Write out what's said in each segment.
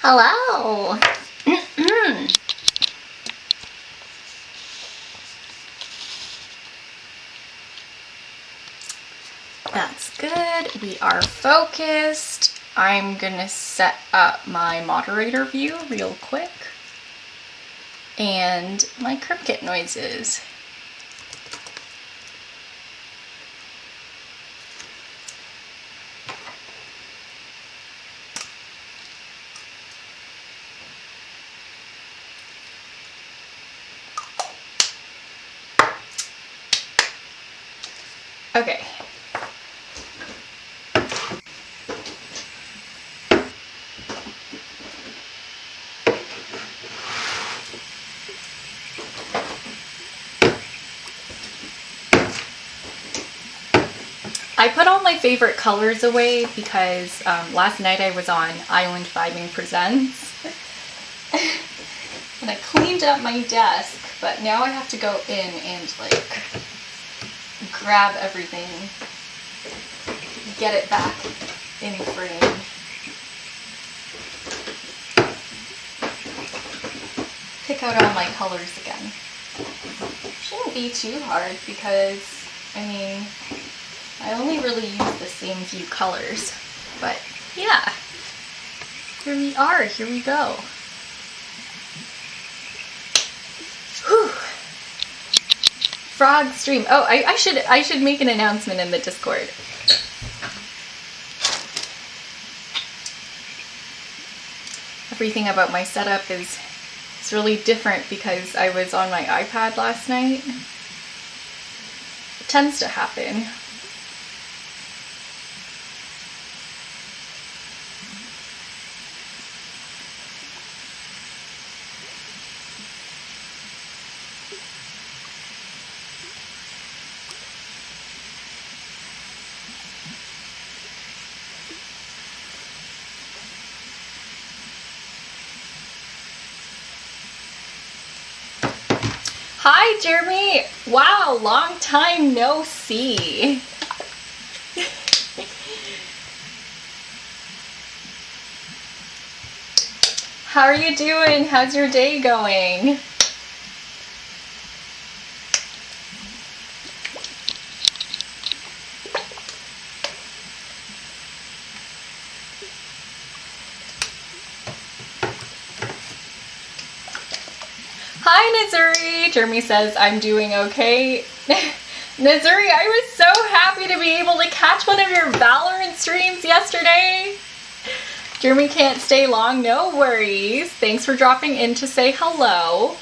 Hello. That's good. We are focused. I'm gonna set up my moderator view real quick and my Cricut noises. Okay. I put all my favorite colors away because last night I was on Island Vibing Presents and I cleaned up my desk, but now I have to go in and like grab everything, get it back in frame. Pick out all my colors again. Shouldn't be too hard because, I mean, I only really use the same few colors, but yeah, here we are, here we go. Whew. Frog stream. Oh, I should make an announcement in the Discord. Everything about my setup is really different because I was on my iPad last night. It tends to happen. Hi, Jeremy. Wow, long time no see. How are you doing? How's your day going? Hi, Nazuri. Jeremy says, I'm doing okay. Nazuri, I was so happy to be able to catch one of your Valorant streams yesterday. Jeremy can't stay long, no worries. Thanks for dropping in to say hello.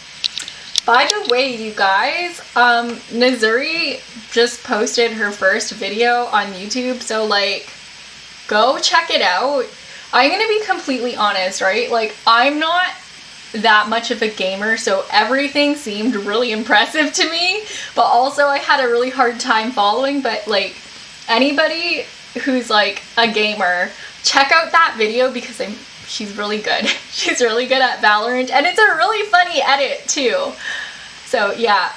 By the way, you guys, Nazuri just posted her first video on YouTube, so like, go check it out. I'm gonna be completely honest, right? Like, I'm not that much of a gamer, so everything seemed really impressive to me, but also I had a really hard time following. But like, anybody who's like a gamer, check out that video because she's really good. She's really good at Valorant, and it's a really funny edit too. So yeah,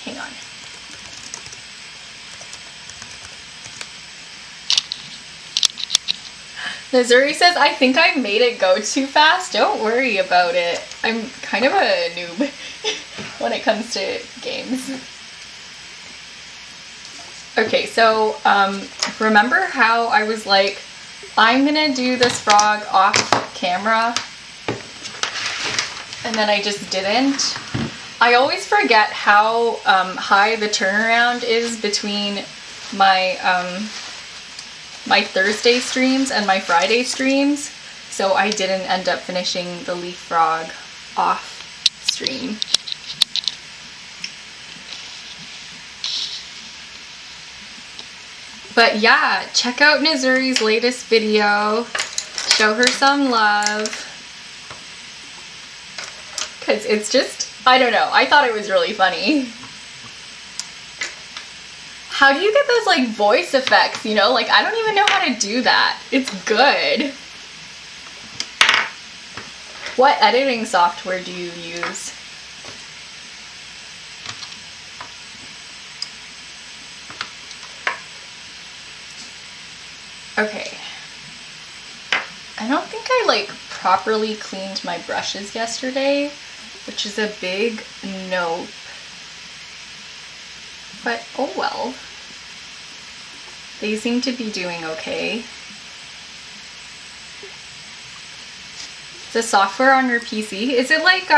hang on. Nazuri says, I think I made it go too fast. Don't worry about it. I'm kind of a noob when it comes to games. Okay, so remember how I was like, I'm gonna do this frog off camera, and then I just didn't? I always forget how high the turnaround is between my my Thursday streams and my Friday streams, so I didn't end up finishing the leaf frog off stream. But yeah, check out Nazuri's latest video. Show her some love. Because it's just, I don't know, I thought it was really funny. How do you get those like voice effects, you know? Like, I don't even know how to do that. It's good. What editing software do you use? Okay. I don't think I like properly cleaned my brushes yesterday, which is a big nope. But oh well. They seem to be doing okay. The software on your PC, is it like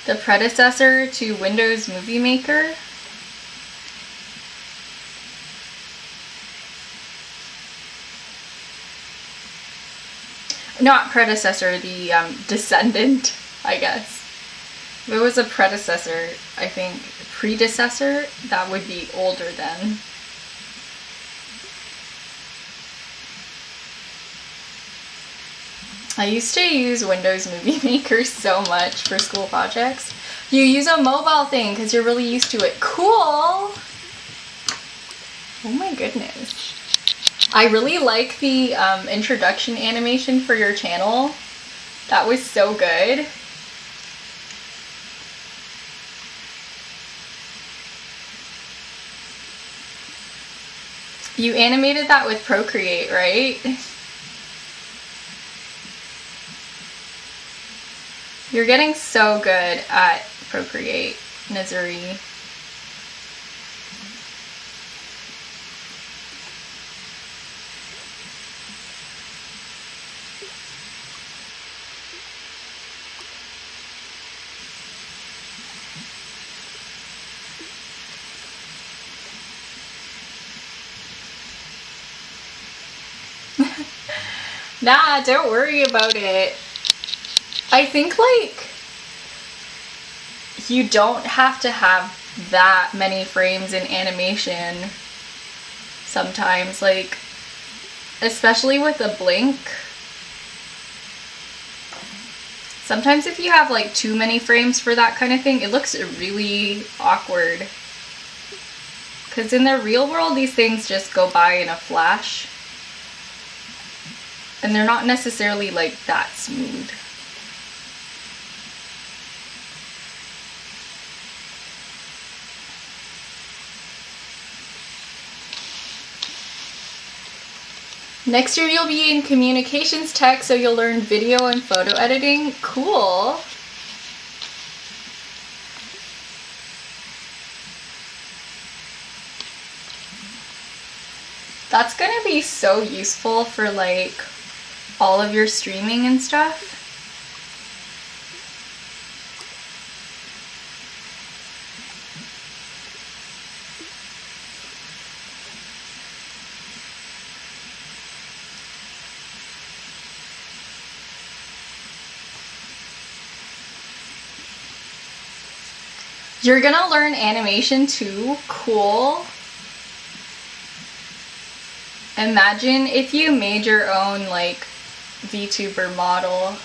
the predecessor to Windows Movie Maker? Not predecessor, the descendant, I guess. If it was a predecessor, I think predecessor, that would be older then. I used to use Windows Movie Maker so much for school projects. You use a mobile thing because you're really used to it. Cool! Oh my goodness. I really like the introduction animation for your channel. That was so good. You animated that with Procreate, right? You're getting so good at Procreate, Nizuri. Nah, don't worry about it. I think, like, you don't have to have that many frames in animation sometimes, like, especially with a blink. Sometimes if you have, like, too many frames for that kind of thing, it looks really awkward. Because in the real world, these things just go by in a flash. And they're not necessarily, like, that smooth. Next year you'll be in communications tech, so you'll learn video and photo editing. Cool. That's gonna be so useful for like all of your streaming and stuff. You're gonna learn animation too? Cool. Imagine if you made your own, like, VTuber model.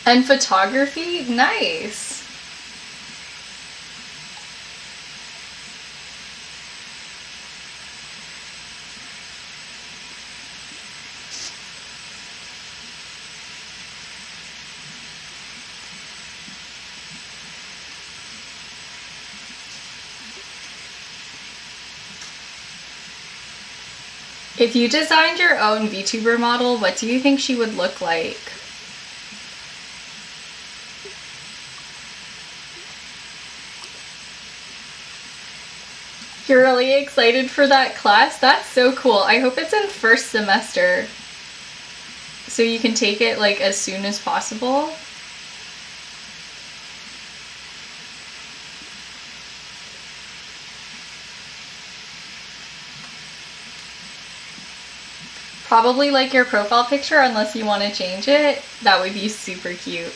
And photography? Nice. If you designed your own VTuber model, what do you think she would look like? You're really excited for that class? That's so cool. I hope it's in first semester, so you can take it like as soon as possible. Probably like your profile picture unless you want to change it. That would be super cute.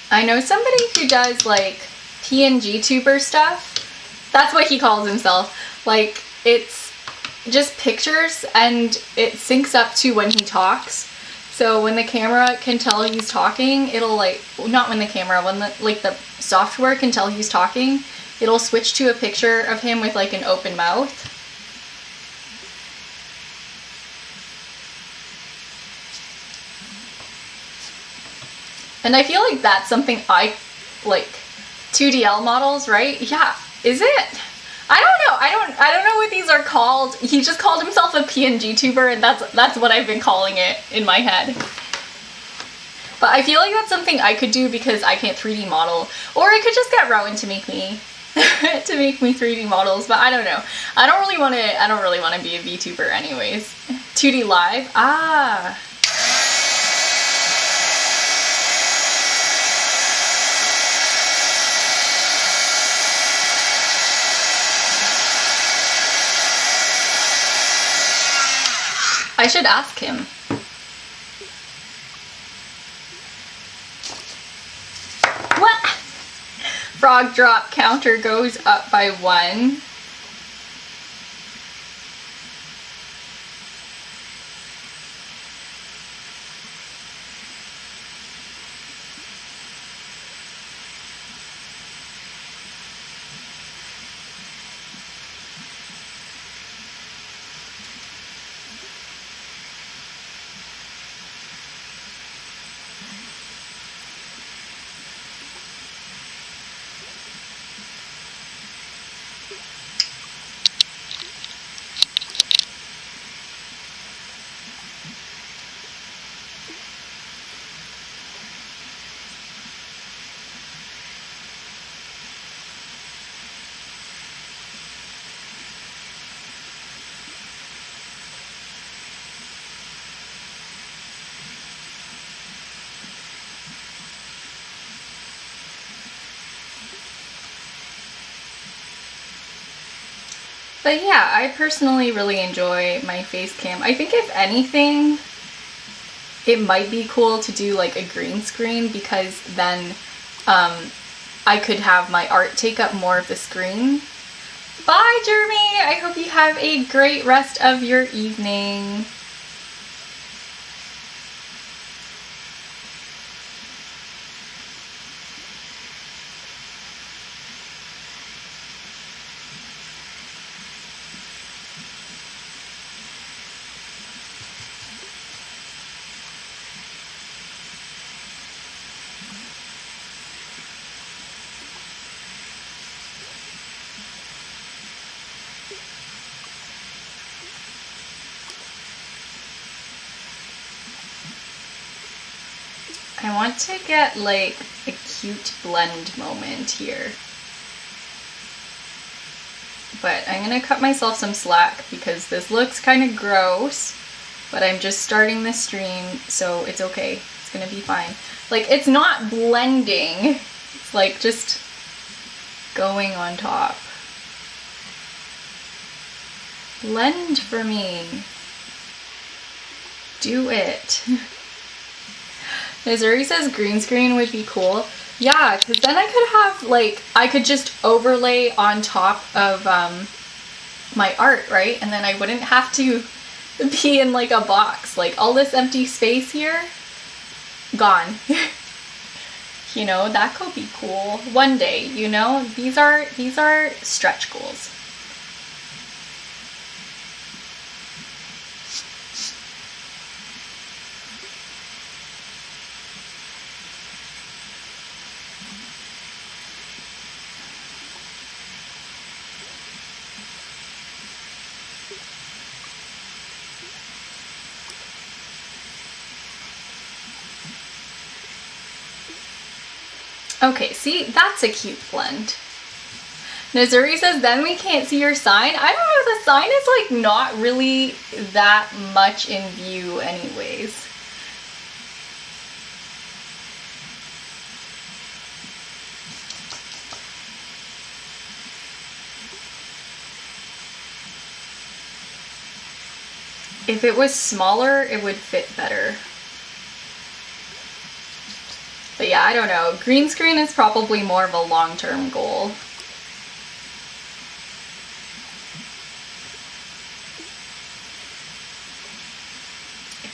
I know somebody who does like PNG tuber stuff. That's what he calls himself. Like, it's just pictures and it syncs up to when he talks. So when the camera can tell he's talking, it'll like, not when the camera, when the software can tell he's talking, it'll switch to a picture of him with like an open mouth. And I feel like that's something I like. 2DL models, right? Yeah. Is it? I don't know. I don't know what these are called. He just called himself a PNG tuber, and that's what I've been calling it in my head. But I feel like that's something I could do because I can't 3D model, or I could just get Rowan to make me 3D models. But I don't know. I don't really want to be a VTuber anyways. 2D Live. Ah. I should ask him. What? Frog drop counter goes up by 1. But yeah, I personally really enjoy my face cam. I think if anything, it might be cool to do like a green screen, because then I could have my art take up more of the screen. Bye, Jeremy! I hope you have a great rest of your evening. I want to get like a cute blend moment here. But I'm gonna cut myself some slack because this looks kind of gross, but I'm just starting the stream, so it's okay. It's gonna be fine. Like, it's not blending. It's like just going on top. Blend for me. Do it. Missouri says green screen would be cool. Yeah, because then I could have, like, I could just overlay on top of my art, right? And then I wouldn't have to be in, like, a box. Like, all this empty space here, gone. You know, that could be cool. One day, you know? These are stretch goals. Okay, see, that's a cute blend. Nazuri says, then we can't see your sign. I don't know, the sign is like not really that much in view anyways. If it was smaller, it would fit better. But yeah, I don't know. Green screen is probably more of a long-term goal. It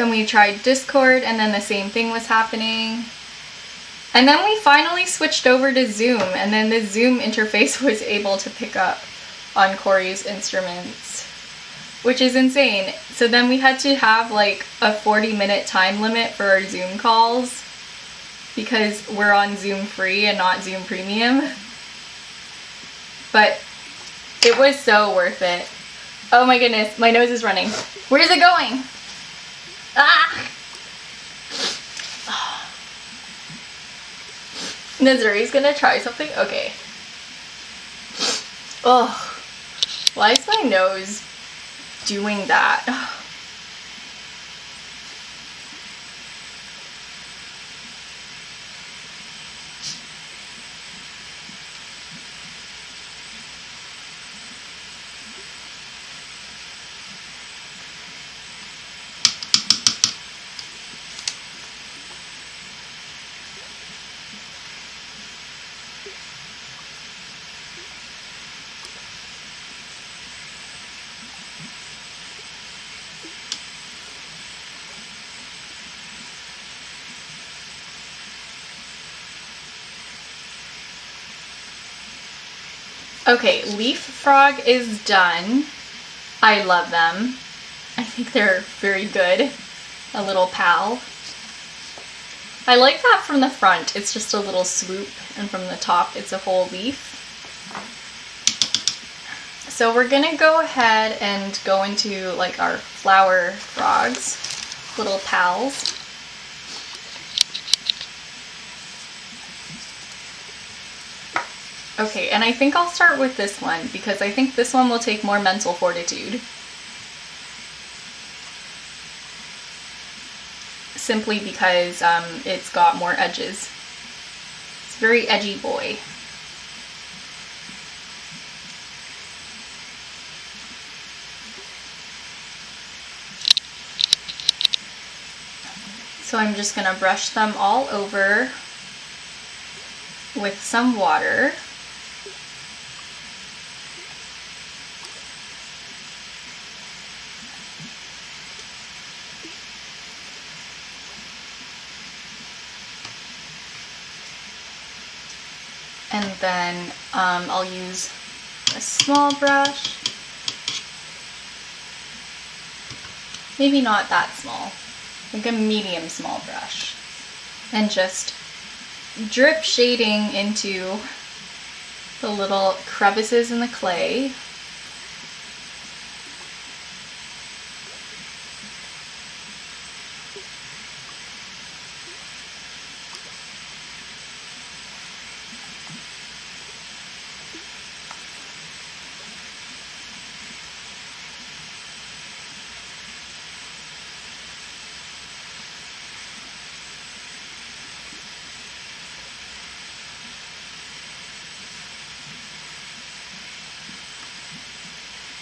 Then we tried Discord, and then the same thing was happening. And then we finally switched over to Zoom, and then the Zoom interface was able to pick up on Corey's instruments, which is insane. So then we had to have like a 40-minute time limit for our Zoom calls because we're on Zoom free and not Zoom premium. But it was so worth it. Oh my goodness, my nose is running. Where's it going? Ah! Nazuri's gonna try something? Okay. Oh, why is my nose doing that? Okay, Leaf Frog is done. I love them. I think they're very good. A little pal. I like that from the front. It's just a little swoop, and from the top it's a whole leaf. So we're gonna go ahead and go into like our flower frogs, little pals. Okay, and I think I'll start with this one because I think this one will take more mental fortitude. Simply because it's got more edges. It's a very edgy boy. So I'm just gonna brush them all over with some water. And then I'll use a small brush. Maybe not that small, like a medium small brush. And just drip shading into the little crevices in the clay.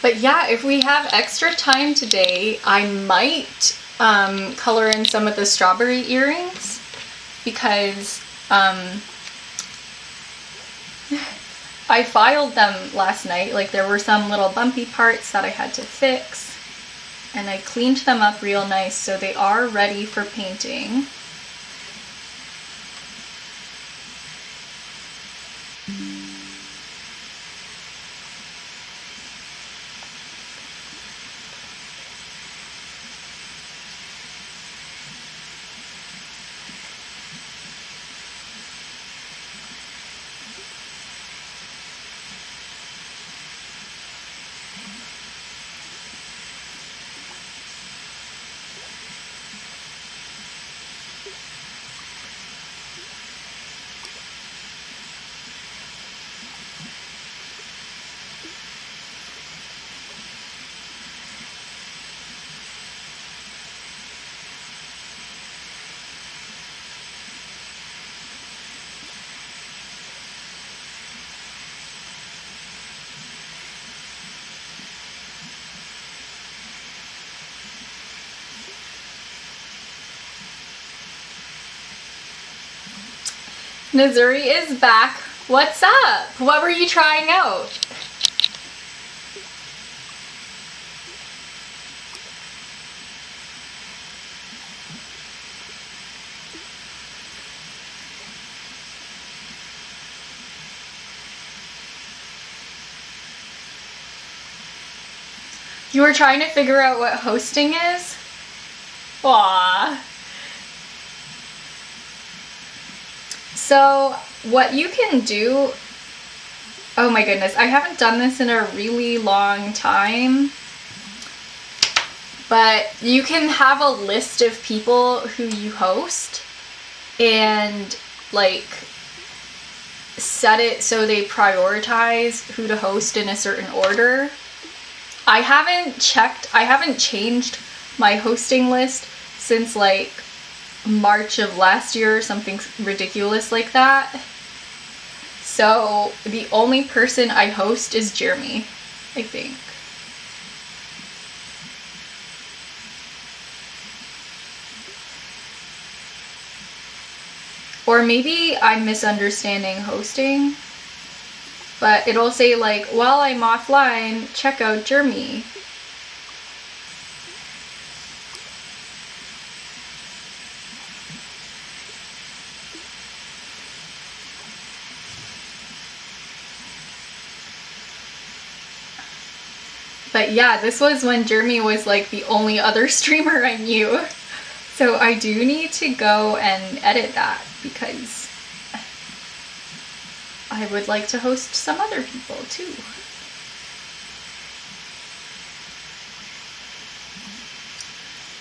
But yeah, if we have extra time today, I might color in some of the strawberry earrings because I filed them last night. Like there were some little bumpy parts that I had to fix, and I cleaned them up real nice so they are ready for painting. Nazuri is back. What's up? What were you trying out? You were trying to figure out what hosting is? Aww. So what you can do, oh my goodness, I haven't done this in a really long time, but you can have a list of people who you host and like set it so they prioritize who to host in a certain order. I haven't changed my hosting list since like March of last year or something ridiculous like that. So the only person I host is Jeremy, I think. Or maybe I'm misunderstanding hosting, but it'll say like, while I'm offline, check out Jeremy. But yeah, this was when Jeremy was like the only other streamer I knew. So I do need to go and edit that because I would like to host some other people too.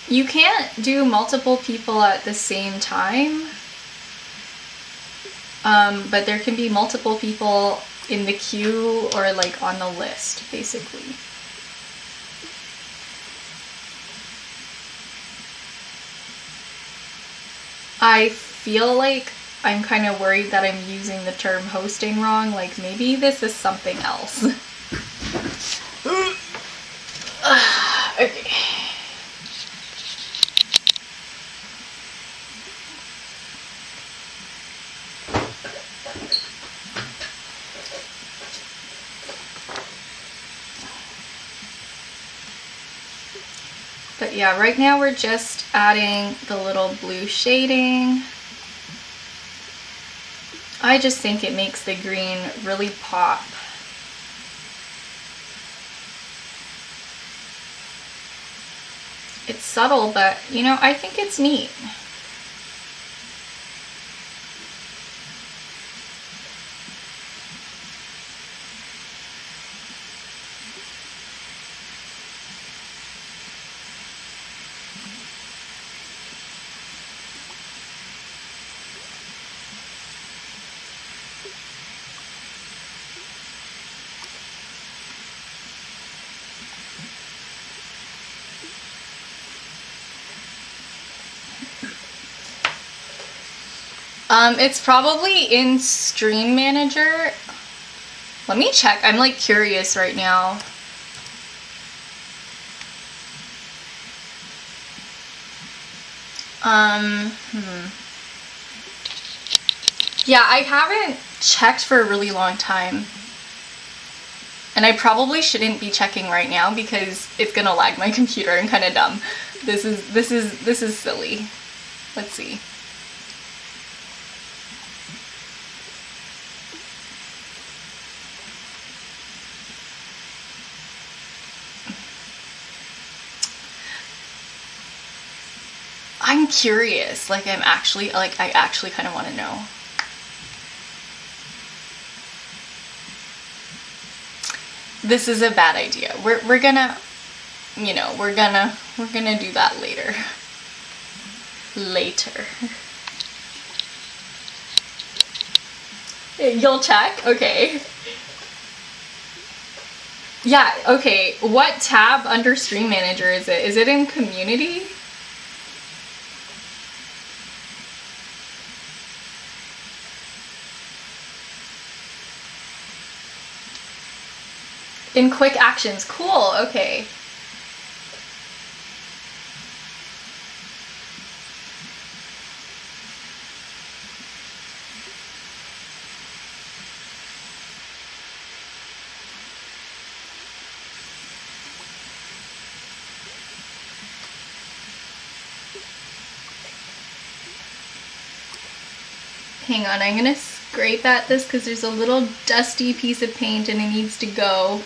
You can't do multiple people at the same time, but there can be multiple people in the queue or like on the list, basically. I feel like I'm kind of worried that I'm using the term hosting wrong. Like maybe this is something else. Okay. But yeah, right now we're just adding the little blue shading. I just think it makes the green really pop. It's subtle, but you know, I think it's neat. It's probably in Stream Manager. Let me check. I'm like curious right now. Yeah, I haven't checked for a really long time. And I probably shouldn't be checking right now because it's gonna lag my computer. I'm kind of dumb. This is silly. Let's see. I'm curious. Like I actually kind of want to know. This is a bad idea. We're gonna, you know, we're gonna do that later. Later. You'll check? Okay. Yeah, okay. What tab under Stream Manager is it? Is it in Community? In Quick Actions. Cool, okay. Hang on, I'm gonna scrape at this because there's a little dusty piece of paint and it needs to go.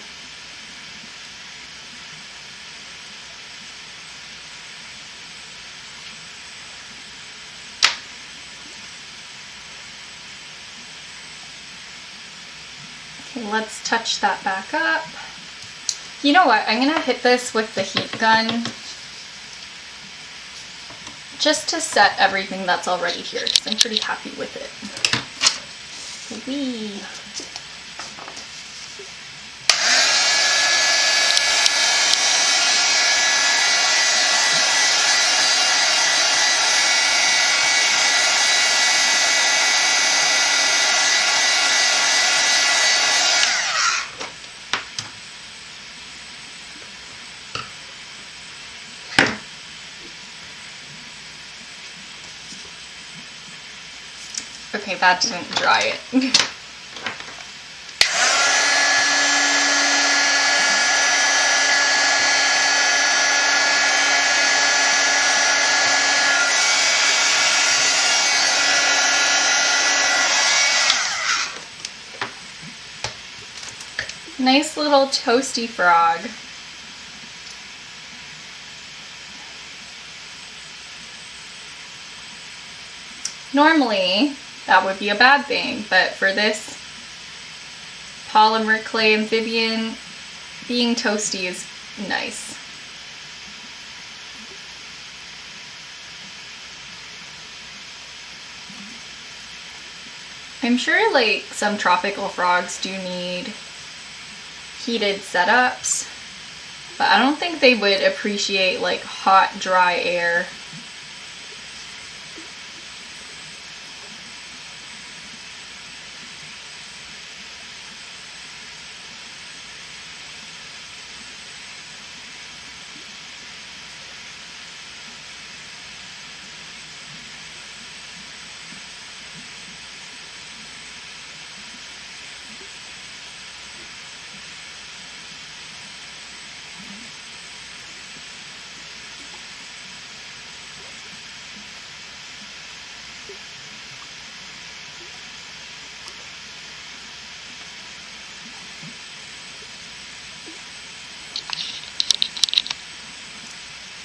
Okay, let's touch that back up. You know what? I'm gonna hit this with the heat gun just to set everything that's already here, because I'm pretty happy with it. Whee! Okay, that didn't dry it. Nice little toasty frog. Normally, that would be a bad thing, but for this polymer clay amphibian, being toasty is nice. I'm sure like some tropical frogs do need heated setups, but I don't think they would appreciate like hot, dry air.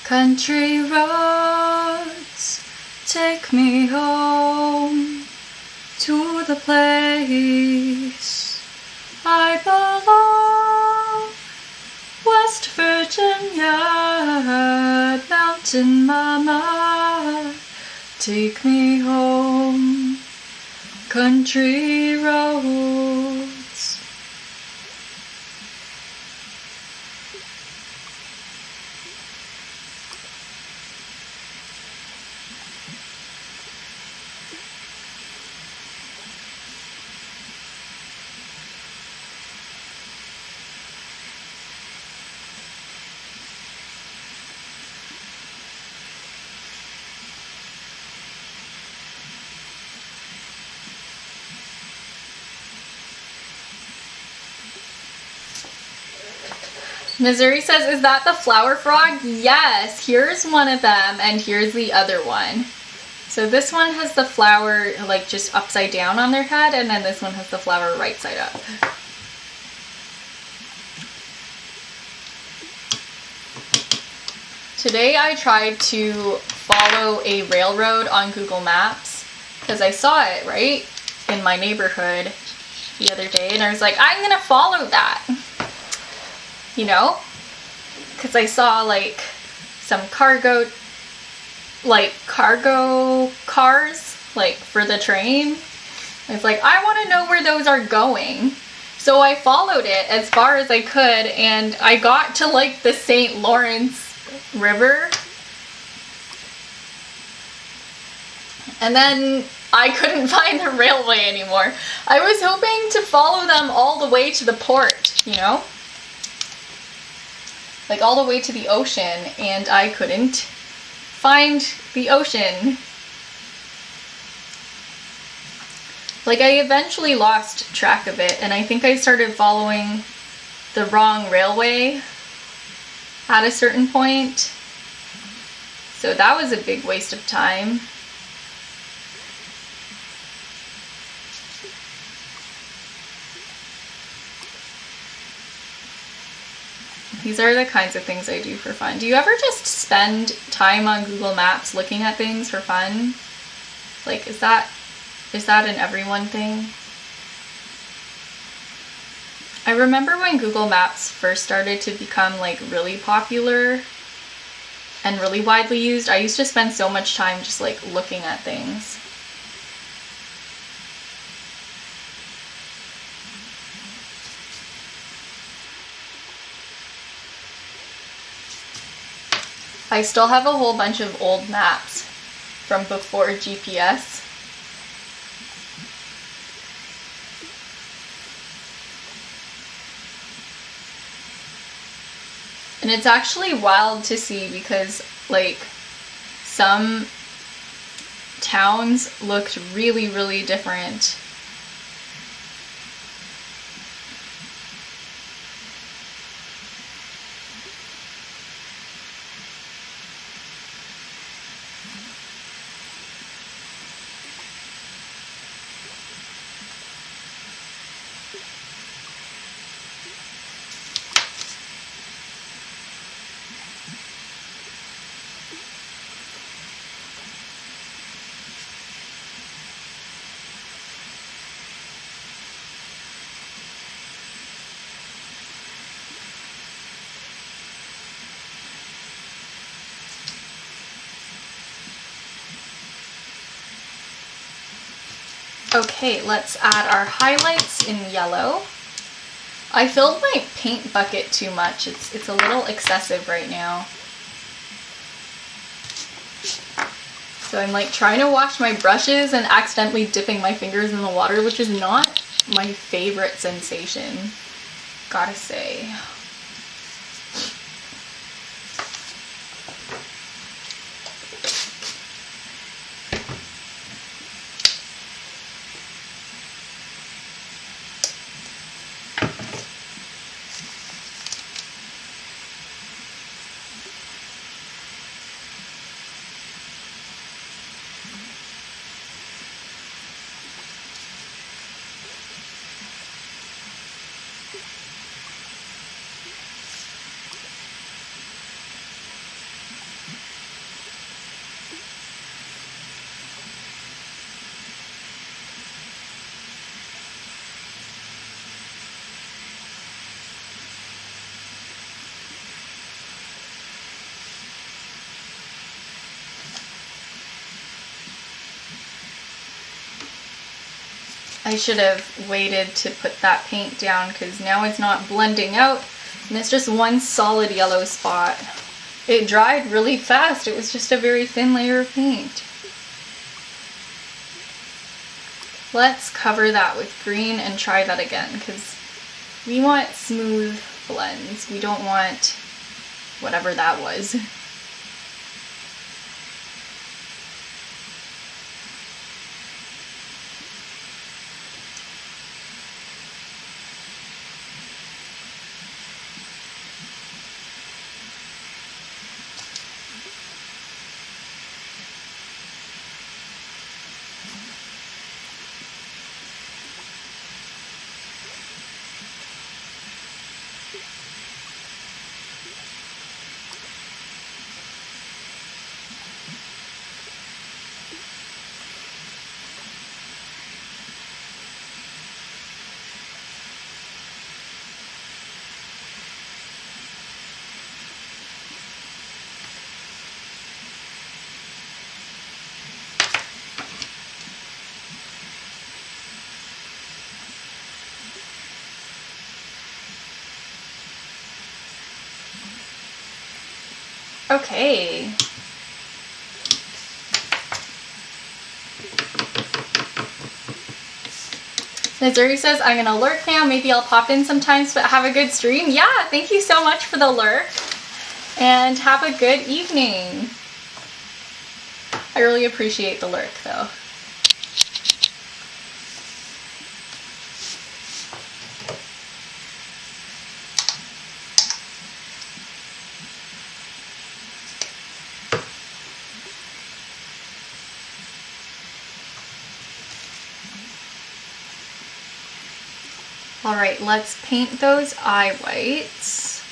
Country roads, take me home to the place I belong. West Virginia, mountain mama, take me home. Country roads. Missouri says, is that the flower frog? Yes, here's one of them and here's the other one. So this one has the flower like just upside down on their head, and then this one has the flower right side up. Today I tried to follow a railroad on Google Maps because I saw it right in my neighborhood the other day, and I was like, I'm gonna follow that. You know, because I saw like some cargo cars like for the train. I was like, I want to know where those are going. So I followed it as far as I could, and I got to like the St. Lawrence River. And then I couldn't find the railway anymore. I was hoping to follow them all the way to the port, you know? Like all the way to the ocean, and I couldn't find the ocean. Like I eventually lost track of it, and I think I started following the wrong railway at a certain point. So that was a big waste of time. These are the kinds of things I do for fun. Do you ever just spend time on Google Maps looking at things for fun? Like, is that an everyone thing? I remember when Google Maps first started to become like really popular and really widely used, I used to spend so much time just like looking at things. I still have a whole bunch of old maps from before GPS. And it's actually wild to see because like some towns looked really, really different. Okay, let's add our highlights in yellow. I filled my paint bucket too much. It's a little excessive right now. So I'm like trying to wash my brushes and accidentally dipping my fingers in the water, which is not my favorite sensation, gotta say. I should have waited to put that paint down because now it's not blending out and it's just one solid yellow spot. It dried really fast. It was just a very thin layer of paint. Let's cover that with green and try that again because we want smooth blends. We don't want whatever that was. Okay. Nazuri says, I'm gonna lurk now. Maybe I'll pop in sometimes, but have a good stream. Yeah, thank you so much for the lurk. And have a good evening. I really appreciate the lurk though. All right, let's paint those eye whites.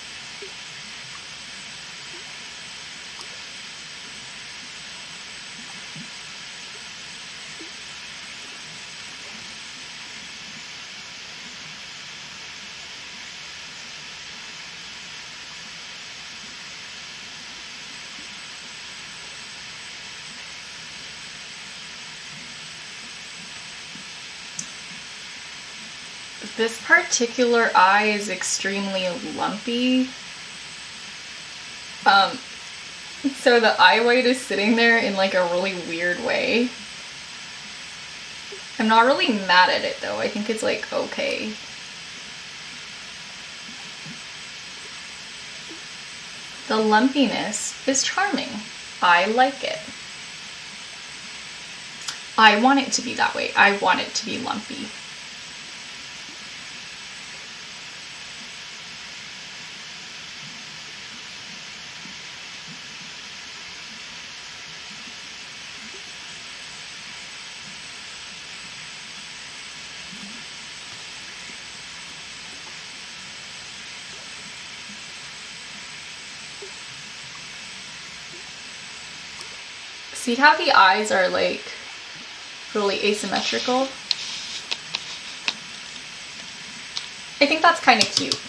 This particular eye is extremely lumpy. So the eye white is sitting there in like a really weird way. I'm not really mad at it though. I think it's like okay. The lumpiness is charming. I like it. I want it to be that way. I want it to be lumpy. See how the eyes are like really asymmetrical? I think that's kind of cute.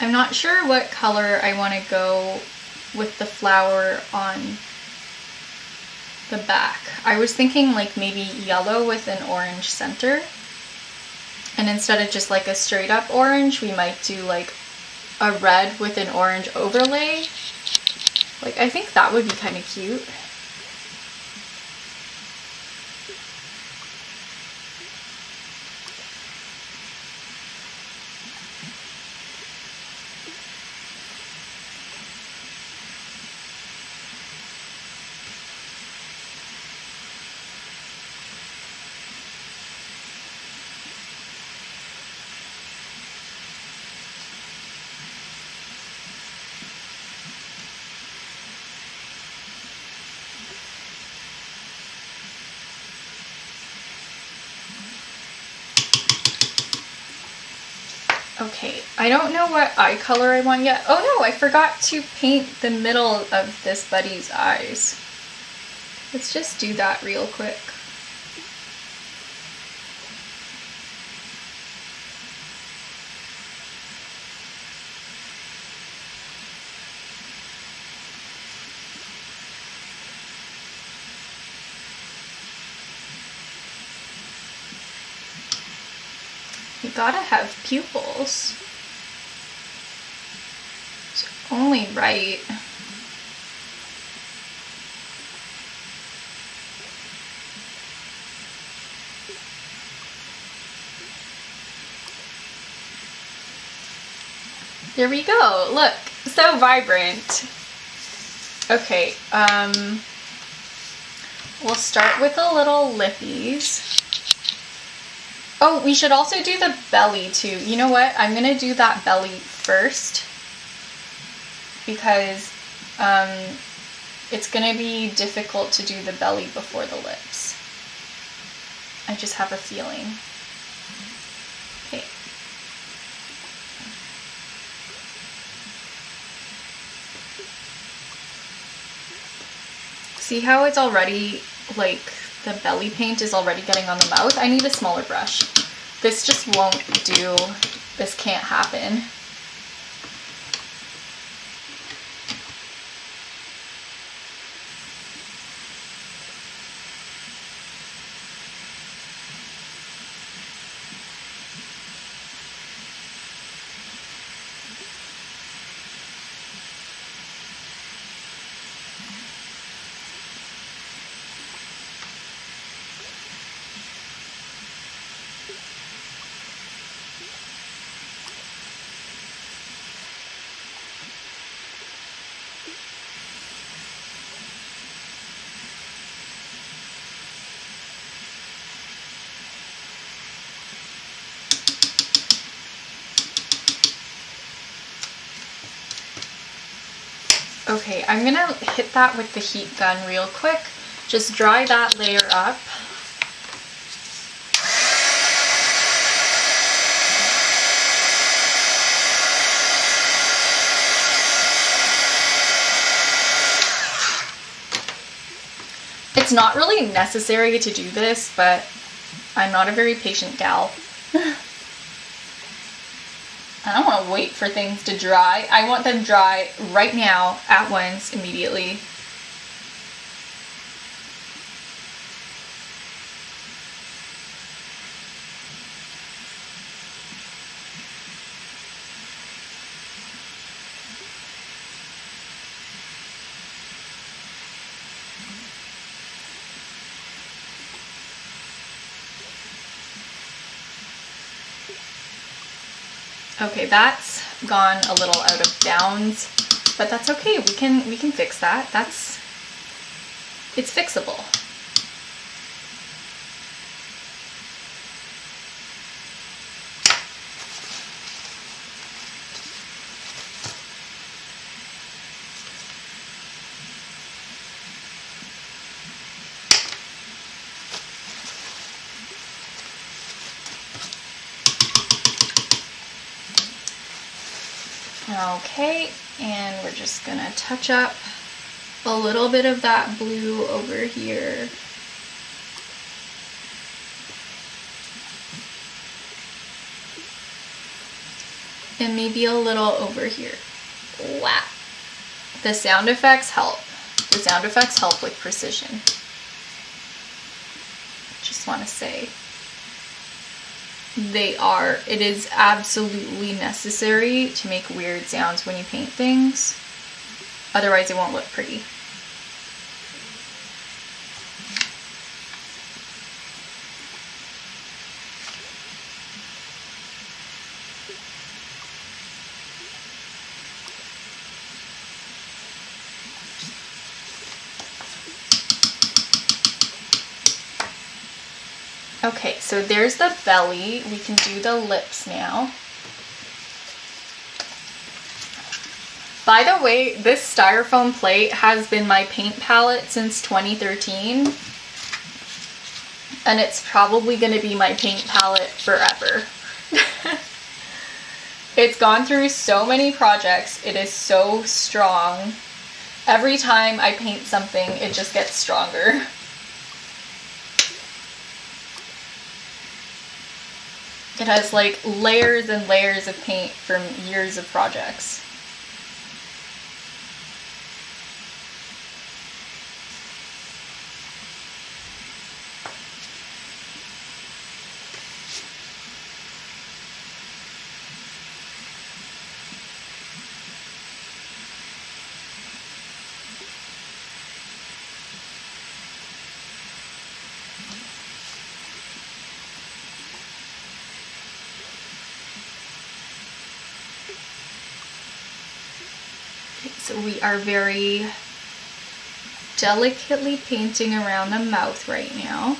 I'm not sure what color I want to go with the flower on the back. I was thinking like maybe yellow with an orange center. And instead of just like a straight up orange, we might do like a red with an orange overlay. Like I think that would be kind of cute. Okay, I don't know what eye color I want yet. Oh no, I forgot to paint the middle of this buddy's eyes. Let's just do that real quick. You gotta have pupils. It's only right. There we go. Look, so vibrant. Okay, we'll start with a little lippies. Oh, we should also do the belly too. You know what? I'm gonna do that belly first because it's gonna be difficult to do the belly before the lips. I just have a feeling. Okay. See how it's already like the belly paint is already getting on the mouth? I need a smaller brush. This just won't do. This can't happen. Okay, I'm gonna hit that with the heat gun real quick. Just dry that layer up. It's not really necessary to do this, but I'm not a very patient gal. I don't want to wait for things to dry. I want them dry right now, at once, immediately. Okay, that's gone a little out of bounds, but that's okay. We can fix that. It's fixable. Okay, and we're just gonna touch up a little bit of that blue over here. And maybe a little over here. Wow. The sound effects help. The sound effects help with precision. Just want to say. They are. It is absolutely necessary to make weird sounds when you paint things. Otherwise it won't look pretty. Okay, so there's the belly. We can do the lips now. By the way, this styrofoam plate has been my paint palette since 2013. And it's probably going to be my paint palette forever. It's gone through so many projects. It is so strong. Every time I paint something, it just gets stronger. It has like layers and layers of paint from years of projects. So we are very delicately painting around the mouth right now.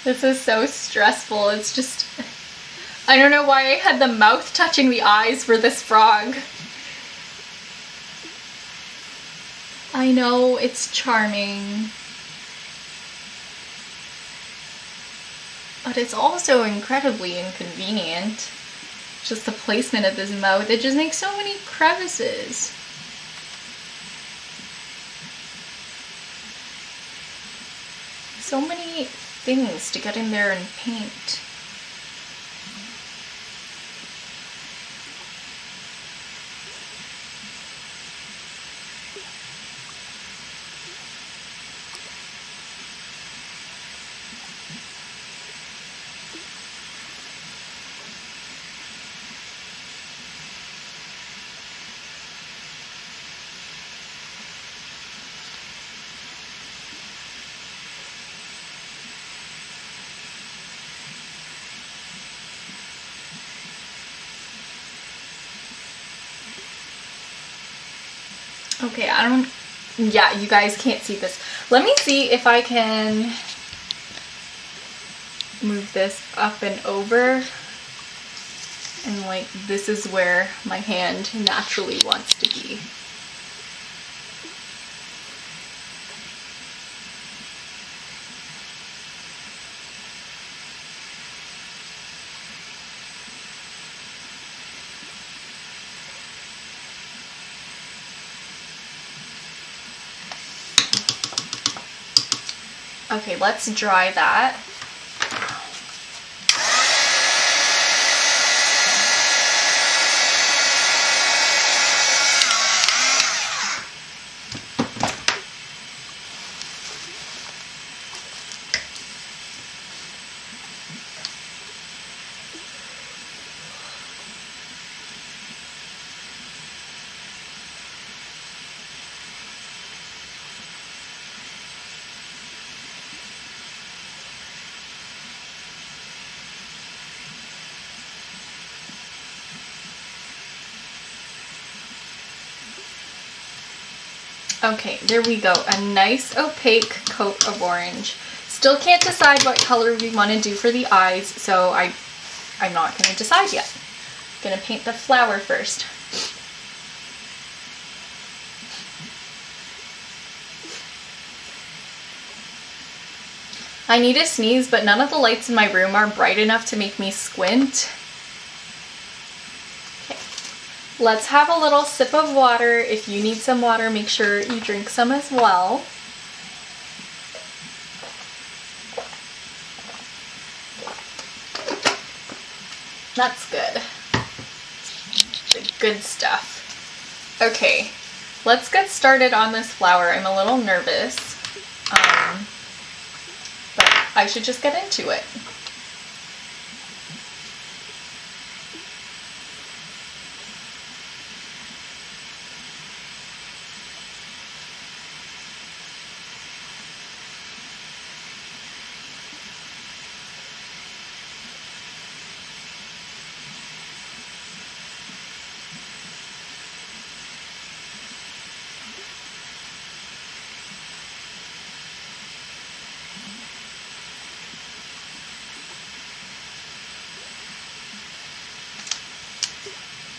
This is so stressful. It's just, I don't know why I had the mouth touching the eyes for this frog. I know, it's charming. But it's also incredibly inconvenient. Just the placement of this mouth, it just makes so many crevices. So many things to get in there and paint. Okay, yeah, you guys can't see this. Let me see if I can move this up and over. And like, this is where my hand naturally wants to be. Okay, let's dry that. Okay, there we go. A nice opaque coat of orange. Still can't decide what color we want to do for the eyes, so I'm not going to decide yet. I'm going to paint the flower first. I need to sneeze, but none of the lights in my room are bright enough to make me squint. Let's have a little sip of water. If you need some water, make sure you drink some as well. That's good. The good stuff. Okay, let's get started on this flower. I'm a little nervous, but I should just get into it.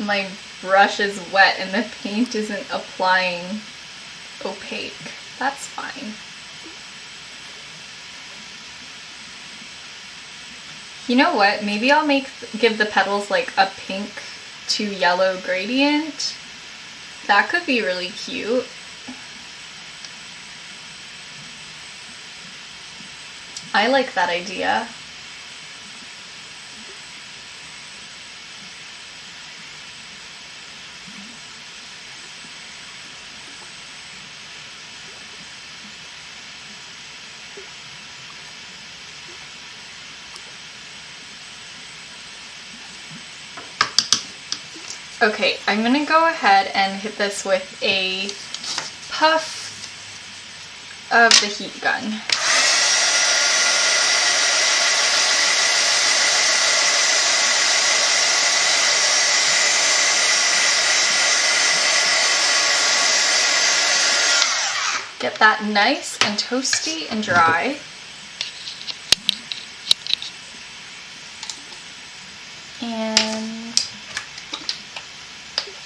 My brush is wet and the paint isn't applying opaque. That's fine. You know what? Maybe I'll give the petals like a pink to yellow gradient. That could be really cute. I like that idea. Okay, I'm gonna go ahead and hit this with a puff of the heat gun. Get that nice and toasty and dry. And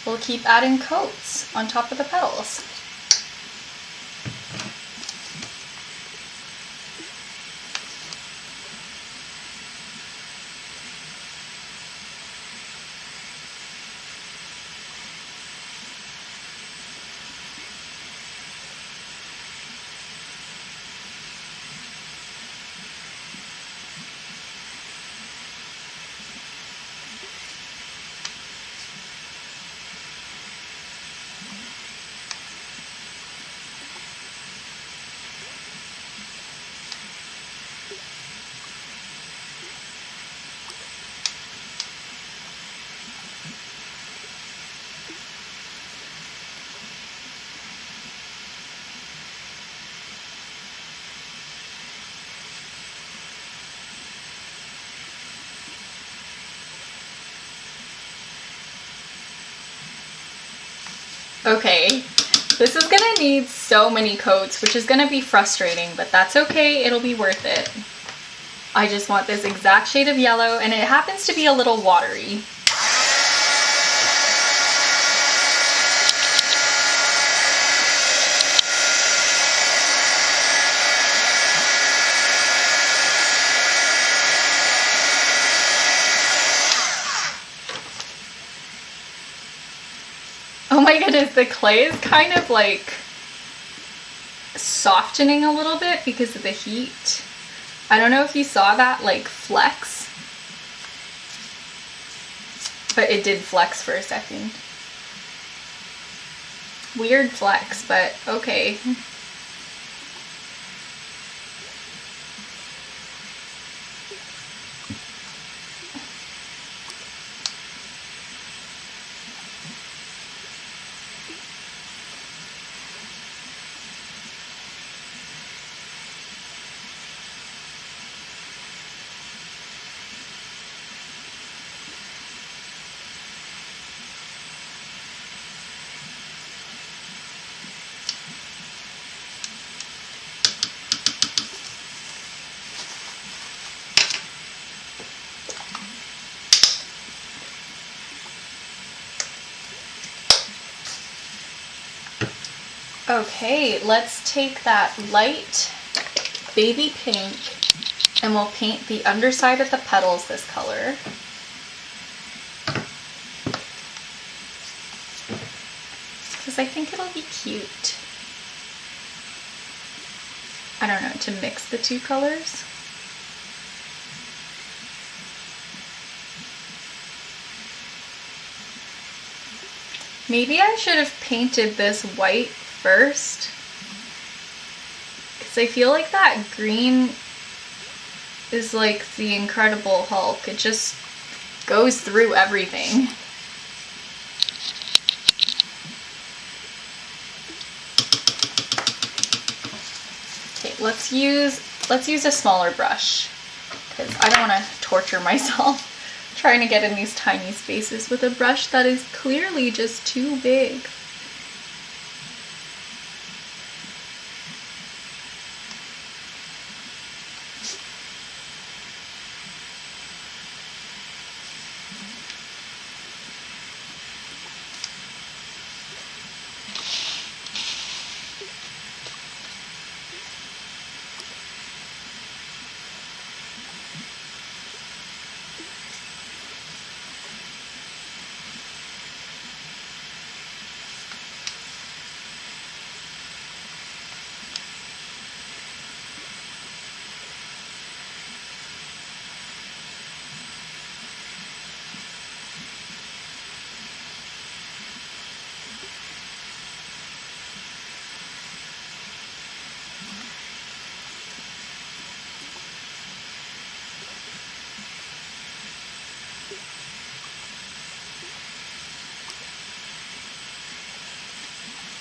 we'll keep adding coats on top of the petals. Okay, This is gonna need so many coats, which is gonna be frustrating, but that's okay, it'll be worth it. I just want this exact shade of yellow, and it happens to be a little watery. Oh my goodness, the clay is kind of like softening a little bit because of the heat. I don't know if you saw that like flex, but it did flex for a second. Weird flex, but okay. Okay, let's take that light baby pink and we'll paint the underside of the petals this color. Because I think it'll be cute. I don't know, to mix the two colors. Maybe I should have painted this white first, because I feel like that green is like the Incredible Hulk. It just goes through everything. Okay, let's use a smaller brush, because I don't want to torture myself trying to get in these tiny spaces with a brush that is clearly just too big.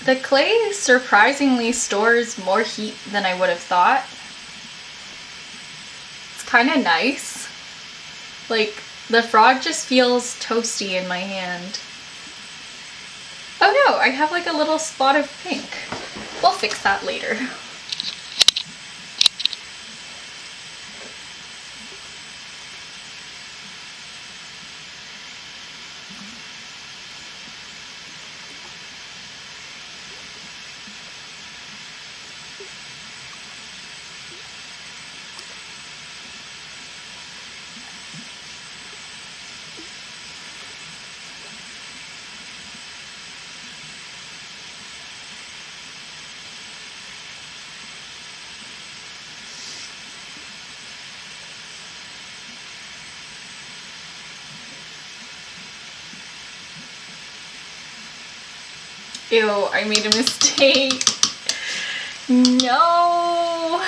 The clay surprisingly stores more heat than I would have thought. It's kind of nice. Like, the frog just feels toasty in my hand. Oh no, I have like a little spot of pink. We'll fix that later. Ew, I made a mistake. No.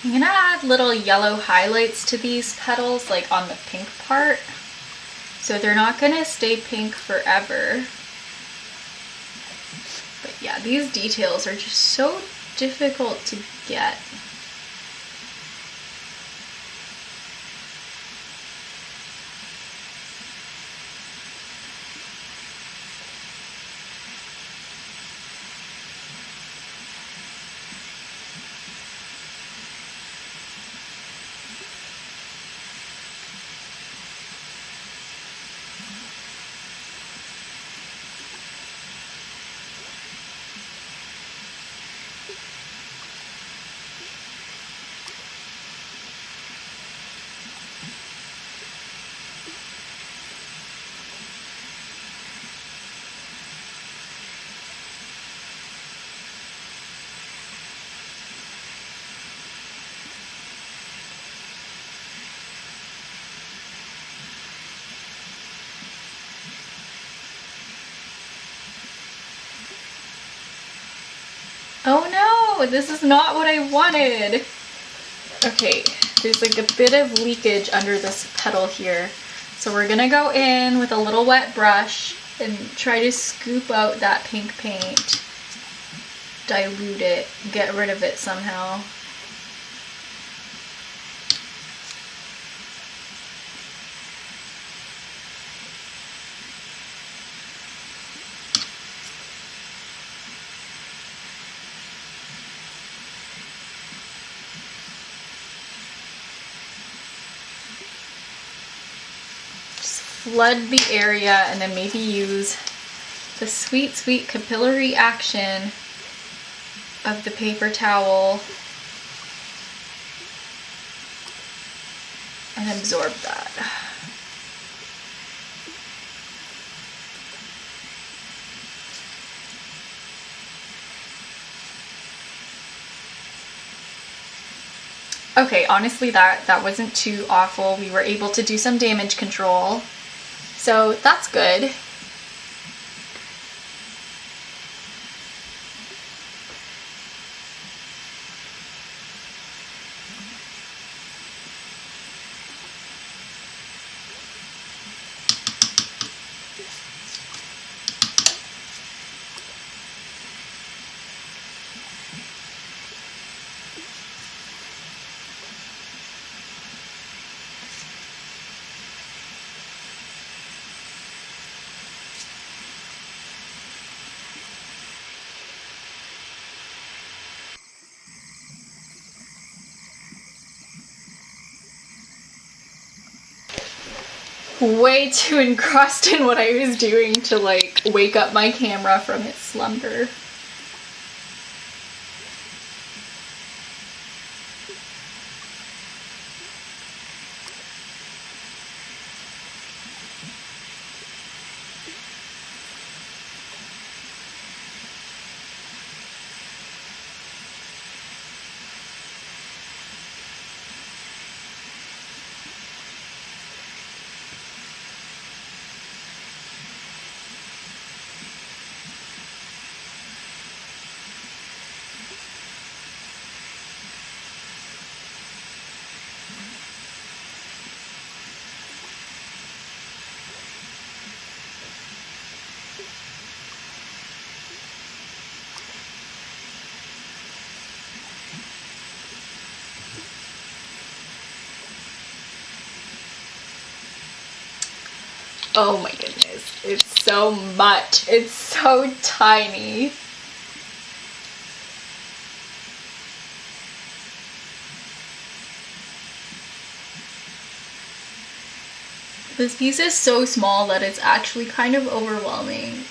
I'm gonna add little yellow highlights to these petals, like on the pink part. So they're not gonna stay pink forever. But yeah, these details are just so difficult to get. Oh no, this is not what I wanted. Okay, there's like a bit of leakage under this petal here. So we're gonna go in with a little wet brush and try to scoop out that pink paint. Dilute it, get rid of it somehow. Flood the area and then maybe use the sweet, sweet capillary action of the paper towel and absorb that. Okay, honestly that wasn't too awful. We were able to do some damage control. So that's good. Way too engrossed in what I was doing to like wake up my camera from its slumber. Oh my goodness, it's so much. It's so tiny. This piece is so small that it's actually kind of overwhelming.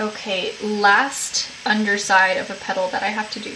Okay, last underside of a petal that I have to do.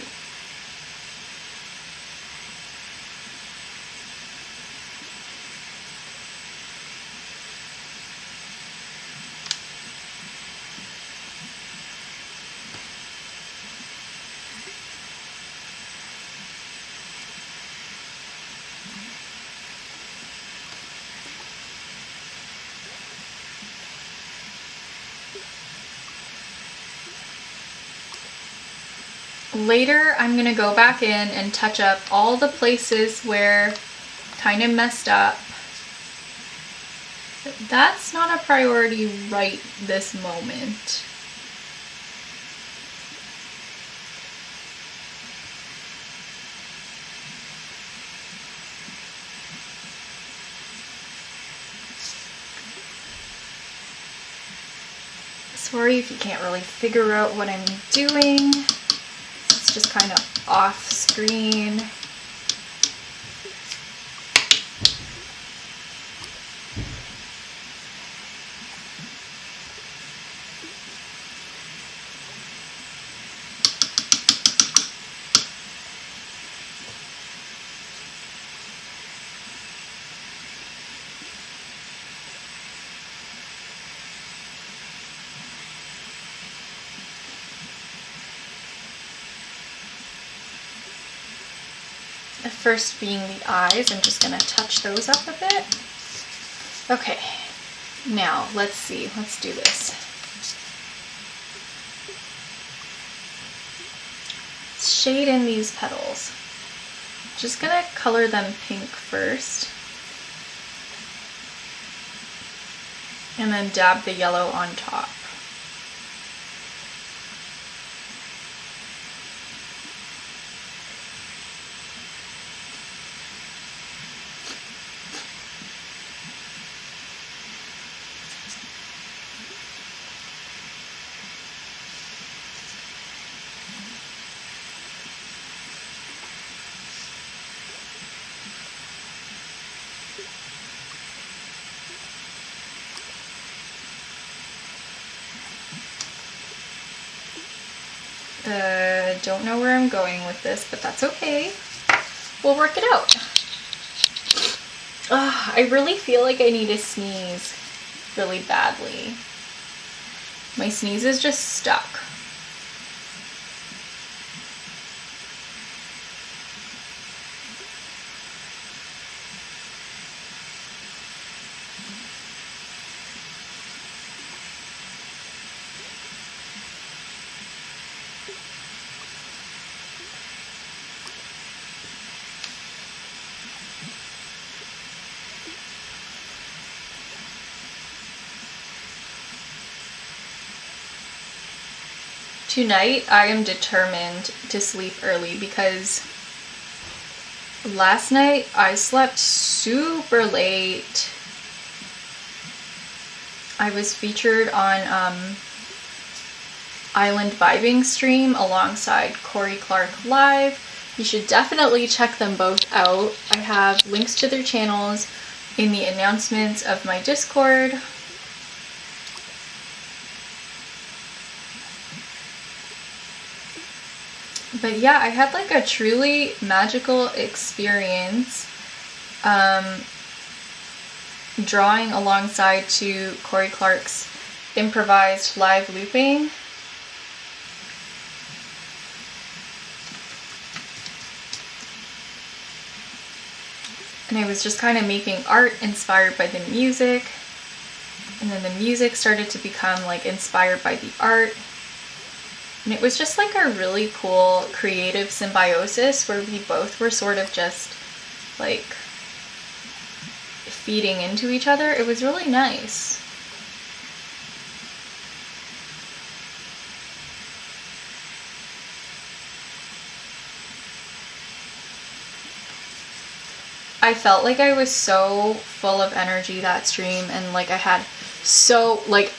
Later, I'm going to go back in and touch up all the places where kind of messed up. But that's not a priority right this moment. Sorry if you can't really figure out what I'm doing. It's just kind of off screen. The first being the eyes. I'm just going to touch those up a bit. Okay, now let's see. Let's do this. Shade in these petals. Just going to color them pink first. And then dab the yellow on top. Don't know where I'm going with this, but that's okay. We'll work it out. I really feel like I need to sneeze really badly. My sneeze is just stuck. Tonight, I am determined to sleep early because last night I slept super late. I was featured on Island Vibing stream alongside Corey Clark Live. You should definitely check them both out. I have links to their channels in the announcements of my Discord. But yeah, I had like a truly magical experience drawing alongside to Corey Clark's improvised live looping. And I was just kind of making art inspired by the music. And then the music started to become like inspired by the art. And it was just like a really cool creative symbiosis where we both were sort of just like feeding into each other. It was really nice. I felt like I was so full of energy that stream, and like I had so like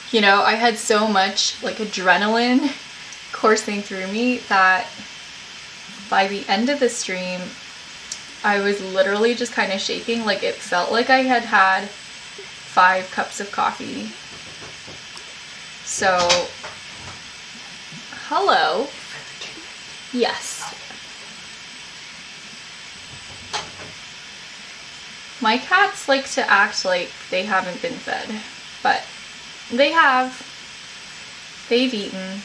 you know, I had so much like adrenaline coursing through me that by the end of the stream, I was literally just kind of shaking. Like it felt like I had had 5 cups of coffee. So, hello. Yes. My cats like to act like they haven't been fed, but they have. They've eaten.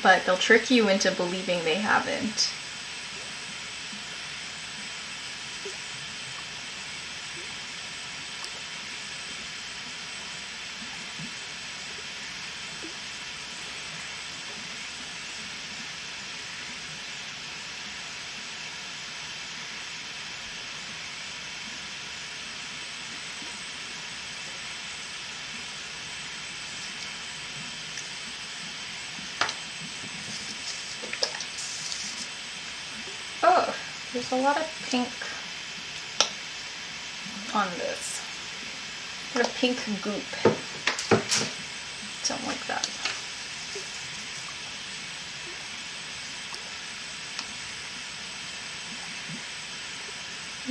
But they'll trick you into believing they haven't. Oh, there's a lot of pink on this. A lot of pink goop. Don't like that.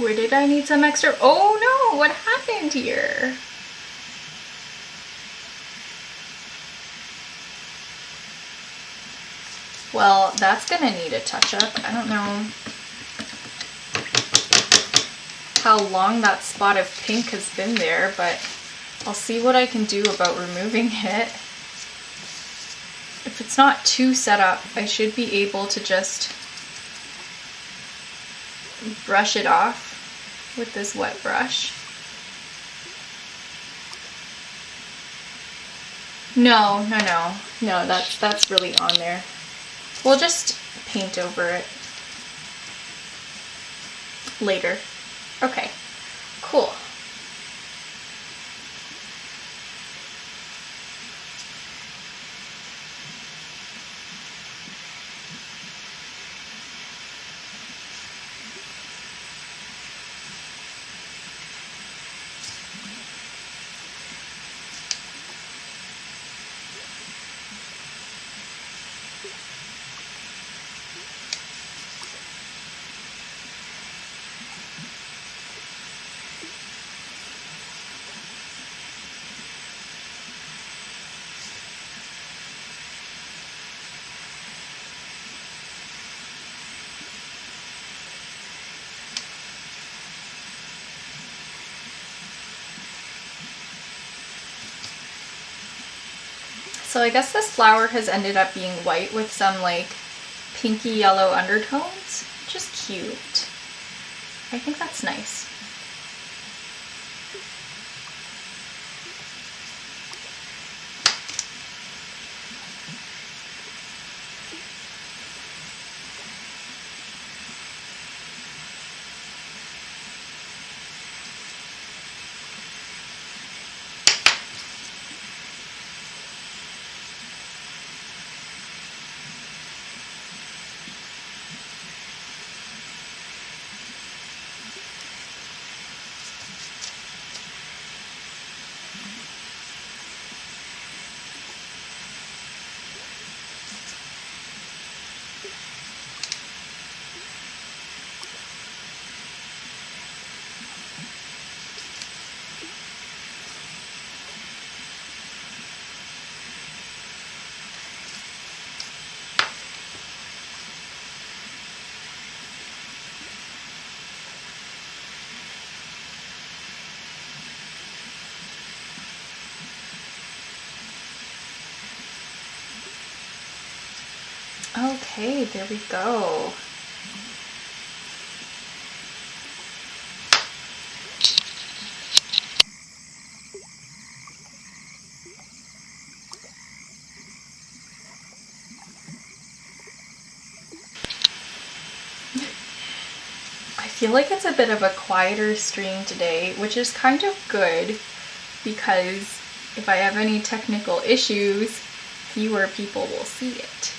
Where did I need some extra? Oh no, what happened here? Well, that's gonna need a touch-up. I don't know how long that spot of pink has been there, but I'll see what I can do about removing it. If it's not too set up, I should be able to just brush it off with this wet brush. No, that's really on there. We'll just paint over it later. Okay, cool. So I guess this flower has ended up being white with some like pinky yellow undertones, which is cute. I think that's nice. Okay, there we go. I feel like it's a bit of a quieter stream today, which is kind of good because if I have any technical issues, fewer people will see it.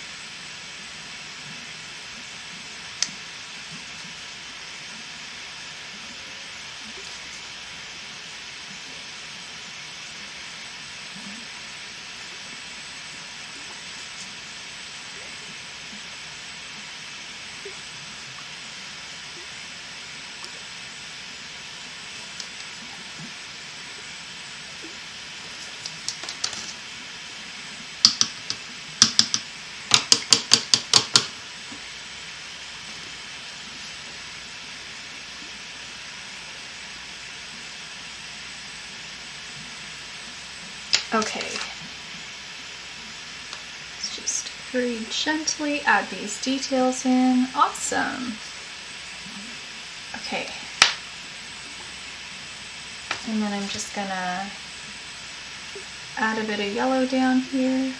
Okay. Let's just very gently add these details in. Awesome. Okay. And then I'm just gonna add a bit of yellow down here.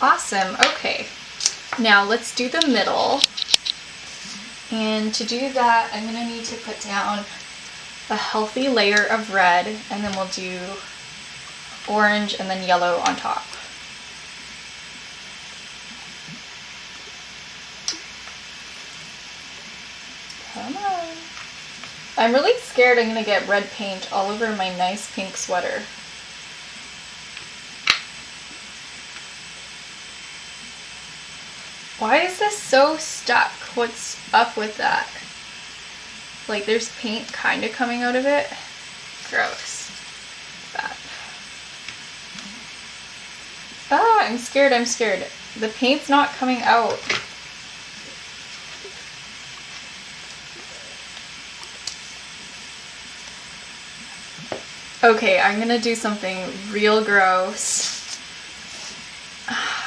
Awesome, okay. Now let's do the middle. And to do that, I'm gonna need to put down a healthy layer of red, and then we'll do orange and then yellow on top. Come on. I'm really scared I'm gonna get red paint all over my nice pink sweater. Why is this so stuck? What's up with that? Like there's paint kind of coming out of it. Gross. That. Ah, I'm scared, I'm scared. The paint's not coming out. Okay, I'm gonna do something real gross.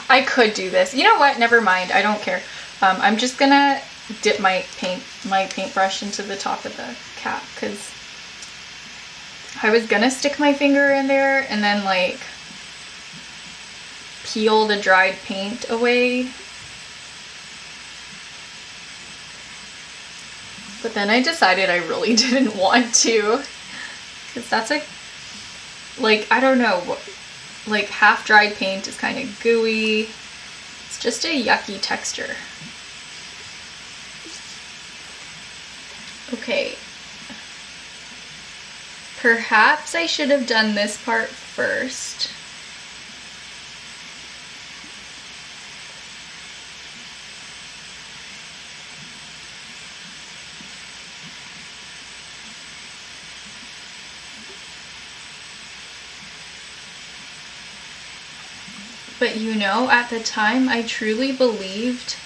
I could do this. You know what? Never mind. I don't care. I'm just gonna dip my paintbrush into the top of the cap because I was gonna stick my finger in there and then like peel the dried paint away. But then I decided I really didn't want to because that's like, I don't know, like half dried paint is kind of gooey. It's just a yucky texture. Okay. Perhaps I should have done this part first. But you know, at the time, I truly believed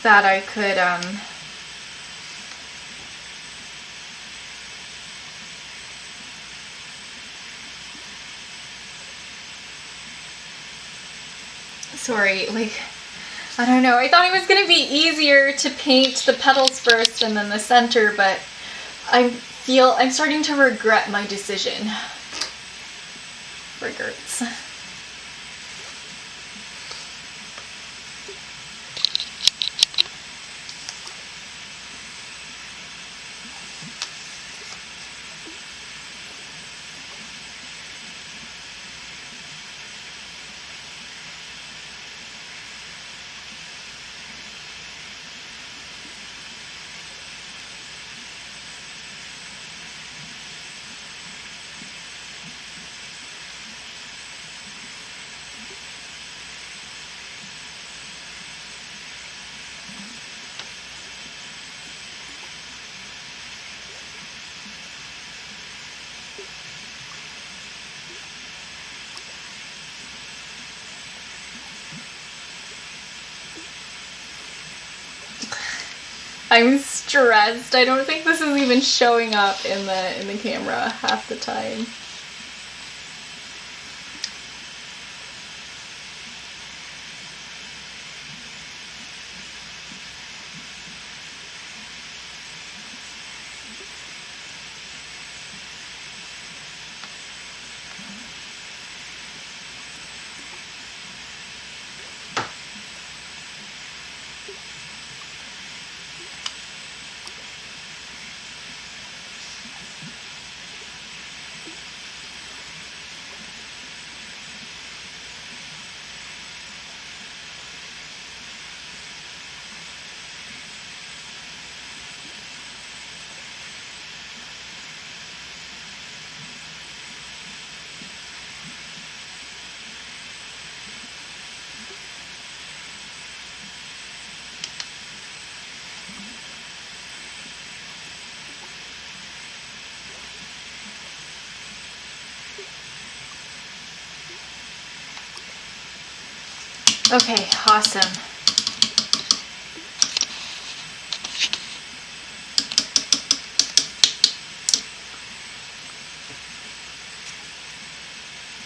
that I could, sorry, like, I don't know, I thought it was going to be easier to paint the petals first and then the center, but I'm starting to regret my decision. Regrets. I'm stressed. I don't think this is even showing up in the camera half the time. Okay, awesome.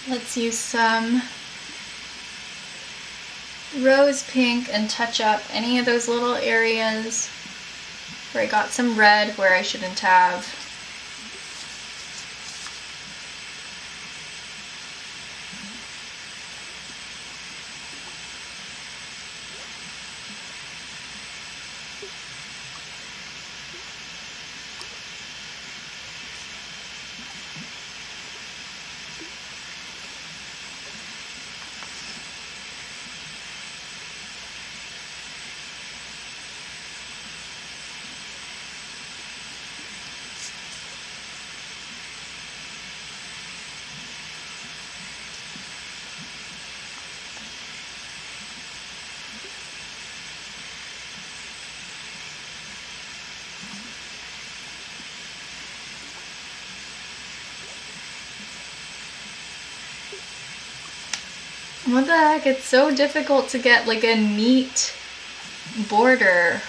Let's use some rose pink and touch up any of those little areas where I got some red where I shouldn't have. What the heck? It's so difficult to get like a neat border.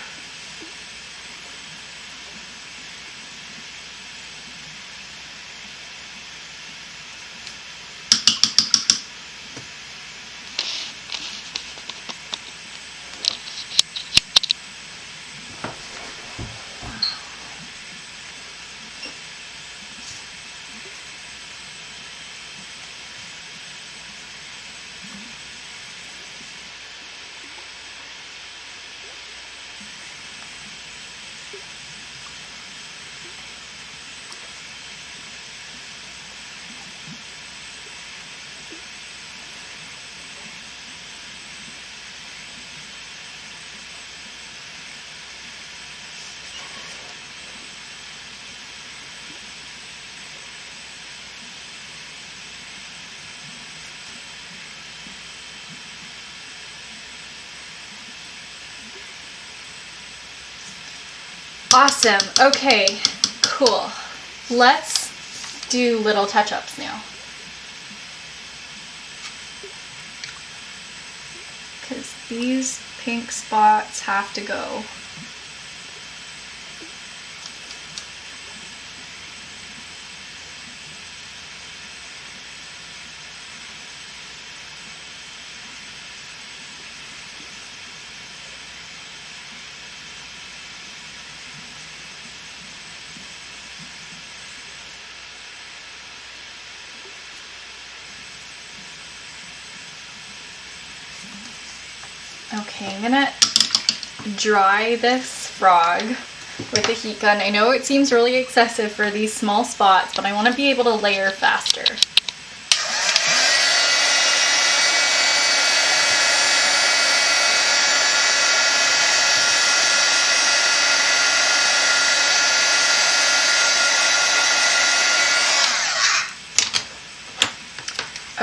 Awesome. Okay, cool. Let's do little touch-ups now. Because these pink spots have to go. Okay, I'm gonna dry this frog with a heat gun. I know it seems really excessive for these small spots, but I want to be able to layer faster.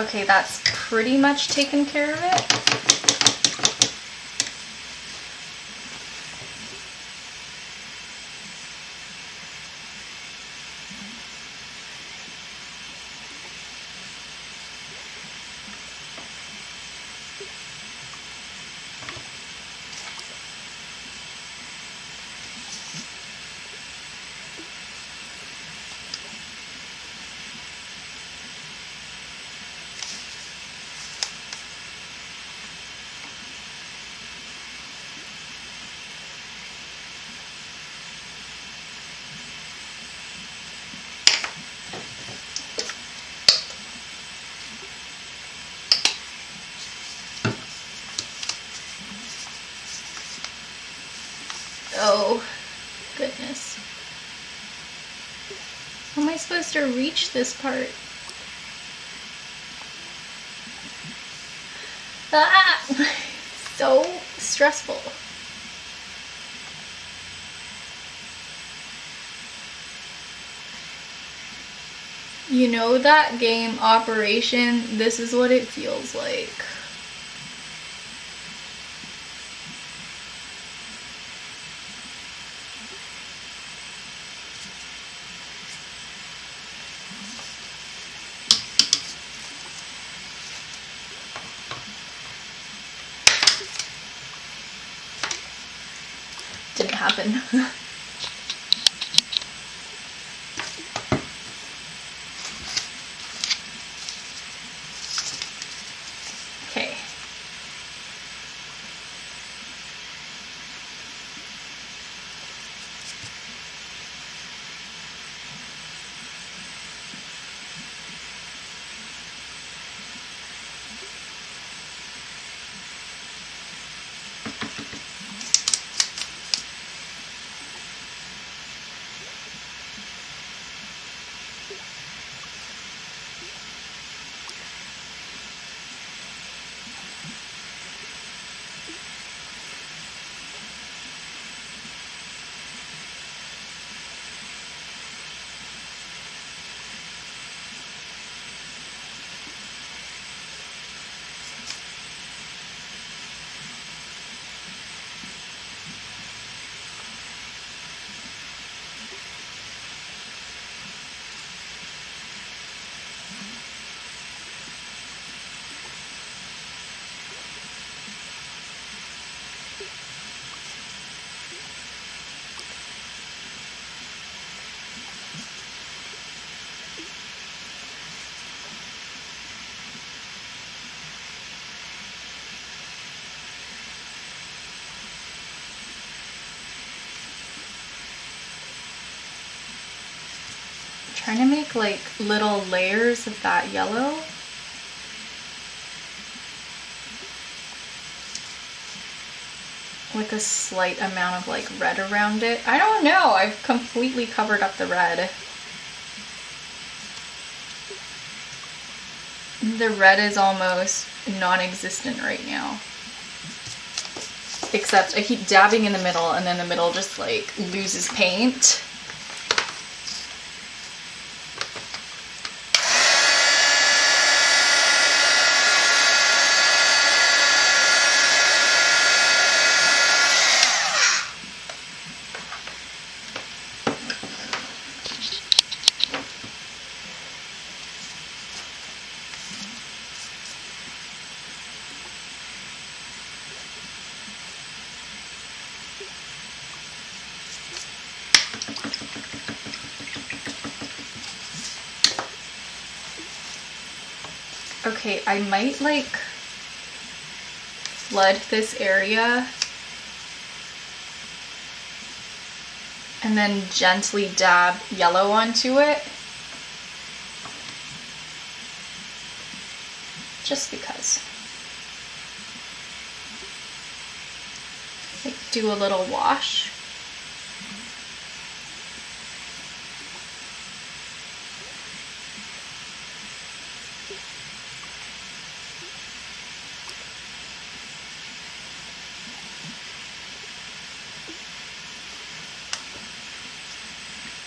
Okay, that's pretty much taken care of it. Oh, goodness. How am I supposed to reach this part? Ah! So stressful. You know that game Operation? This is what it feels like. happen. Okay. Trying to make like little layers of that yellow. With a slight amount of like red around it. I don't know, I've completely covered up the red. The red is almost non-existent right now. Except I keep dabbing in the middle and then the middle just like loses paint. Okay, I might like flood this area and then gently dab yellow onto it. Just because. Like do a little wash.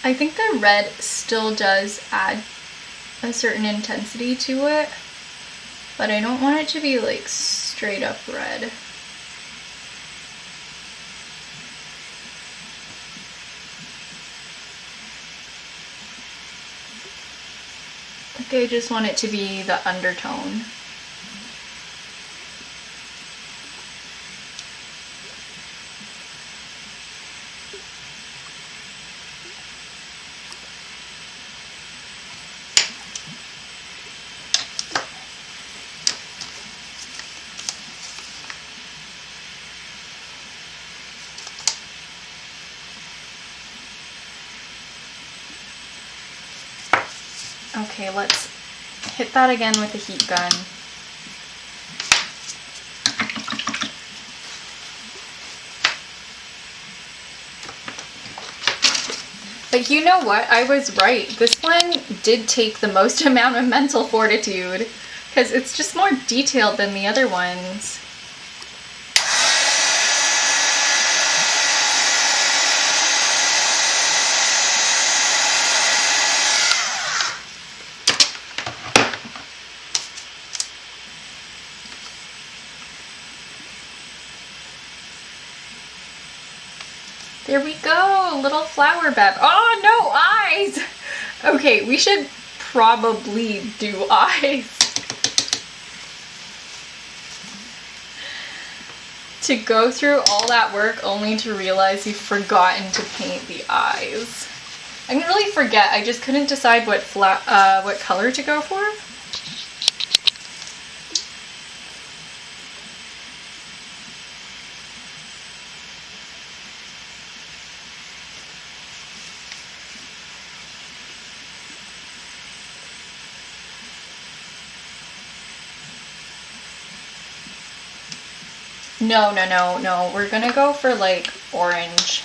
I think the red still does add a certain intensity to it, but I don't want it to be like straight up red. Like I just want it to be the undertone. Okay, let's hit that again with a heat gun. But you know what? I was right. This one did take the most amount of mental fortitude because it's just more detailed than the other ones. There we go, little flower bed. Oh, no eyes! Okay, we should probably do eyes. to go through all that work only to realize you've forgotten to paint the eyes. I didn't really forget, I just couldn't decide what color to go for. No. We're gonna go for like orange.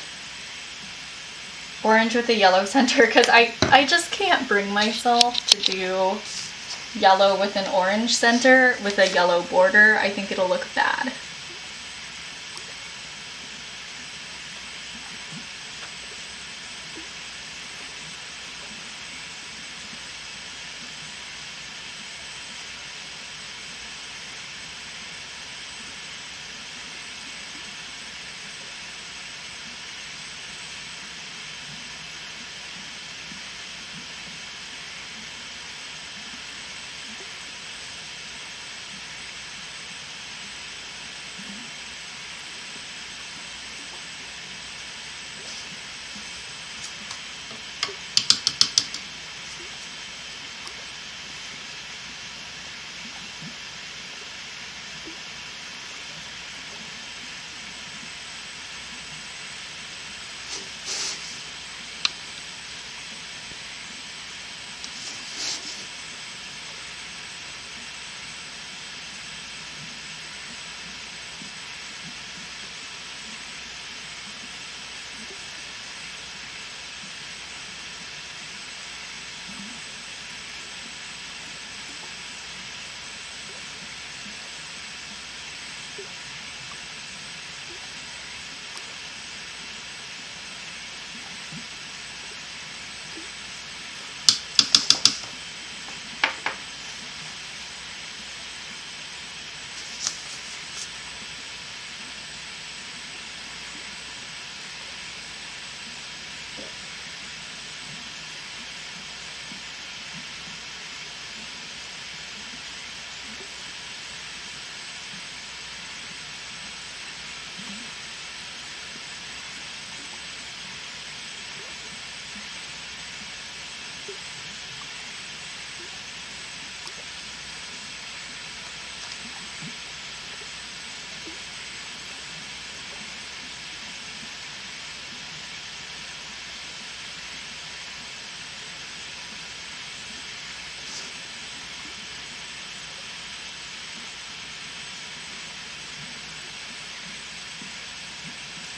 Orange with a yellow center, because I just can't bring myself to do yellow with an orange center with a yellow border. I think it'll look bad.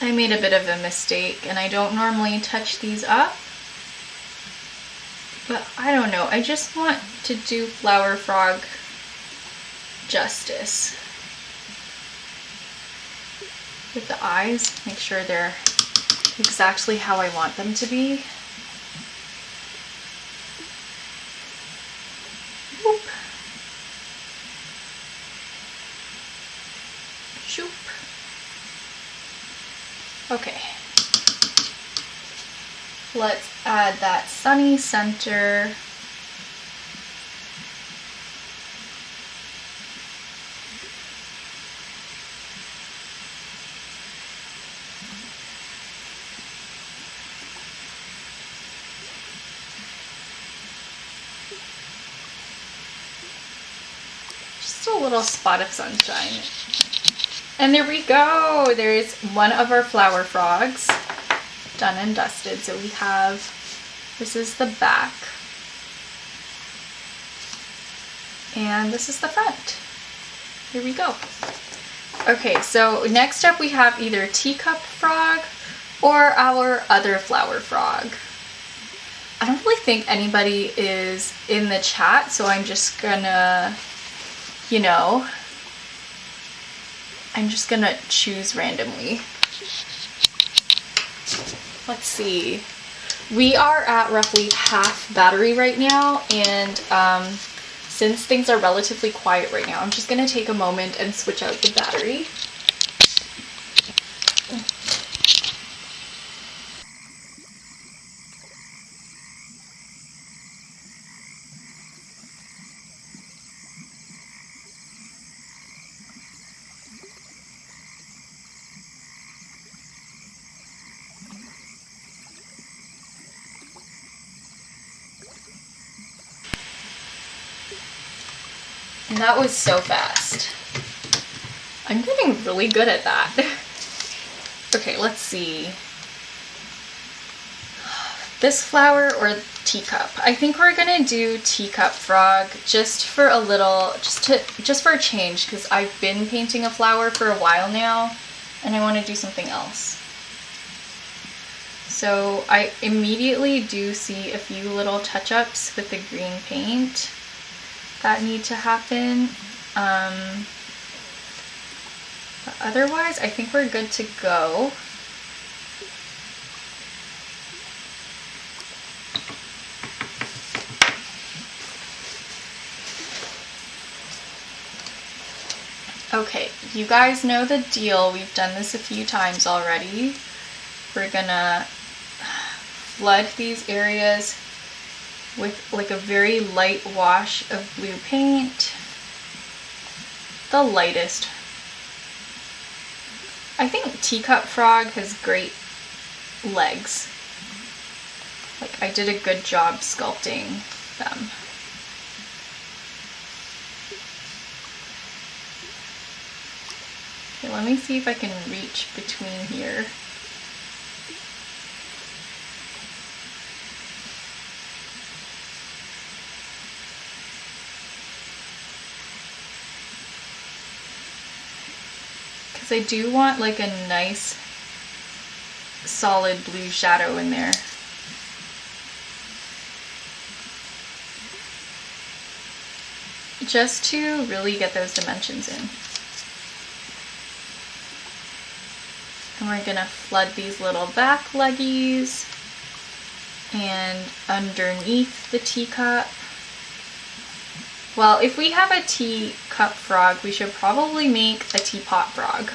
I made a bit of a mistake, and I don't normally touch these up, but I don't know, I just want to do Flower Frog justice with the eyes, make sure they're exactly how I want them to be. Whoop. Shoop. Okay, let's add that sunny center. Just a little spot of sunshine. And there we go. There's one of our flower frogs done and dusted. So we have, this is the back. And this is the front. Here we go. Okay, so next up we have either teacup frog or our other flower frog. I don't really think anybody is in the chat, so I'm just gonna, I'm just gonna choose randomly. Let's see. We are at roughly half battery right now, and since things are relatively quiet right now, I'm just gonna take a moment and switch out the battery. And that was so fast. I'm getting really good at that. Okay, let's see. This flower or teacup? I think we're gonna do teacup frog just for a little, just for a change, because I've been painting a flower for a while now and I want to do something else. So I immediately do see a few little touch-ups with the green paint that need to happen. But otherwise, I think we're good to go. Okay, you guys know the deal. We've done this a few times already. We're gonna flood these areas with like a very light wash of blue paint. The lightest. I think Teacup Frog has great legs. Like, I did a good job sculpting them. Okay, let me see if I can reach between here. Because I do want like a nice solid blue shadow in there. Just to really get those dimensions in. And we're gonna flood these little back leggies and underneath the teacup. Well, if we have a teacup frog, we should probably make a teapot frog.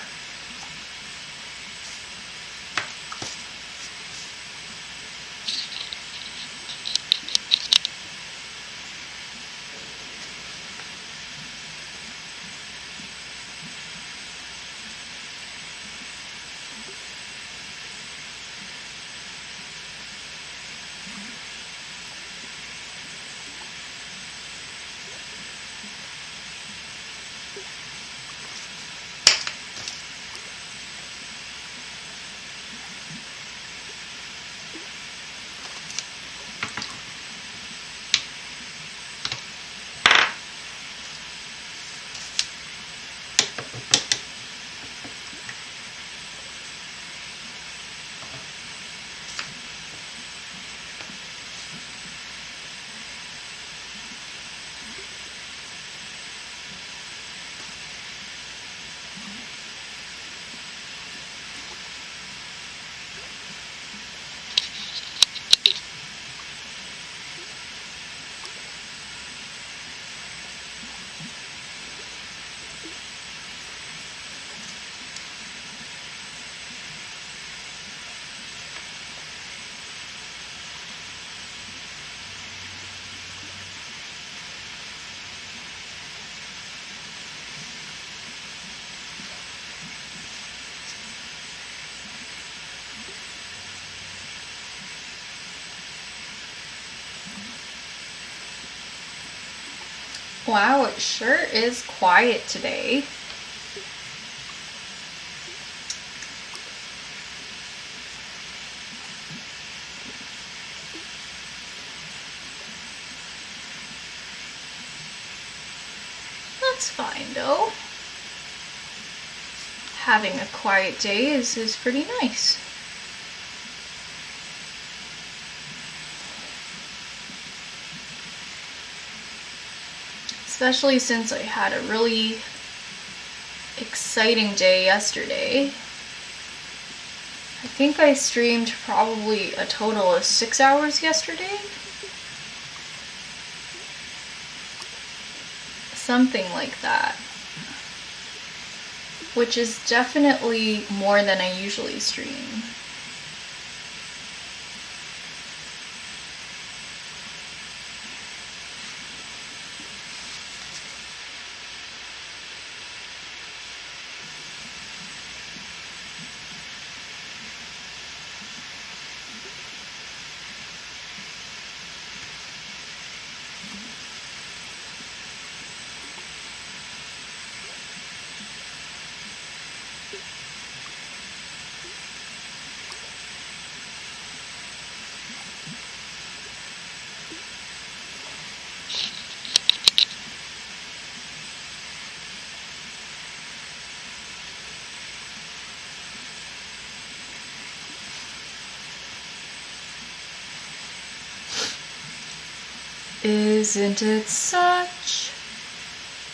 Wow, it sure is quiet today. That's fine though. Having a quiet day is pretty nice. Especially since I had a really exciting day yesterday. I think I streamed probably a total of 6 hours yesterday. Something like that. Which is definitely more than I usually stream. Isn't it such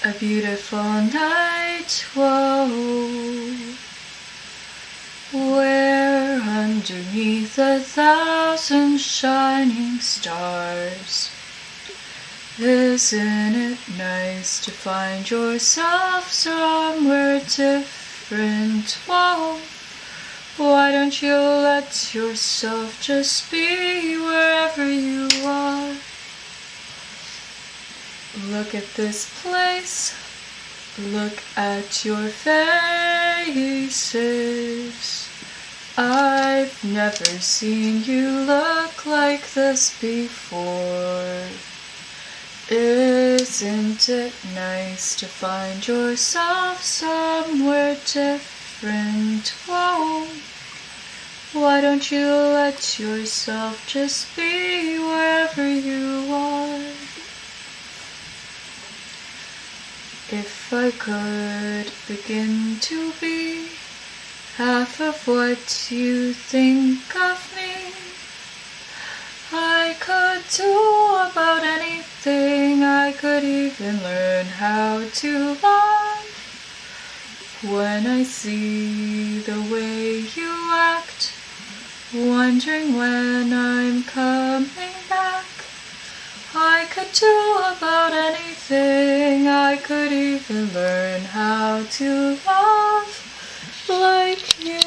a beautiful night, whoa, where underneath 1,000 shining stars, isn't it nice to find yourself somewhere different, whoa, why don't you let yourself just be wherever you are? Look at this place, look at your faces. I've never seen you look like this before. Isn't it nice to find yourself somewhere different? Whoa, why don't you let yourself just be wherever you are? If I could begin to be half of what you think of me, I could do about anything. I could even learn how to love. When I see the way you act, wondering when I'm coming back, I could do about anything. I could even learn how to love like you.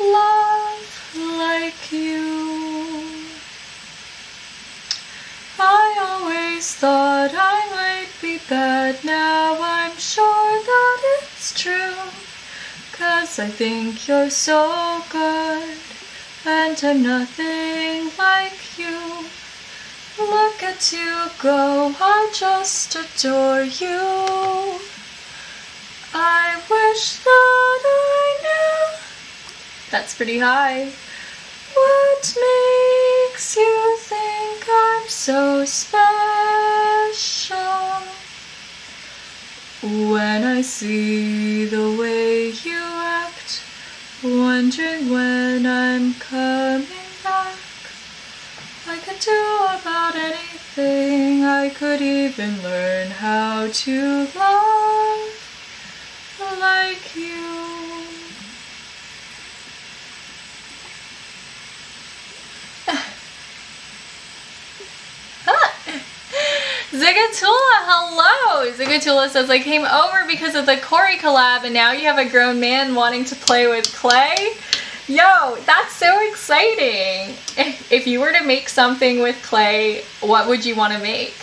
Love like you. I always thought I might be bad. Now I'm sure that it's true, 'cause I think you're so good. And I'm nothing like you. Look at you go, I just adore you. I wish that I knew. That's pretty high. What makes you think I'm so special? When I see the way you act, wondering when I'm coming back, I could do about anything. I could even learn how to love like you. Zigatula, hello! Zigatula says, I came over because of the Corey collab and now you have a grown man wanting to play with clay? Yo, that's so exciting! If you were to make something with clay, what would you want to make?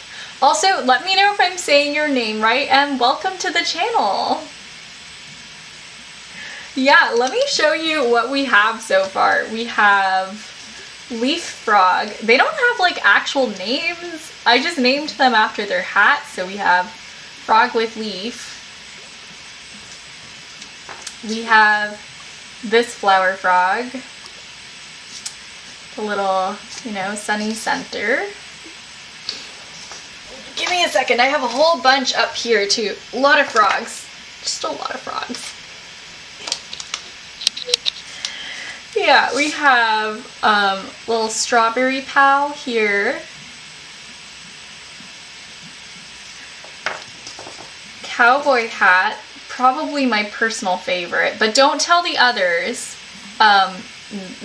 Also, let me know if I'm saying your name right, and welcome to the channel! Yeah, let me show you what we have so far. We have Leaf Frog. They don't have like actual names. I just named them after their hats. So we have Frog with Leaf. We have this flower frog. The little, you know, sunny center. Give me a second. I have a whole bunch up here too. A lot of frogs. Just a lot of frogs. Yeah, we have little strawberry pal here. Cowboy hat, probably my personal favorite, but don't tell the others.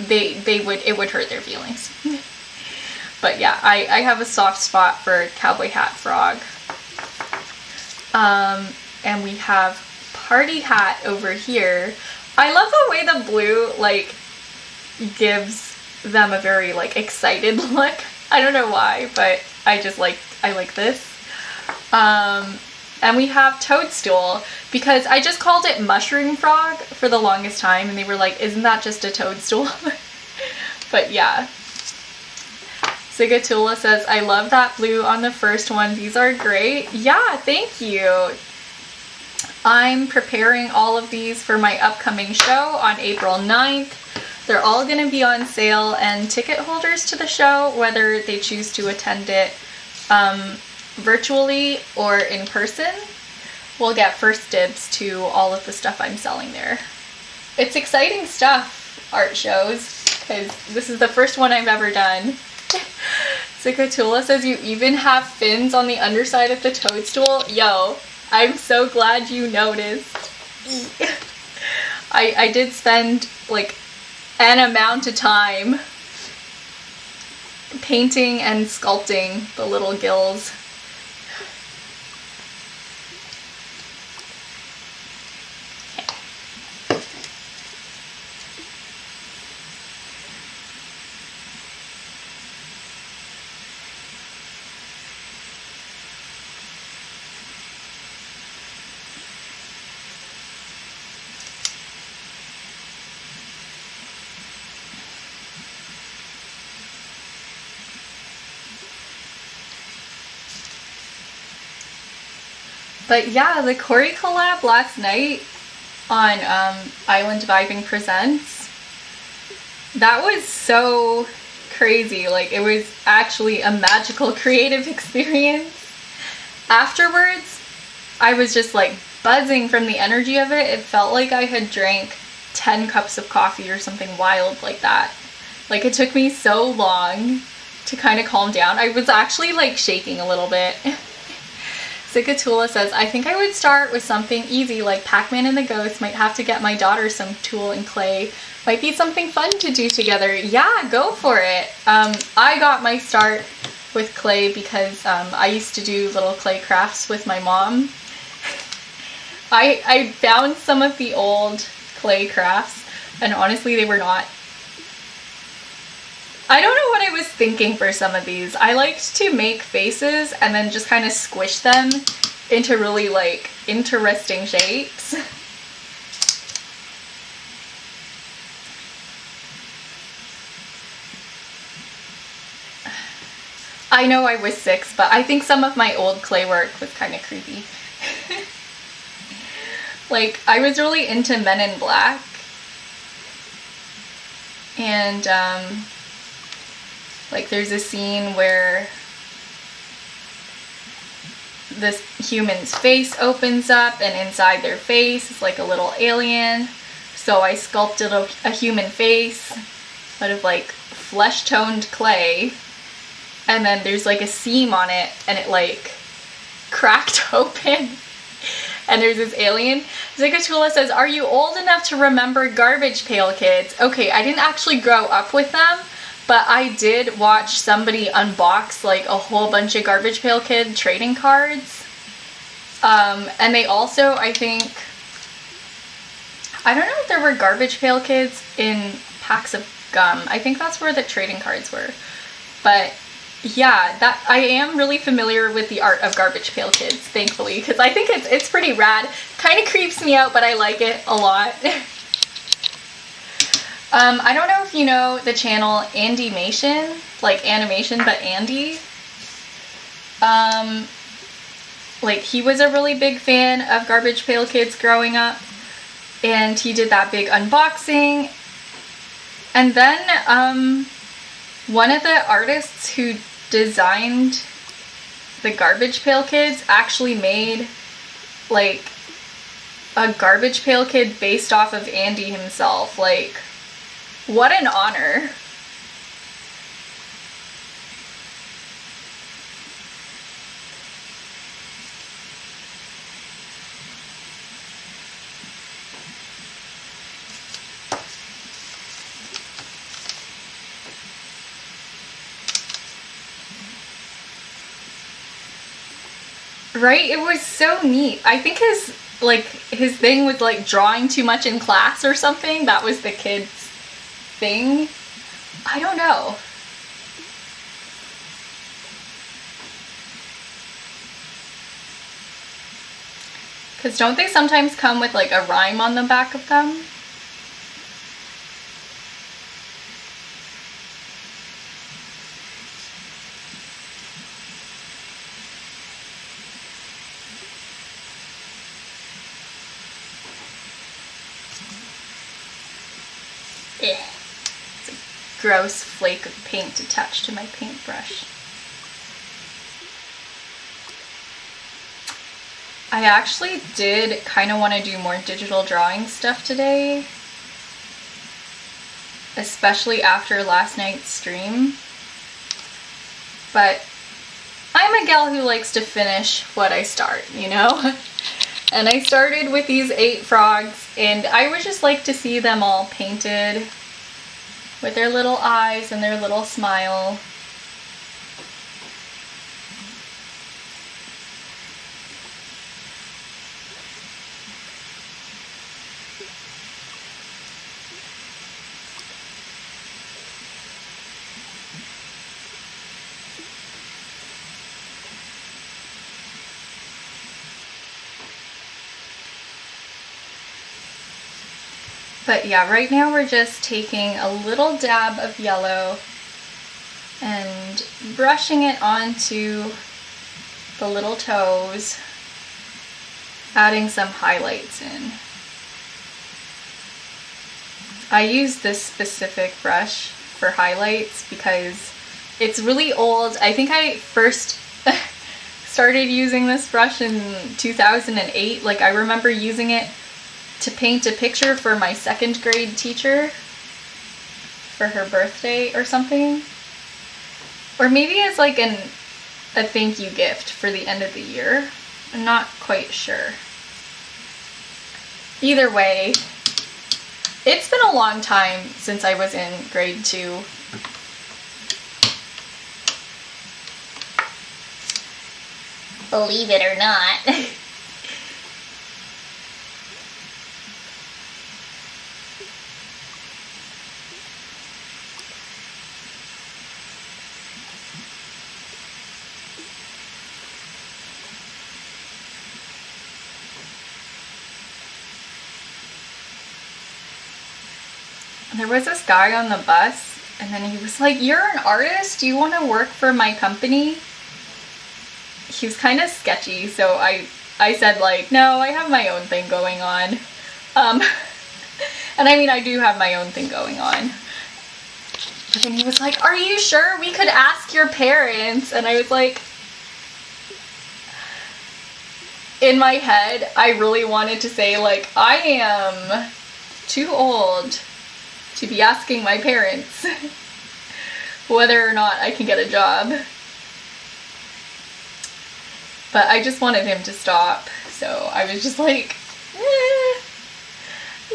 It would hurt their feelings. But yeah, I have a soft spot for cowboy hat frog. And we have party hat over here. I love the way the blue like gives them a very like excited look. I don't know why, but I like this. And we have Toadstool, because I just called it Mushroom Frog for the longest time, and they were like, isn't that just a toadstool? But yeah. Zigatula says, I love that blue on the first one. These are great. Yeah, thank you. I'm preparing all of these for my upcoming show on April 9th. They're all going to be on sale, and ticket holders to the show, whether they choose to attend it virtually or in person, will get first dibs to all of the stuff I'm selling there. It's exciting stuff, art shows. because this is the first one I've ever done. Zikatula says you even have fins on the underside of the toadstool. Yo, I'm so glad you noticed. I did spend like an amount of time painting and sculpting the little gills. But yeah, the Corey collab last night on Island Vibing Presents, that was so crazy. Like, it was actually a magical creative experience. Afterwards, I was just like buzzing from the energy of it. It felt like I had drank 10 cups of coffee or something wild like that. Like, it took me so long to kind of calm down. I was actually like shaking a little bit. Zikatula says, I think I would start with something easy like Pac-Man and the Ghost. Might have to get my daughter some tulle and clay. Might be something fun to do together. Yeah, go for it. I got my start with clay because I used to do little clay crafts with my mom. I found some of the old clay crafts, and honestly, they were not... I don't know what I was thinking for some of these. I liked to make faces and then just kind of squish them into really like interesting shapes. I know I was 6, but I think some of my old clay work was kind of creepy. Like, I was really into Men in Black. And, like, there's a scene where this human's face opens up and inside their face is like a little alien. So I sculpted a human face out of like flesh-toned clay, and then there's like a seam on it and it like cracked open and there's this alien. Zikatula says, are you old enough to remember Garbage Pail Kids? Okay, I didn't actually grow up with them, but I did watch somebody unbox like a whole bunch of Garbage Pail Kid trading cards. And they also, I think, I don't know if there were Garbage Pail Kids in packs of gum. I think that's where the trading cards were. But yeah, that I am really familiar with the art of Garbage Pail Kids, thankfully, because I think it's pretty rad. Kind of creeps me out, but I like it a lot. I don't know if you know the channel Andymation, like animation, but Andy. Like, he was a really big fan of Garbage Pail Kids growing up, and he did that big unboxing. And then, one of the artists who designed the Garbage Pail Kids actually made, like, a Garbage Pail Kid based off of Andy himself. Like, what an honor. Right? It was so neat. I think his thing was like drawing too much in class or something. That was the kid's thing. I don't know. Because don't they sometimes come with like a rhyme on the back of them? It's a gross flake of paint attached to my paintbrush. I actually did kind of want to do more digital drawing stuff today. especially after last night's stream. But I'm a gal who likes to finish what I start, you know? And I started with these 8 frogs, and I would just like to see them all painted with their little eyes and their little smile. But yeah, right now we're just taking a little dab of yellow and brushing it onto the little toes, adding some highlights in. I use this specific brush for highlights because it's really old. I think I first started using this brush in 2008. Like, I remember using it to paint a picture for my 2nd grade teacher for her birthday or something. Or maybe as like a thank you gift for the end of the year. I'm not quite sure. Either way, it's been a long time since I was in grade 2. Believe it or not. There was this guy on the bus, and then he was like, "You're an artist? Do you want to work for my company?" He was kind of sketchy, so I said, like, "No, I have my own thing going on." And I mean, I do have my own thing going on. But then he was like, "Are you sure? We could ask your parents." And I was like, in my head, I really wanted to say, like, I am too old to be asking my parents whether or not I can get a job. But I just wanted him to stop, so I was just like,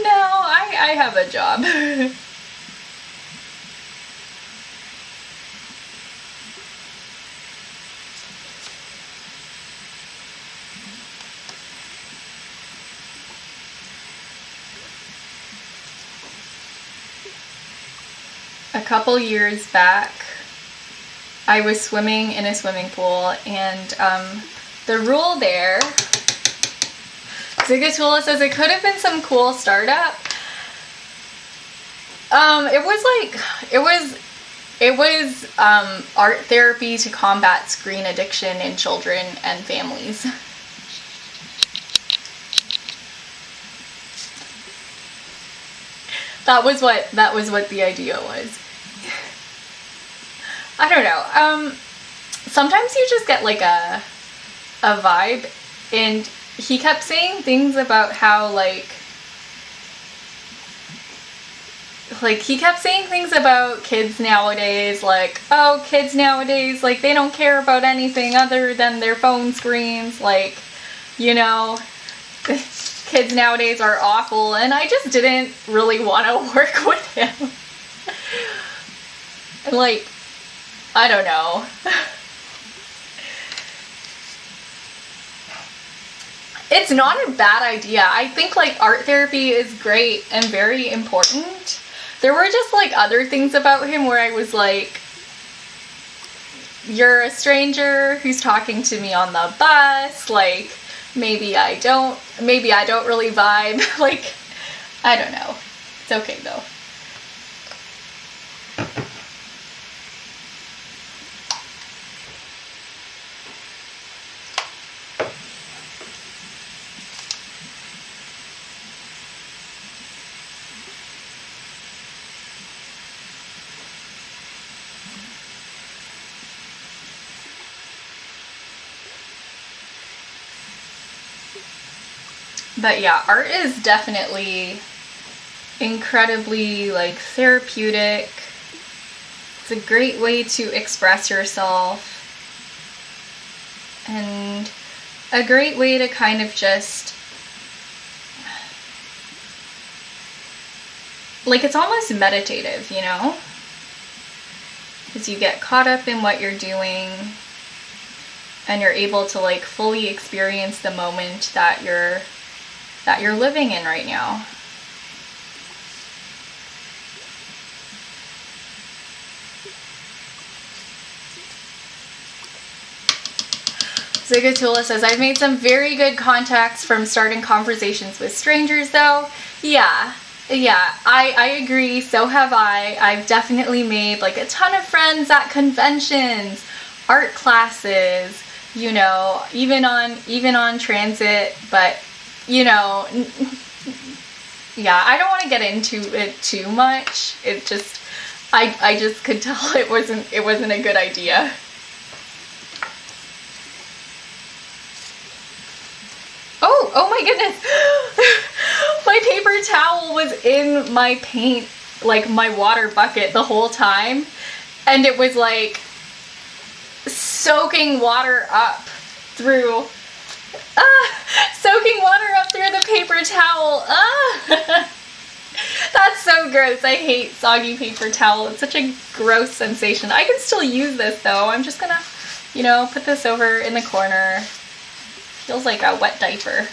no, I have a job. A couple years back, I was swimming in a swimming pool, and the rule there, Zigatula says it could have been some cool startup. It was art therapy to combat screen addiction in children and families. That was what the idea was. I don't know. Sometimes you just get like a vibe, and he kept saying things about how like he kept saying things about kids nowadays, like, oh, kids nowadays, like, they don't care about anything other than their phone screens, like, you know, kids nowadays are awful, and I just didn't really want to work with him. And, like, I don't know. It's not a bad idea. I think, like, art therapy is great and very important. There were just, like, other things about him where I was like, you're a stranger who's talking to me on the bus, like, maybe I don't really vibe. Like, I don't know. It's okay, though. But yeah, art is definitely incredibly like therapeutic. It's a great way to express yourself and a great way to kind of just like, it's almost meditative, you know? Because you get caught up in what you're doing and you're able to like fully experience the moment that you're living in right now. Zigatula says, I've made some very good contacts from starting conversations with strangers though. Yeah, I agree. So have I. I've definitely made like a ton of friends at conventions, art classes, you know, even on transit, but you know, yeah, I don't want to get into it too much. It just, I just could tell it wasn't a good idea. Oh my goodness. My paper towel was in my paint, like my water bucket the whole time. And it was like soaking water up through the paper towel. That's so gross. I hate soggy paper towel. It's such a gross sensation. I can still use this though. I'm just gonna, you know, put this over in the corner. Feels like a wet diaper.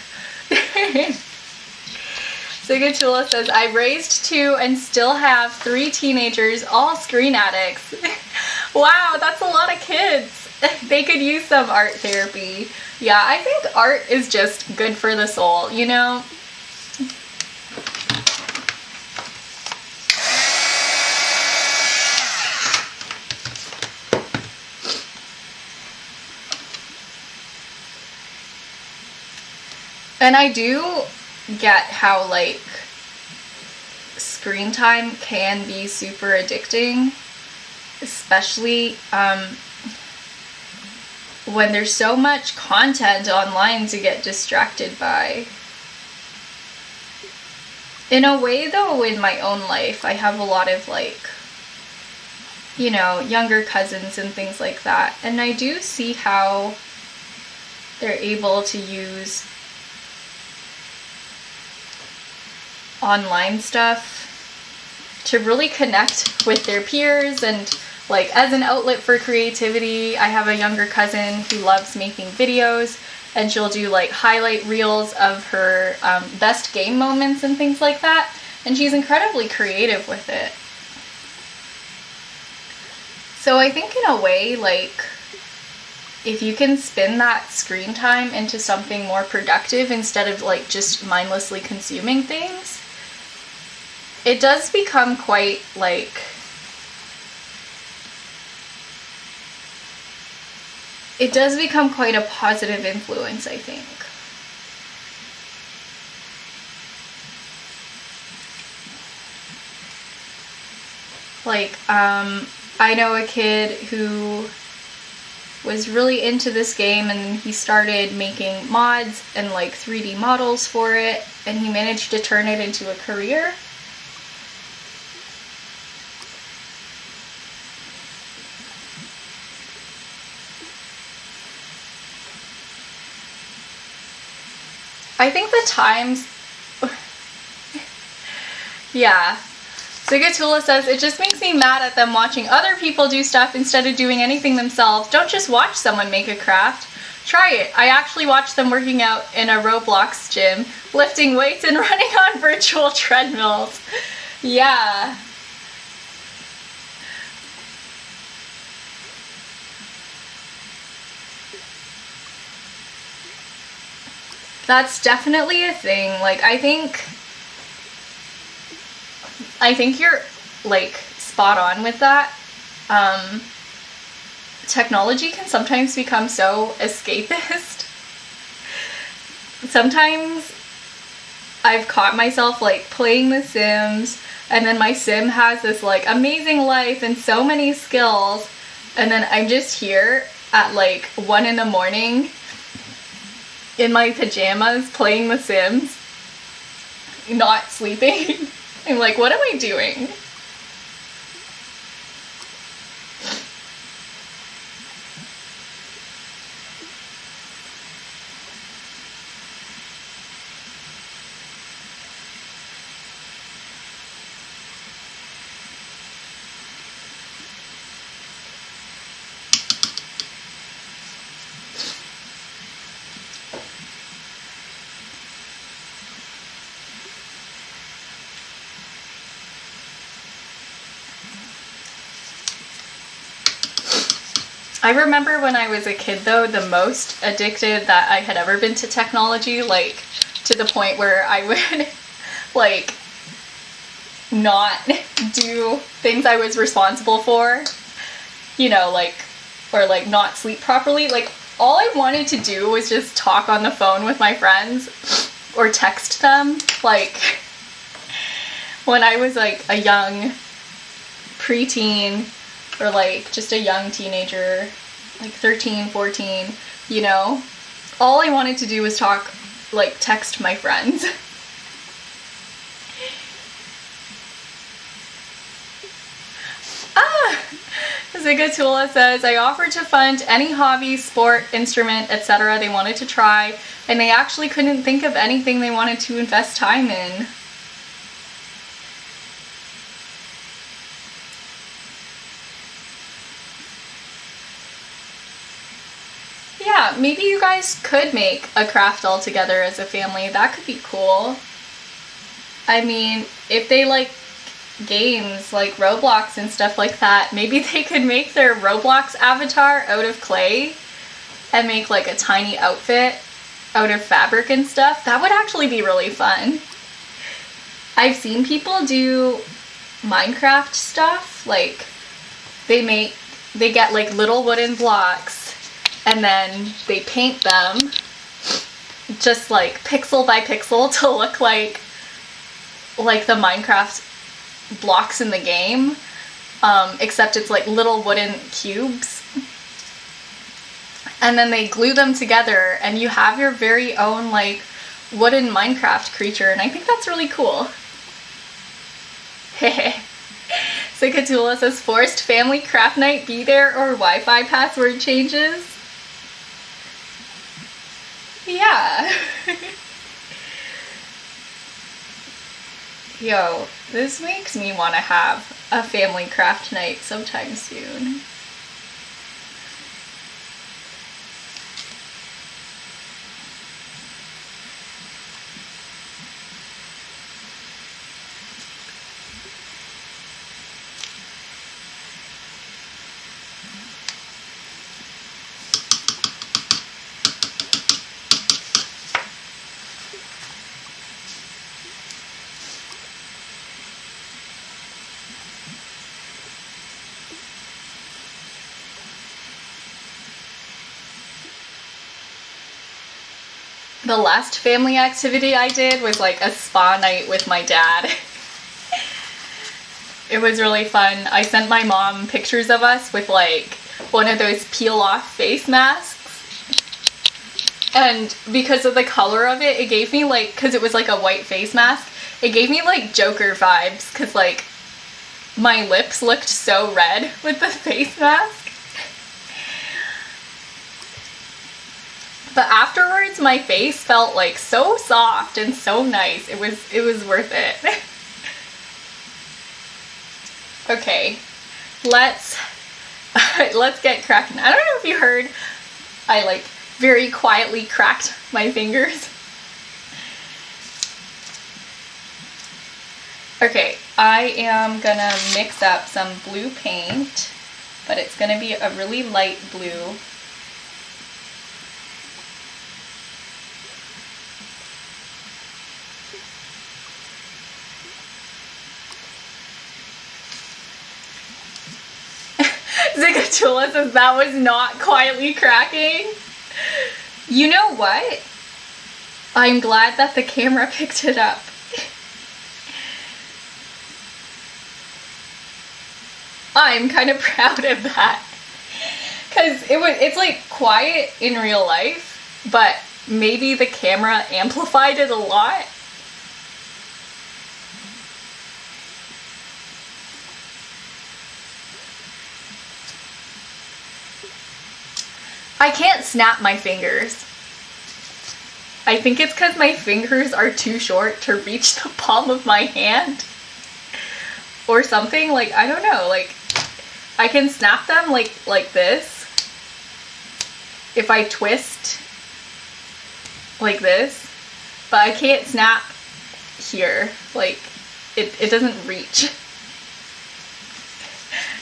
Sigatula says, I raised 2 and still have 3 teenagers, all screen addicts. Wow, that's a lot of kids. They could use some art therapy. Yeah, I think art is just good for the soul, you know? And I do get how, like, screen time can be super addicting, especially when there's so much content online to get distracted by. In a way, though, in my own life, I have a lot of, like, you know, younger cousins and things like that, and I do see how they're able to use online stuff to really connect with their peers and like as an outlet for creativity. I have a younger cousin who loves making videos, and she'll do like highlight reels of her best game moments and things like that, and she's incredibly creative with it. So I think in a way, like, if you can spin that screen time into something more productive instead of like just mindlessly consuming things, it does become quite like a positive influence, I think. Like, I know a kid who was really into this game, and he started making mods and like 3D models for it, and he managed to turn it into a career. I think the times, yeah. Zigatula says, it just makes me mad at them watching other people do stuff instead of doing anything themselves. Don't just watch someone make a craft. Try it. I actually watched them working out in a Roblox gym, lifting weights and running on virtual treadmills. Yeah. That's definitely a thing. Like, I think you're, like, spot on with that. Technology can sometimes become so escapist. Sometimes I've caught myself, like, playing The Sims, and then my sim has this, like, amazing life and so many skills, and then I'm just here at, like, 1 in the morning in my pajamas playing The Sims, not sleeping. I'm like, what am I doing? I remember when I was a kid though, the most addicted that I had ever been to technology, like to the point where I would like not do things I was responsible for, you know, like, or like not sleep properly. Like all I wanted to do was just talk on the phone with my friends or text them. Like when I was like a young preteen or like just a young teenager, like 13, 14, you know, all I wanted to do was talk, like text my friends. Zigatula says, I offered to fund any hobby, sport, instrument, etc. they wanted to try, and they actually couldn't think of anything they wanted to invest time in. Yeah, maybe you guys could make a craft all together as a family. That could be cool. I mean, if they like games like Roblox and stuff like that, maybe they could make their Roblox avatar out of clay and make like a tiny outfit out of fabric and stuff. That would actually be really fun. I've seen people do Minecraft stuff, like they get like little wooden blocks and then they paint them just like pixel by pixel to look like the Minecraft blocks in the game, except it's like little wooden cubes. And then they glue them together and you have your very own like wooden Minecraft creature, and I think that's really cool. Sikatula says, forced family craft night, be there or Wi-Fi password changes. Yeah. Yo, this makes me want to have a family craft night sometime soon. The last family activity I did was like a spa night with my dad. It was really fun. I sent my mom pictures of us with like one of those peel off face masks. And because of the color of it, it gave me like, because it was like a white face mask, it gave me like Joker vibes because like my lips looked so red with the face mask. But afterwards, my face felt like so soft and so nice. It was worth it. Okay, let's get cracking. I don't know if you heard, I like very quietly cracked my fingers. Okay, I am gonna mix up some blue paint, but it's gonna be a really light blue. Zigatula says that was not quietly cracking. You know what? I'm glad that the camera picked it up. I'm kind of proud of that. Because it's like quiet in real life, but maybe the camera amplified it a lot. I can't snap my fingers. I think it's because my fingers are too short to reach the palm of my hand. Or something, like, I don't know, like, I can snap them like this. If I twist like this. But I can't snap here. Like, it doesn't reach.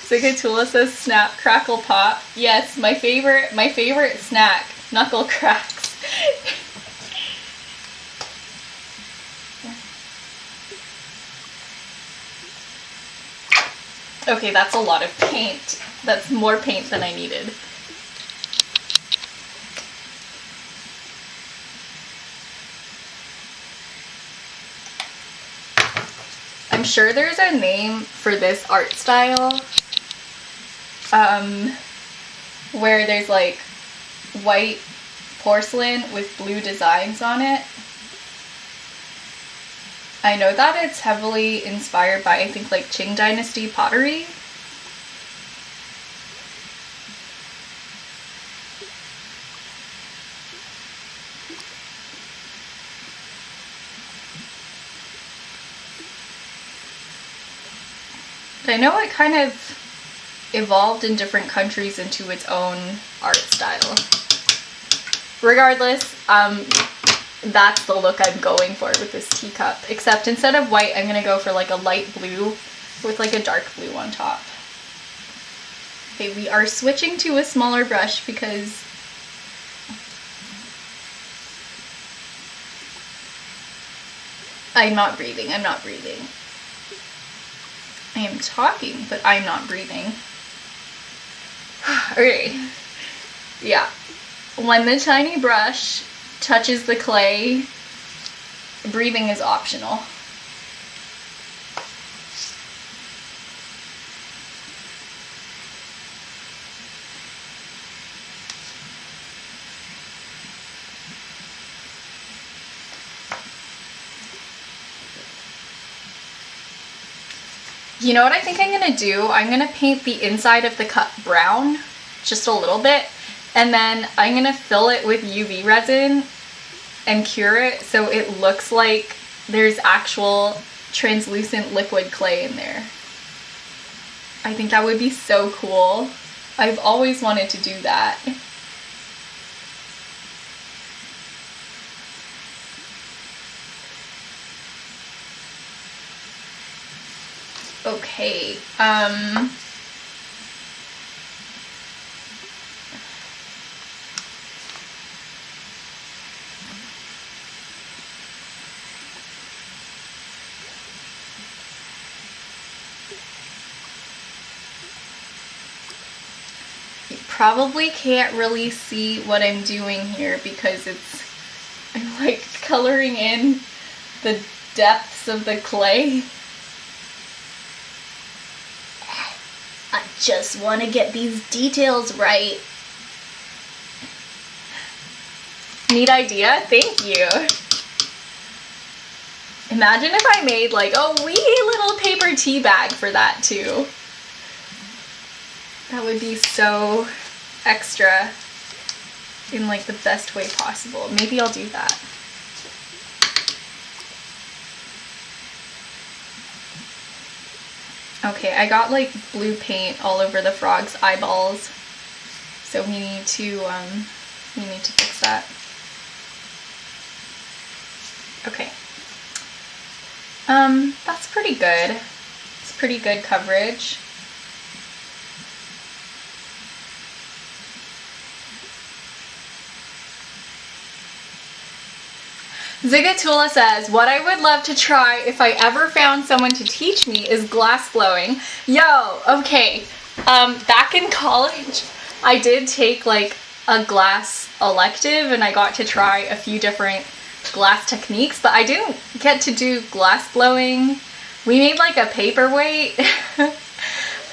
Zigatula says snap, crackle, pop. Yes, my favorite snack, knuckle cracks. Okay, that's a lot of paint. That's more paint than I needed. I'm sure there's a name for this art style, where there's like white porcelain with blue designs on it. I know that it's heavily inspired by, I think, like Qing Dynasty pottery. But I know it kind of evolved in different countries into its own art style. Regardless, that's the look I'm going for with this teacup. Except instead of white, I'm gonna go for like a light blue with like a dark blue on top. Okay, we are switching to a smaller brush because I'm not breathing. I am talking, but I'm not breathing. Okay. Yeah. When the tiny brush touches the clay, breathing is optional. You know what I think I'm gonna do? I'm gonna paint the inside of the cup brown, just a little bit, and then I'm gonna fill it with UV resin and cure it so it looks like there's actual translucent liquid clay in there. I think that would be so cool. I've always wanted to do that. Okay, you probably can't really see what I'm doing here because I'm like coloring in the depths of the clay. I just want to get these details right. Neat idea, thank you. Imagine if I made like a wee little paper tea bag for that too. That would be so extra in like the best way possible. Maybe I'll do that. Okay, I got like blue paint all over the frog's eyeballs, so we need to fix that. Okay. That's pretty good. It's pretty good coverage. Zigatula says, what I would love to try if I ever found someone to teach me is glass blowing. Yo, okay, back in college, I did take like a glass elective and I got to try a few different glass techniques, but I didn't get to do glass blowing. We made like a paperweight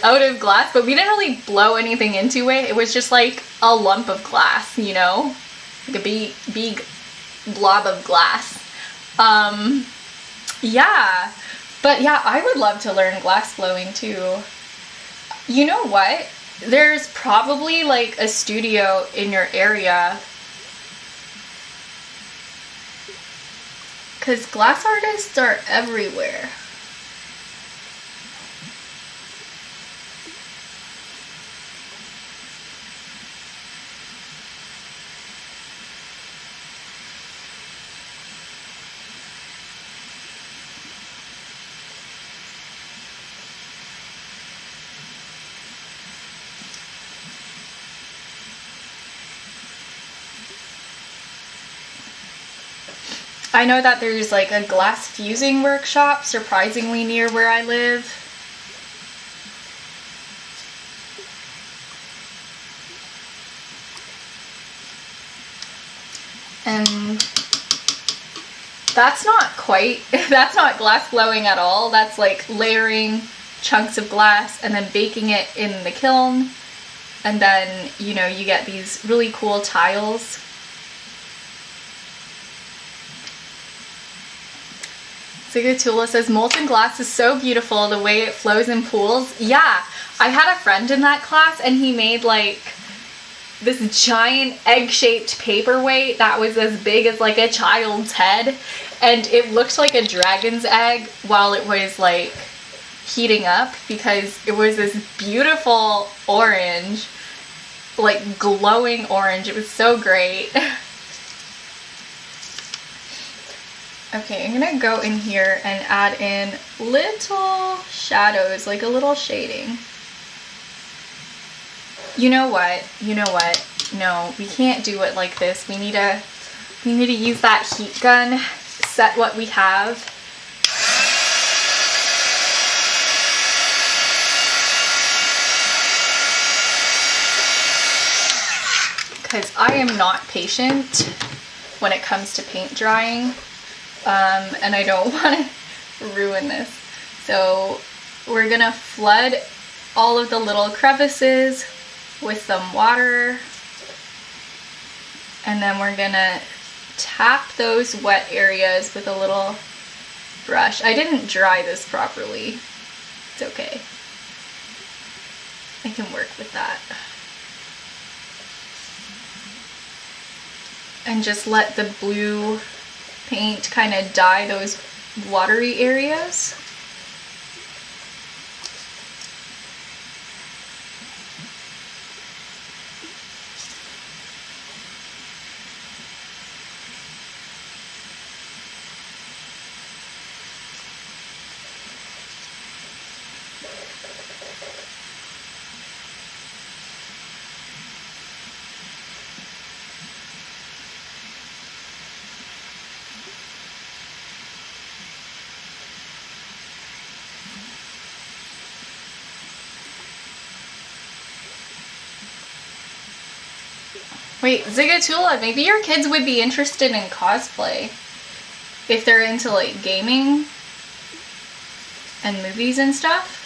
out of glass, but we didn't really blow anything into it. It was just like a lump of glass, you know, like a big blob of glass. Yeah, but yeah, I would love to learn glass blowing too. You know what? There's probably like a studio in your area, because glass artists are everywhere. I know that there's like a glass fusing workshop surprisingly near where I live. And that's not quite, that's not glass blowing at all. That's like layering chunks of glass and then baking it in the kiln. And then, you know, you get these really cool tiles. Zigatula says, molten glass is so beautiful, the way it flows in pools. Yeah, I had a friend in that class and he made like this giant egg-shaped paperweight that was as big as like a child's head. And it looked like a dragon's egg while it was like heating up, because it was this beautiful orange, like glowing orange. It was so great. Okay, I'm gonna go in here and add in little shadows, like a little shading. You know what? You know what? No, we can't do it like this. We need to use that heat gun, set what we have. Because I am not patient when it comes to paint drying. And I don't want to ruin this. So we're gonna flood all of the little crevices with some water, and then we're gonna tap those wet areas with a little brush. I didn't dry this properly. It's okay. I can work with that. And just let the blue paint kind of dye those watery areas. Wait, Zigatula, maybe your kids would be interested in cosplay if they're into like gaming and movies and stuff.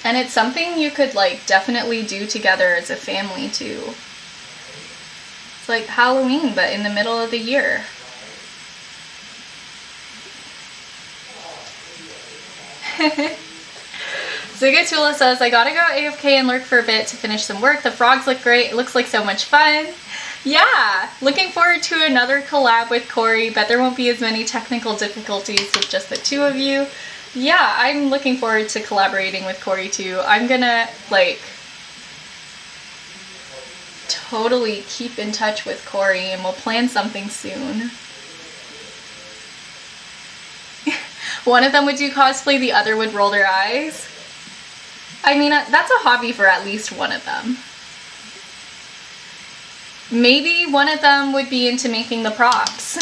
And it's something you could like definitely do together as a family too. It's like Halloween, but in the middle of the year. Zigatula says, I gotta go AFK and lurk for a bit to finish some work. The frogs look great. It looks like so much fun. Yeah, looking forward to another collab with Corey. Bet there won't be as many technical difficulties with just the two of you. Yeah, I'm looking forward to collaborating with Corey too. I'm gonna like totally keep in touch with Corey and we'll plan something soon. One of them would do cosplay, the other would roll their eyes. I mean, that's a hobby for at least one of them. Maybe one of them would be into making the props,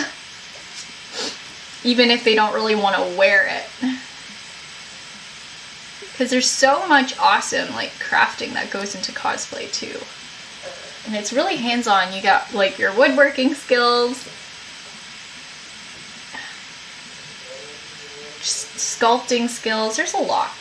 even if they don't really want to wear it. Because there's so much awesome like crafting that goes into cosplay too. And it's really hands-on. You got like your woodworking skills, sculpting skills. There's a lot.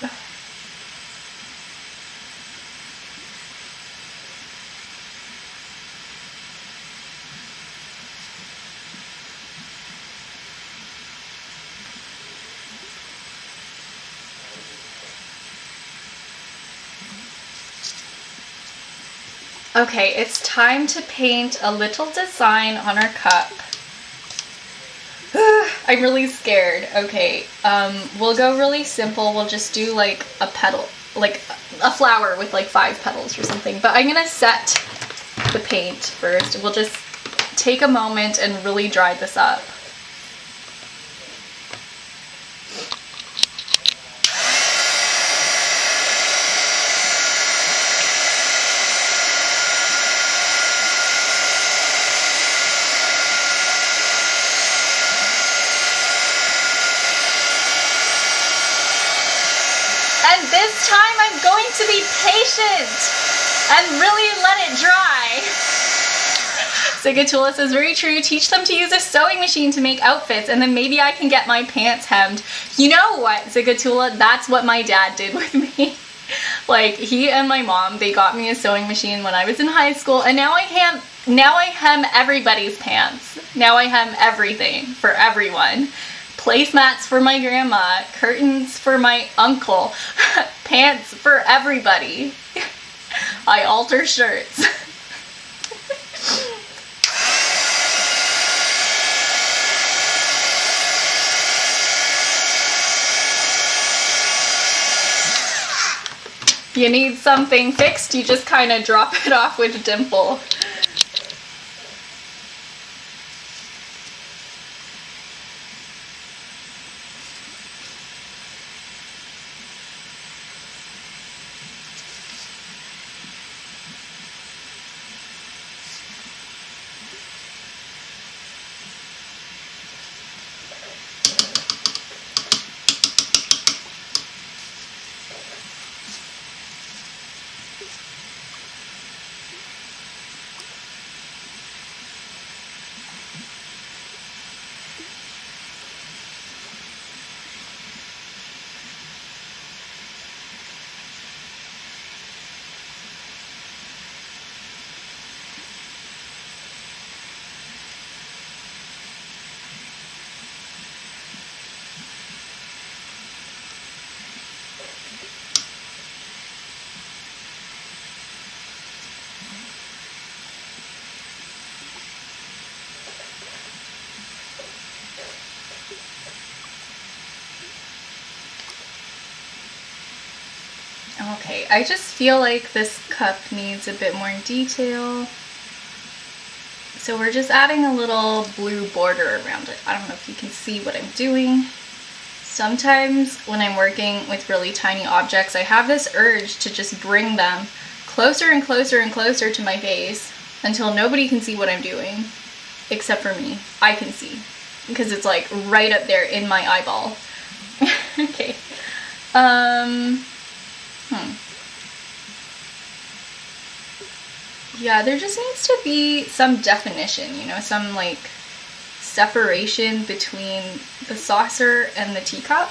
Okay, it's time to paint a little design on our cup. I'm really scared. Okay, we'll go really simple. We'll just do like a petal, like a flower with like 5 petals or something. But I'm gonna set the paint first. We'll just take a moment and really dry this up. And this time I'm going to be patient and really let it dry. Zigatula says, very true. Teach them to use a sewing machine to make outfits, and then maybe I can get my pants hemmed. You know what, Zigatula? That's what my dad did with me. Like, he and my mom, they got me a sewing machine when I was in high school, and now I hem everybody's pants. Now I hem everything for everyone. Placemats for my grandma, curtains for my uncle, pants for everybody. I alter shirts. If you need something fixed, you just kind of drop it off with Dimple. Okay, I just feel like this cup needs a bit more detail. So we're just adding a little blue border around it. I don't know if you can see what I'm doing. Sometimes when I'm working with really tiny objects, I have this urge to just bring them closer and closer and closer to my face until nobody can see what I'm doing, except for me. I can see, because it's like right up there in my eyeball. Okay. Yeah, there just needs to be some definition, you know, some like separation between the saucer and the teacup.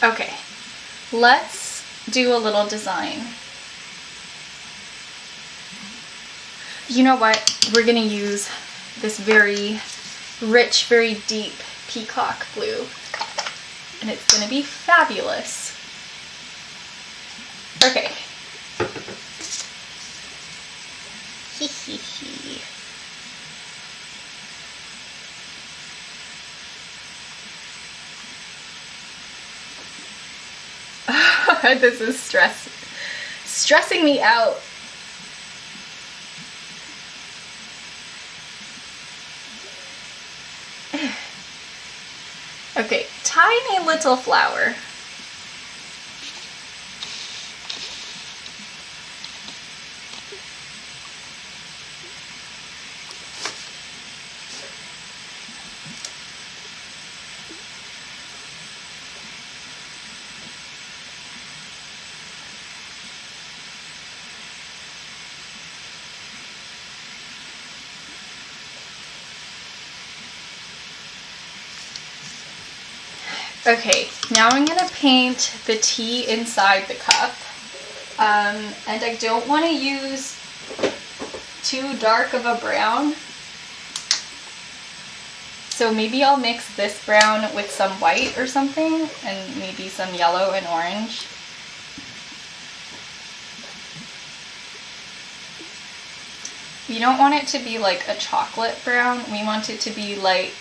Okay, let's do a little design. You know what? We're gonna use this very rich, very deep peacock blue, and it's gonna be fabulous. Okay. Hee hee hee. This is stressing me out. Okay, tiny little flower. Okay, now I'm gonna paint the tea inside the cup. And I don't want to use too dark of a brown. So maybe I'll mix this brown with some white or something, and maybe some yellow and orange. We don't want it to be like a chocolate brown. We want it to be like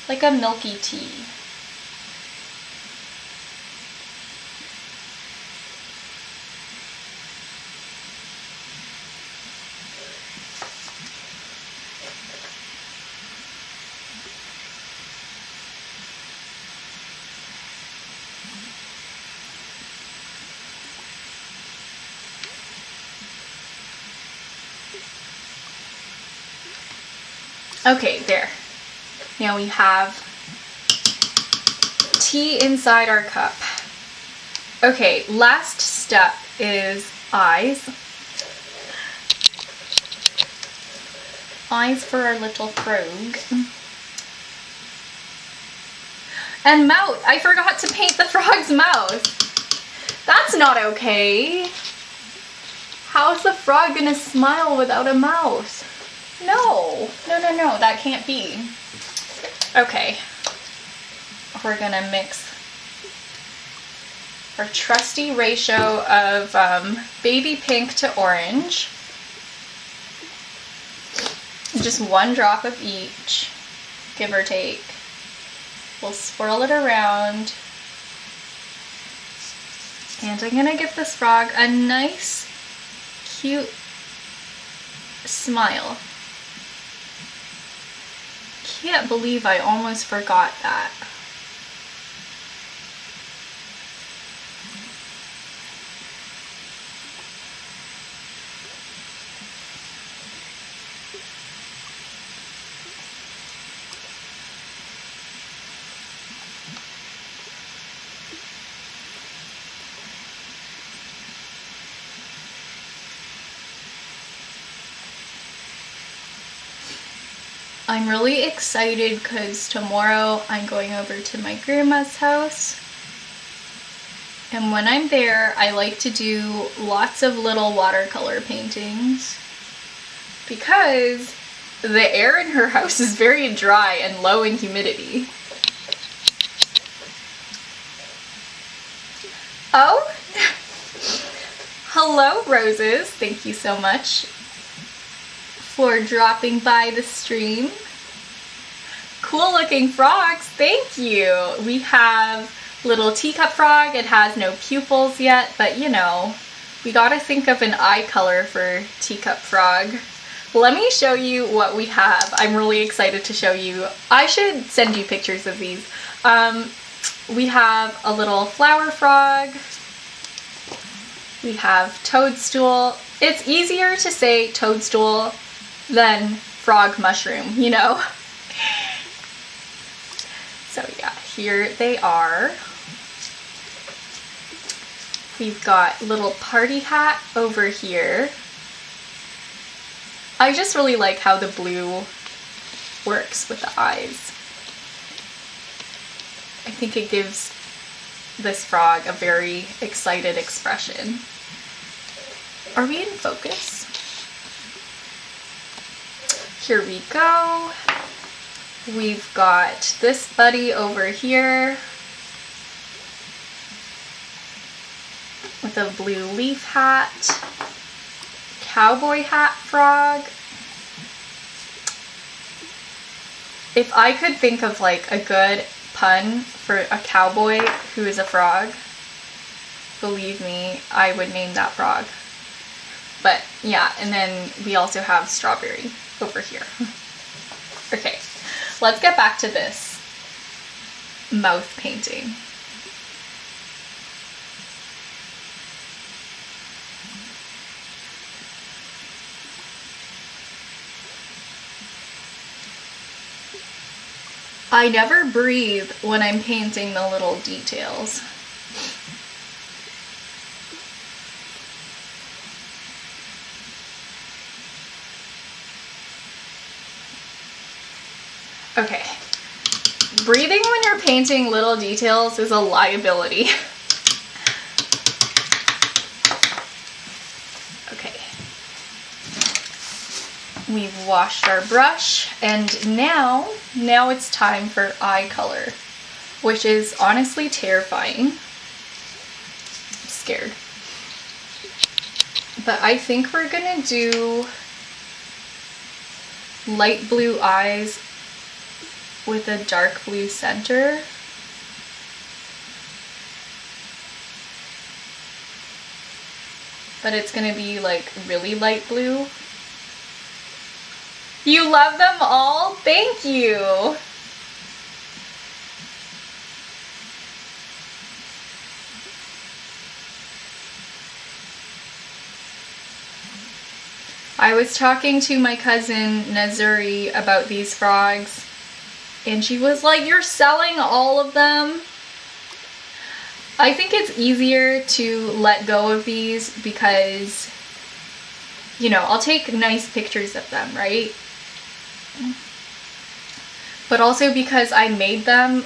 a milky tea. Okay, there. Now we have tea inside our cup. Okay, last step is eyes. Eyes for our little frog. And mouth. I forgot to paint the frog's mouth. That's not okay. How's the frog gonna smile without a mouth? No, that can't be. Okay, we're gonna mix our trusty ratio of baby pink to orange. Just 1 drop of each, give or take. We'll swirl it around. And I'm gonna give this frog a nice, cute smile. Can't believe I almost forgot that. I'm really excited because tomorrow I'm going over to my grandma's house. And when I'm there, I like to do lots of little watercolor paintings because the air in her house is very dry and low in humidity. Oh, hello roses. Thank you so much for dropping by the stream. Cool looking frogs, thank you. We have little teacup frog. It has no pupils yet, but you know, we gotta think of an eye color for teacup frog. Let me show you what we have. I'm really excited to show you. I should send you pictures of these. We have a little flower frog. We have toadstool. It's easier to say toadstool than frog mushroom, you know? So yeah, here they are. We've got little party hat over here. I just really like how the blue works with the eyes. I think it gives this frog a very excited expression. Are we in focus? Here we go. We've got this buddy over here with a blue leaf hat, cowboy hat frog. If I could think of like a good pun for a cowboy who is a frog, believe me, I would name that frog. But yeah, and then we also have strawberry over here. Okay, let's get back to this mouth painting. I never breathe when I'm painting the little details. Okay, breathing when you're painting little details is a liability. We've washed our brush, and now it's time for eye color, which is honestly terrifying. I'm scared. But I think we're gonna do light blue eyes with a dark blue center. But it's gonna be like really light blue. You love them all? Thank you! I was talking to my cousin Nazuri about these frogs, and she was like, "You're selling all of them?" I think it's easier to let go of these because, you know, I'll take nice pictures of them, right? But also because I made them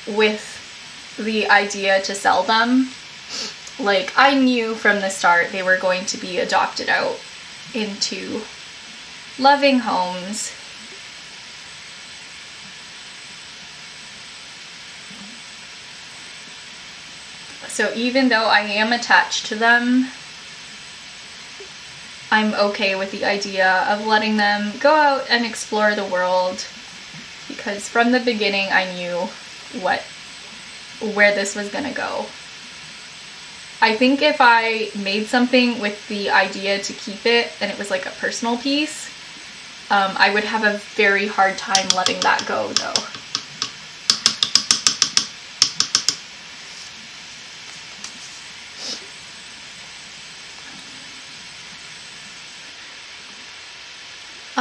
with the idea to sell them. Like, I knew from the start they were going to be adopted out into loving homes. So even though I am attached to them, I'm okay with the idea of letting them go out and explore the world, because from the beginning I knew where this was gonna go. I think if I made something with the idea to keep it and it was like a personal piece, I would have a very hard time letting that go though.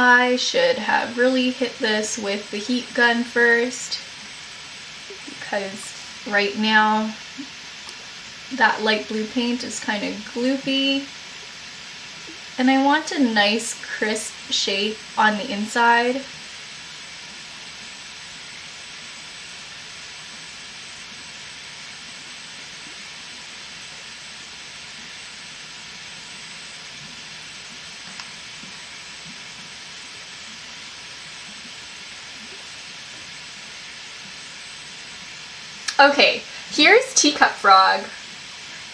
I should have really hit this with the heat gun first, because right now that light blue paint is kind of gloopy, and I want a nice crisp shape on the inside. Okay, here's Teacup Frog.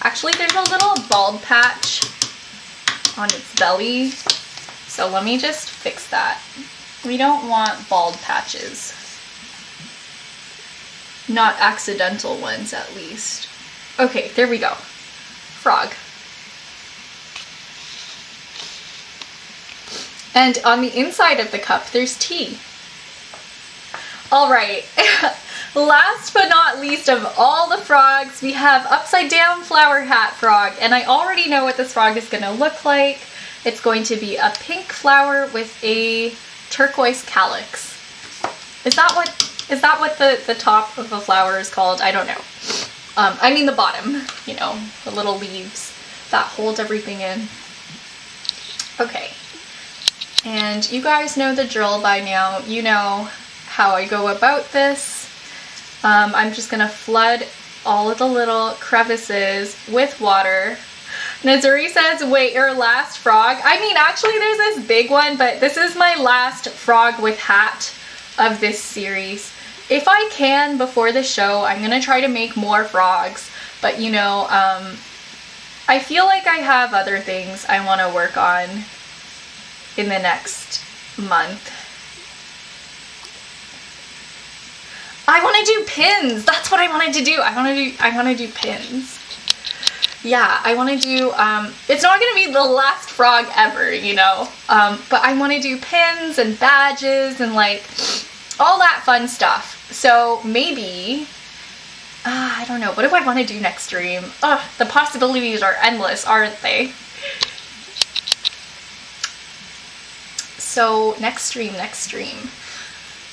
Actually, there's a little bald patch on its belly, so let me just fix that. We don't want bald patches. Not accidental ones, at least. Okay, there we go. Frog. And on the inside of the cup, there's tea. All right. Last but not least of all the frogs, we have upside down flower hat frog, and I already know what this frog is going to look like. It's going to be a pink flower with a turquoise calyx. Is that what the top of a flower is called? I don't know. I mean the bottom, you know, the little leaves that hold everything in. Okay, and you guys know the drill by now. You know how I go about this. I'm just gonna flood all of the little crevices with water. Nazuri says, wait, your last frog? I mean, actually there's this big one, but this is my last frog with hat of this series. If I can, before the show, I'm gonna try to make more frogs, but you know, I feel like I have other things I wanna work on in the next month. I want to do pins. That's what I wanted to do. I want to do pins. Yeah, I want to do, it's not going to be the last frog ever, you know, but I want to do pins and badges and like all that fun stuff. So maybe, I don't know, what do I want to do next stream? The possibilities are endless, aren't they? So next stream.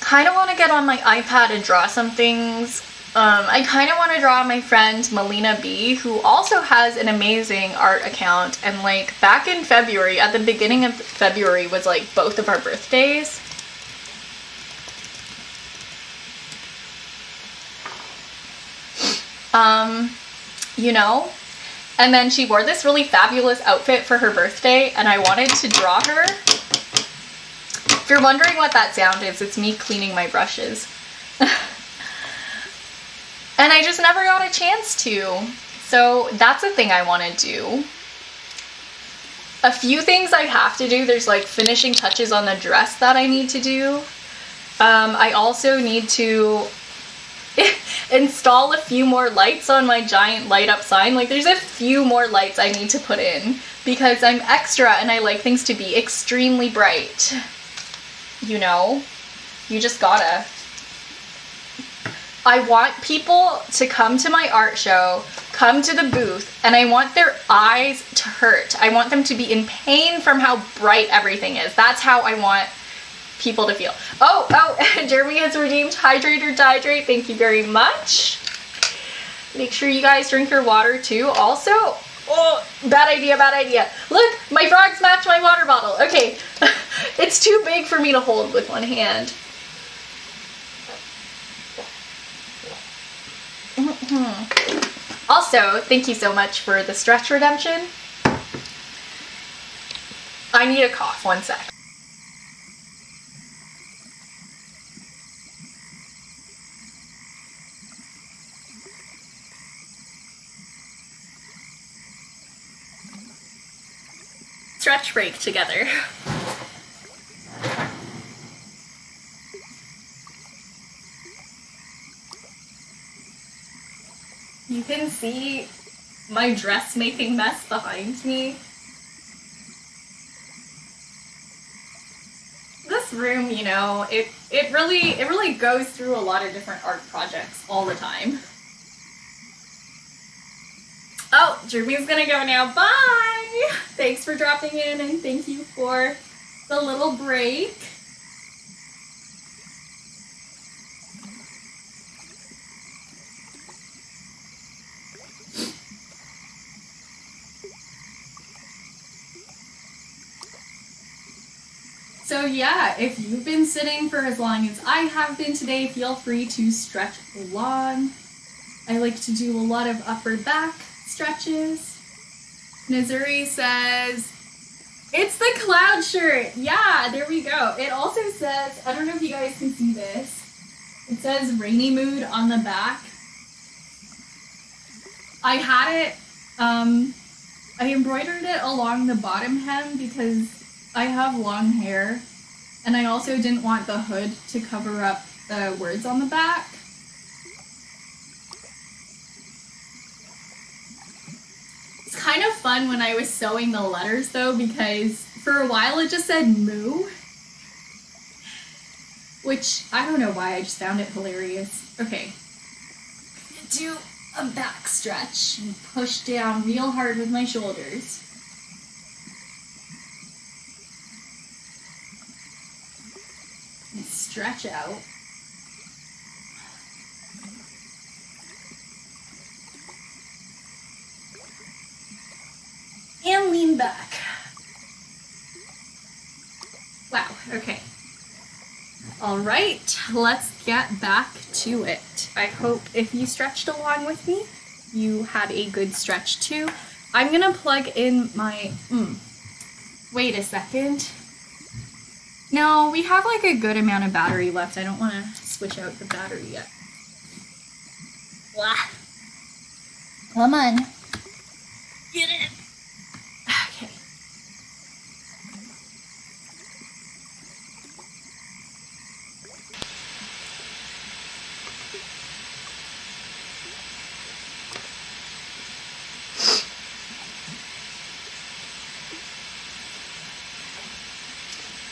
Kind of want to get on my iPad and draw some things. I kind of want to draw my friend Melina B, who also has an amazing art account, and like back in February, at the beginning of February was like both of our birthdays. You know, and then she wore this really fabulous outfit for her birthday, and I wanted to draw her. you're wondering what that sound is, it's me cleaning my brushes. And I just never got a chance to. So that's a thing I want to do. A few things I have to do. There's like finishing touches on the dress that I need to do. I also need to install a few more lights on my giant light up sign. Like there's a few more lights I need to put in because I'm extra and I like things to be extremely bright. You know, you just gotta. I want people to come to my art show, come to the booth, and I want their eyes to hurt. I want them to be in pain from how bright everything is. That's how I want people to feel. Oh, Jeremy has redeemed Hydrate or Dihydrate. Thank you very much. Make sure you guys drink your water too. Also, oh, bad idea. Look, my frogs match my water bottle. Okay, it's too big for me to hold with one hand. Also, thank you so much for the stretch redemption. I need a cough, 1 sec. Stretch break together. You can see my dressmaking mess behind me. This room, you know, it really goes through a lot of different art projects all the time. Oh, Jeremy's gonna go now. Bye! Thanks for dropping in and thank you for the little break. So yeah, if you've been sitting for as long as I have been today, feel free to stretch along. I like to do a lot of upper back stretches. Nizuri says, it's the cloud shirt. Yeah, there we go. It also says, I don't know if you guys can see this. It says rainy mood on the back. I had it, I embroidered it along the bottom hem because I have long hair, and I also didn't want the hood to cover up the words on the back. It's kind of fun when I was sewing the letters though, because for a while it just said moo, which I don't know why, I just found it hilarious. Okay, do a back stretch and push down real hard with my shoulders. And stretch out. And lean back. Wow, okay. All right, let's get back to it. I hope if you stretched along with me, you had a good stretch too. I'm gonna plug in my, wait a second. No, we have like a good amount of battery left. I don't want to switch out the battery yet. Blah. Come on. Get in. Okay.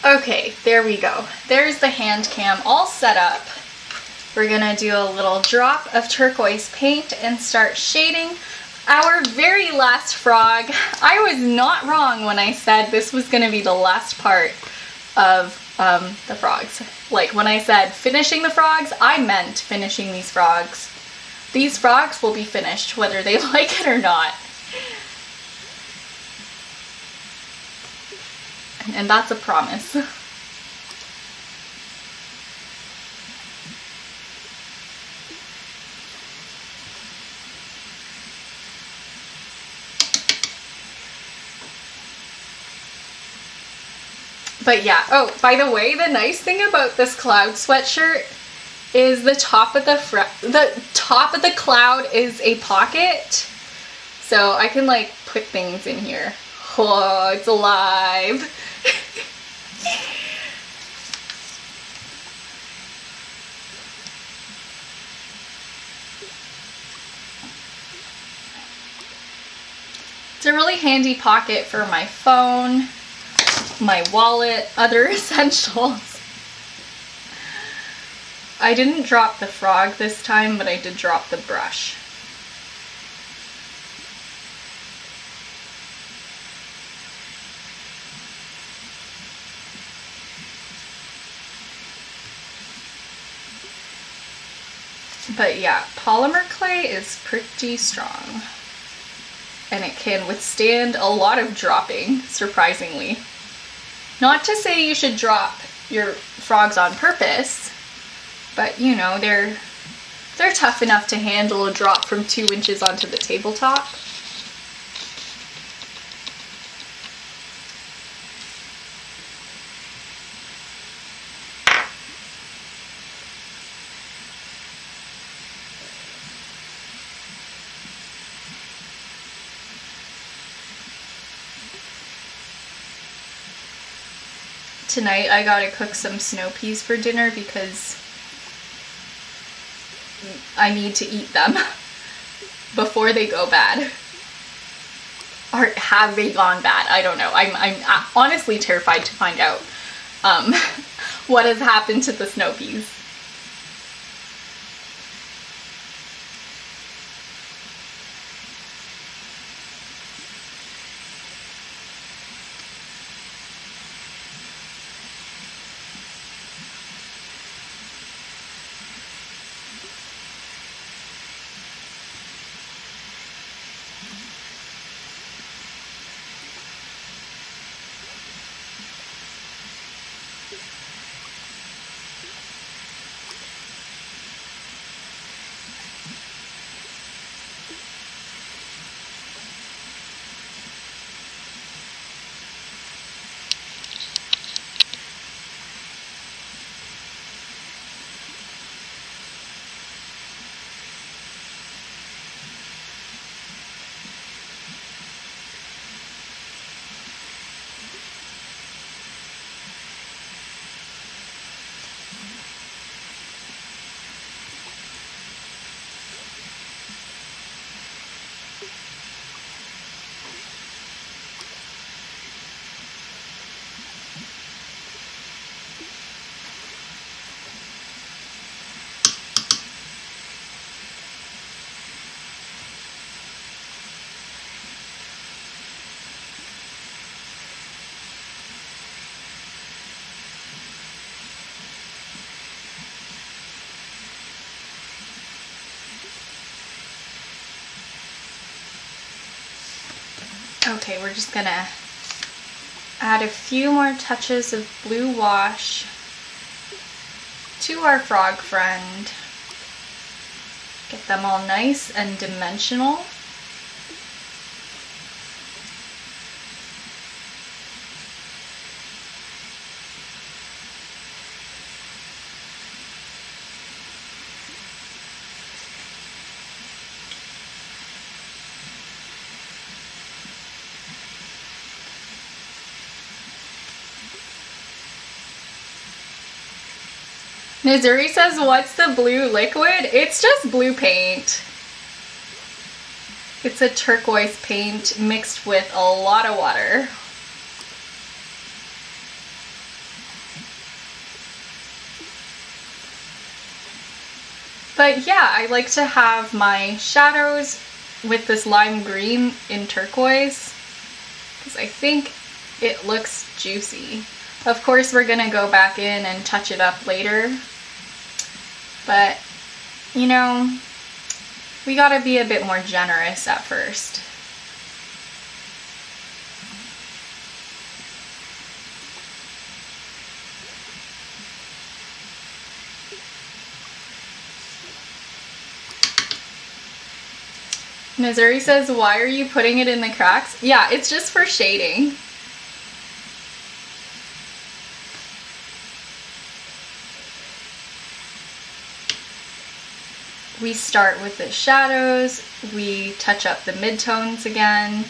Okay, there we go. There's the hand cam all set up. We're gonna do a little drop of turquoise paint and start shading our very last frog. I was not wrong when I said this was gonna be the last part of the frogs. Like when I said finishing the frogs, I meant finishing these frogs. These frogs will be finished whether they like it or not. And that's a promise. But yeah, oh, by the way, the nice thing about this cloud sweatshirt is the top of the cloud is a pocket. So I can like put things in here. Oh, it's alive. It's a really handy pocket for my phone, my wallet, other essentials. I didn't drop the frog this time, but I did drop the brush. But yeah, polymer clay is pretty strong. And it can withstand a lot of dropping, surprisingly. Not to say you should drop your frogs on purpose, but you know, they're tough enough to handle a drop from 2 inches onto the tabletop. Tonight I gotta cook some snow peas for dinner because I need to eat them before they go bad. Or have they gone bad? I don't know. I'm honestly terrified to find out what has happened to the snow peas. Okay, we're just gonna add a few more touches of blue wash to our frog friend. Get them all nice and dimensional. Nizuri says, what's the blue liquid? It's just blue paint. It's a turquoise paint mixed with a lot of water. But yeah, I like to have my shadows with this lime green in turquoise because I think it looks juicy. Of course, we're gonna go back in and touch it up later. But, you know, we gotta be a bit more generous at first. Missouri says, why are you putting it in the cracks? Yeah, it's just for shading. we start with the shadows, we touch up the midtones again,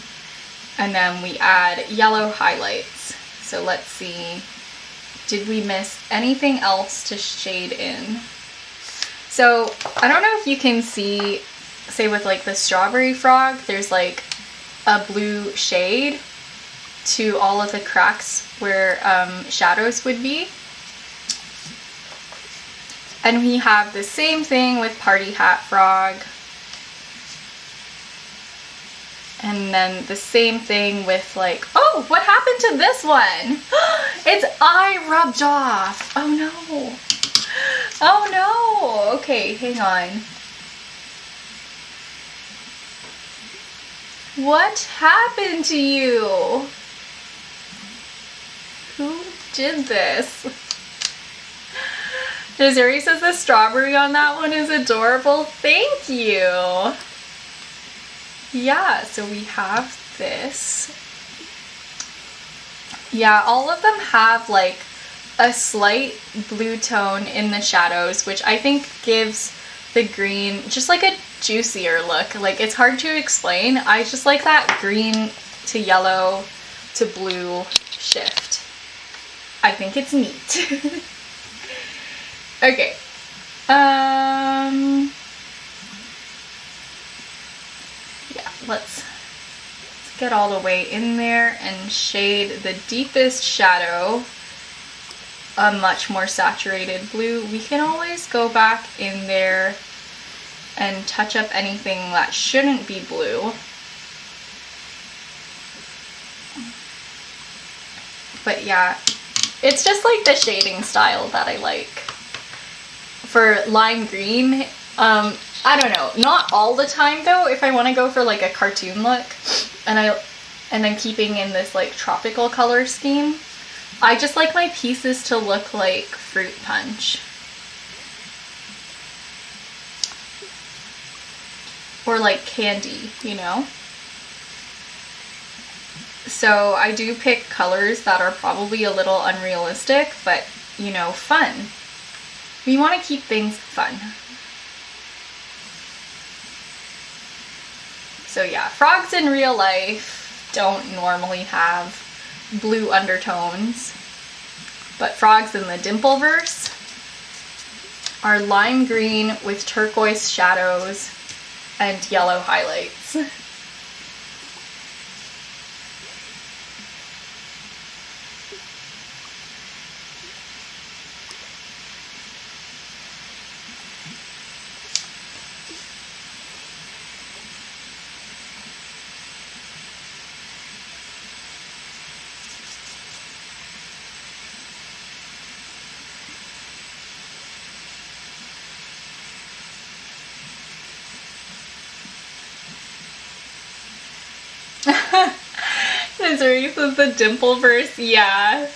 and then we add yellow highlights. So let's see, did we miss anything else to shade in? So I don't know if you can see, say with like the strawberry frog, there's like a blue shade to all of the cracks where shadows would be. And we have the same thing with Party Hat Frog. And then the same thing with like, oh, what happened to this one? Its eye rubbed off. Oh no. Oh no. Okay, hang on. What happened to you? Who did this? Missouri says the strawberry on that one is adorable. Thank you. Yeah, so we have this. Yeah, all of them have like a slight blue tone in the shadows, which I think gives the green just like a juicier look. Like, it's hard to explain. I just like that green to yellow to blue shift. I think it's neat. Okay. Yeah, let's get all the way in there and shade the deepest shadow a much more saturated blue. We can always go back in there and touch up anything that shouldn't be blue. But yeah, it's just like the shading style that I like. For lime green, I don't know, not all the time though. If I want to go for like a cartoon look and then keeping in this like tropical color scheme, I just like my pieces to look like fruit punch. Or like candy, you know? So I do pick colors that are probably a little unrealistic, but, you know, fun. We want to keep things fun. So yeah, frogs in real life don't normally have blue undertones, but frogs in the Dimpleverse are lime green with turquoise shadows and yellow highlights. Missouri says the Dimpleverse, yeah.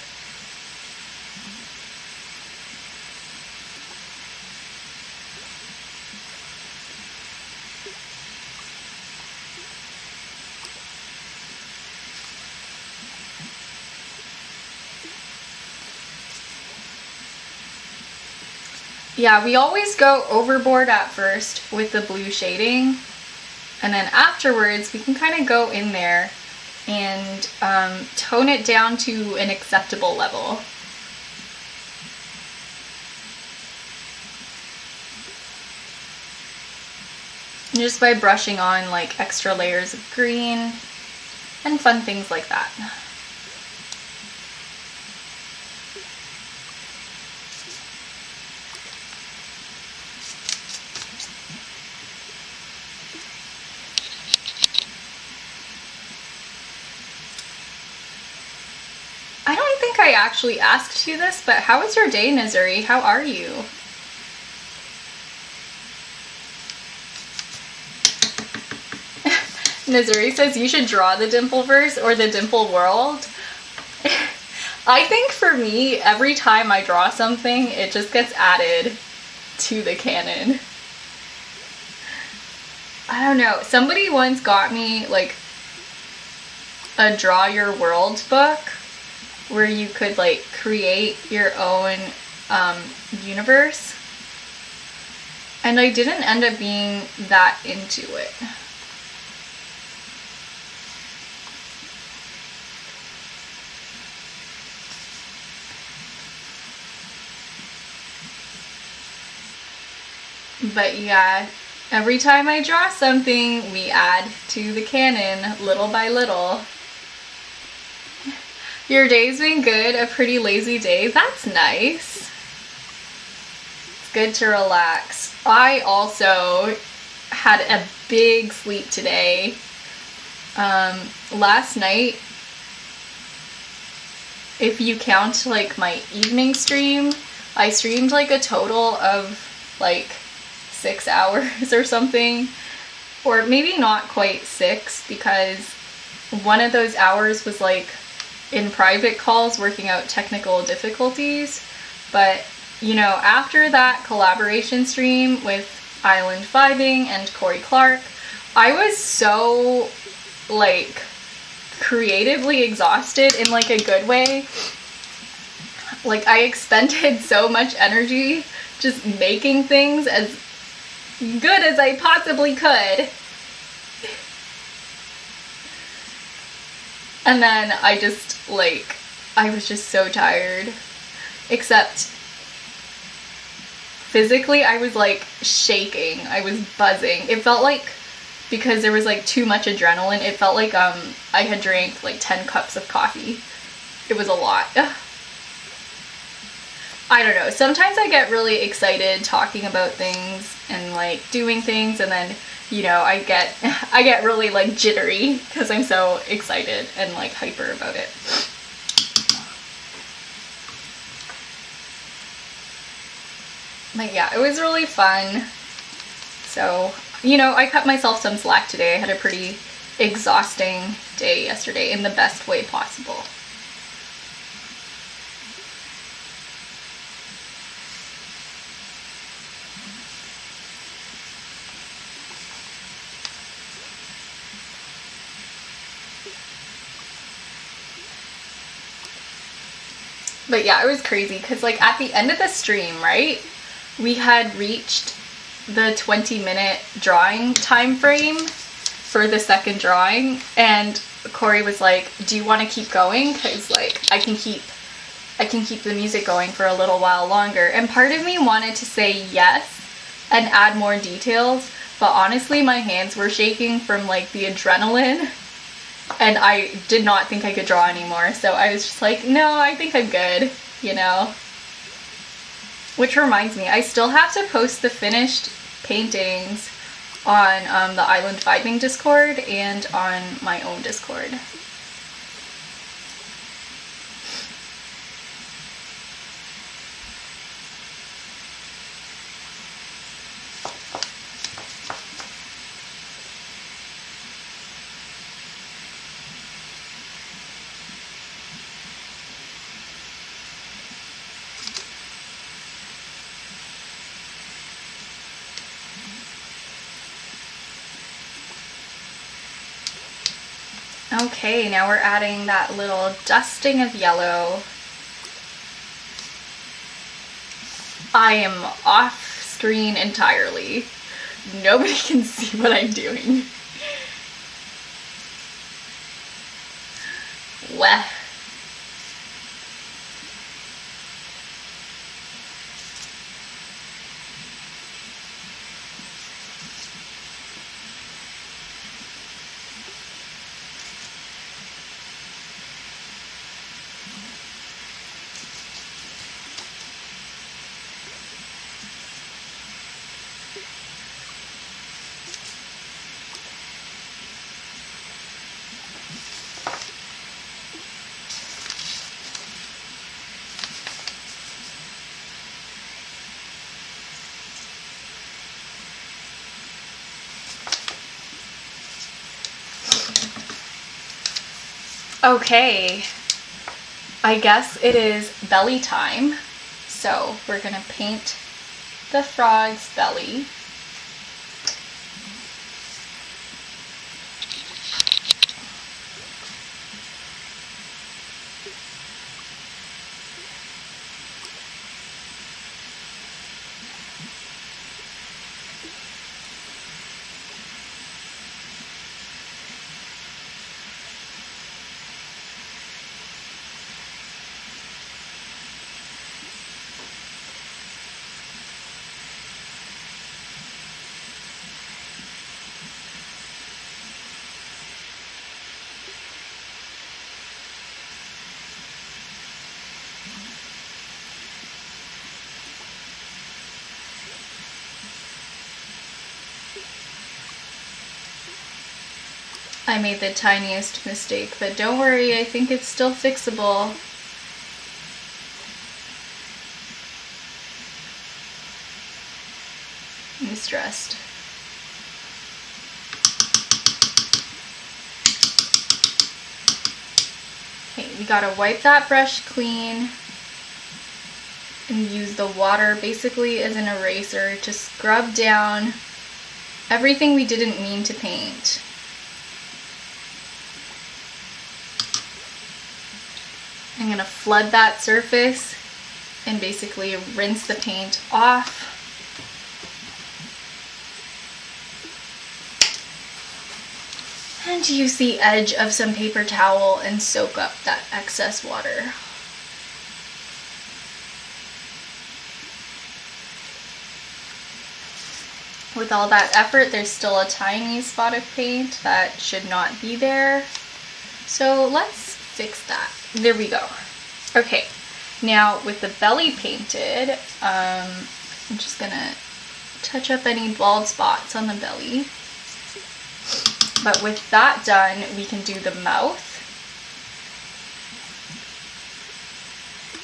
Yeah, we always go overboard at first with the blue shading, and then afterwards we can kind of go in there and tone it down to an acceptable level. Just by brushing on like extra layers of green and fun things like that. I don't think I actually asked you this, but how was your day, Missouri? How are you? Missouri says you should draw the Dimpleverse or the Dimple World. I think for me, every time I draw something, it just gets added to the canon. I don't know. Somebody once got me like a Draw Your World book where you could like create your own universe. And I didn't end up being that into it. But yeah, every time I draw something, we add to the canon little by little. Your day's been good, a pretty lazy day. That's nice. It's good to relax. I also had a big sleep today. Last night, if you count like my evening stream, I streamed like a total of like 6 hours or something, or maybe not quite 6, because one of those hours was like in private calls working out technical difficulties. But you know, after that collaboration stream with Island Vibing and Corey Clark, I was so like creatively exhausted in like a good way. Like I expended so much energy just making things as good as I possibly could. And then I just like, I was just so tired. Except physically I was like shaking. I was buzzing. It felt like, because there was like too much adrenaline, it felt like I had drank like 10 cups of coffee. It was a lot. I don't know. Sometimes I get really excited talking about things and like doing things, and then, you know, I get really like jittery because I'm so excited and like hyper about it. But yeah, it was really fun. So, you know, I cut myself some slack today. I had a pretty exhausting day yesterday in the best way possible. But yeah, it was crazy because like at the end of the stream, right, we had reached the 20-minute drawing time frame for the second drawing, and Corey was like, do you want to keep going? Because like I can keep the music going for a little while longer. And part of me wanted to say yes and add more details, but honestly my hands were shaking from like the adrenaline, and I did not think I could draw anymore. So I was just like, no, I think I'm good, you know? Which reminds me, I still have to post the finished paintings on the Island Vibing Discord and on my own Discord. Okay, now we're adding that little dusting of yellow. I am off screen entirely. Nobody can see what I'm doing. Weh. Okay, I guess it is belly time. So we're gonna paint the frog's belly. I made the tiniest mistake, but don't worry, I think it's still fixable. I'm stressed. Okay, we gotta wipe that brush clean and use the water basically as an eraser to scrub down everything we didn't mean to paint. I'm gonna flood that surface and basically rinse the paint off. And use the edge of some paper towel and soak up that excess water. With all that effort, there's still a tiny spot of paint that should not be there. So let's fix that. There we go. Okay, now with the belly painted, I'm just gonna touch up any bald spots on the belly. But with that done, we can do the mouth.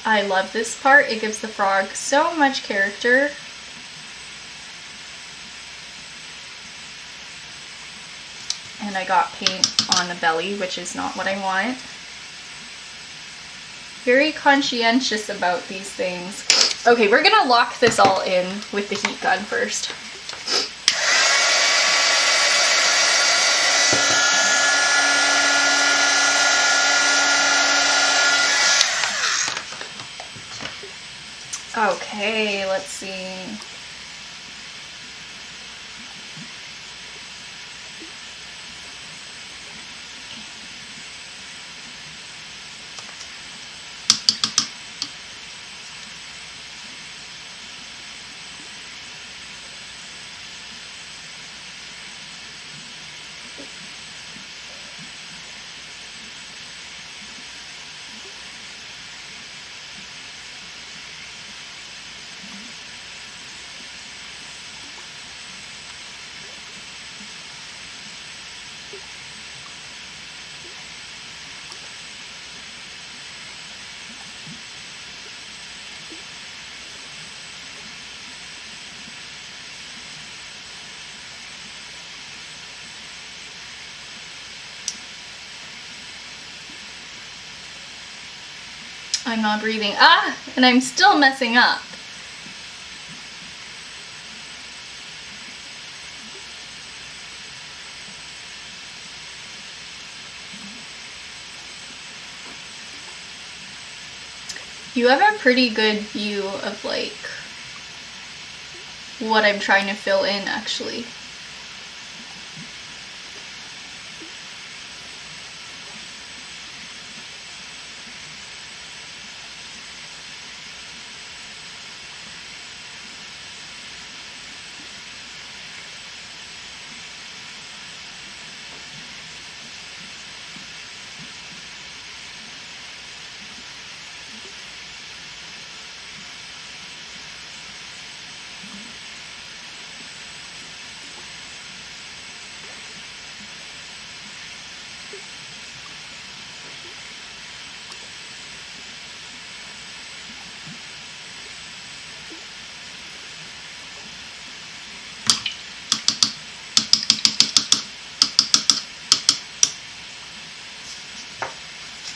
I love this part. It gives the frog so much character. And I got paint on the belly, which is not what I want. Very conscientious about these things. Okay, we're gonna lock this all in with the heat gun first. Okay, let's see. I'm not breathing. Ah! And I'm still messing up. You have a pretty good view of like what I'm trying to fill in actually.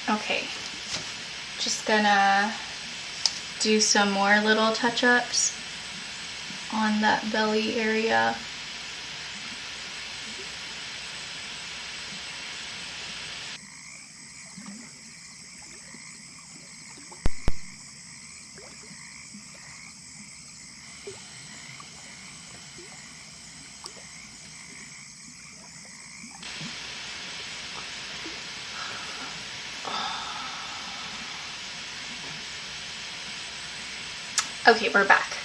Okay, just gonna do some more little touch-ups on that belly area. Okay, we're back.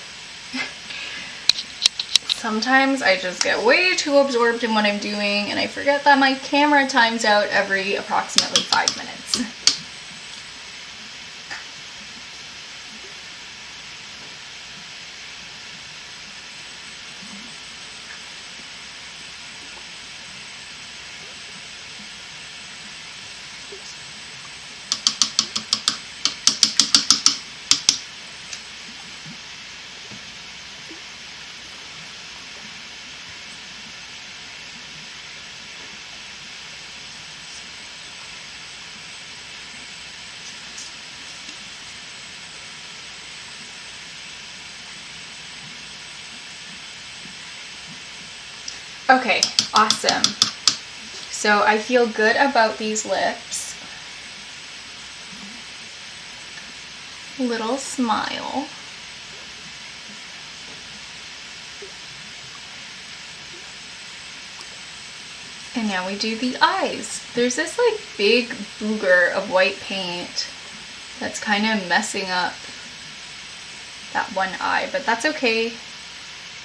Sometimes I just get way too absorbed in what I'm doing and I forget that my camera times out every approximately 5 minutes. Okay, awesome. So I feel good about these lips. Little smile. And now we do the eyes. There's this like big booger of white paint that's kind of messing up that one eye, but that's okay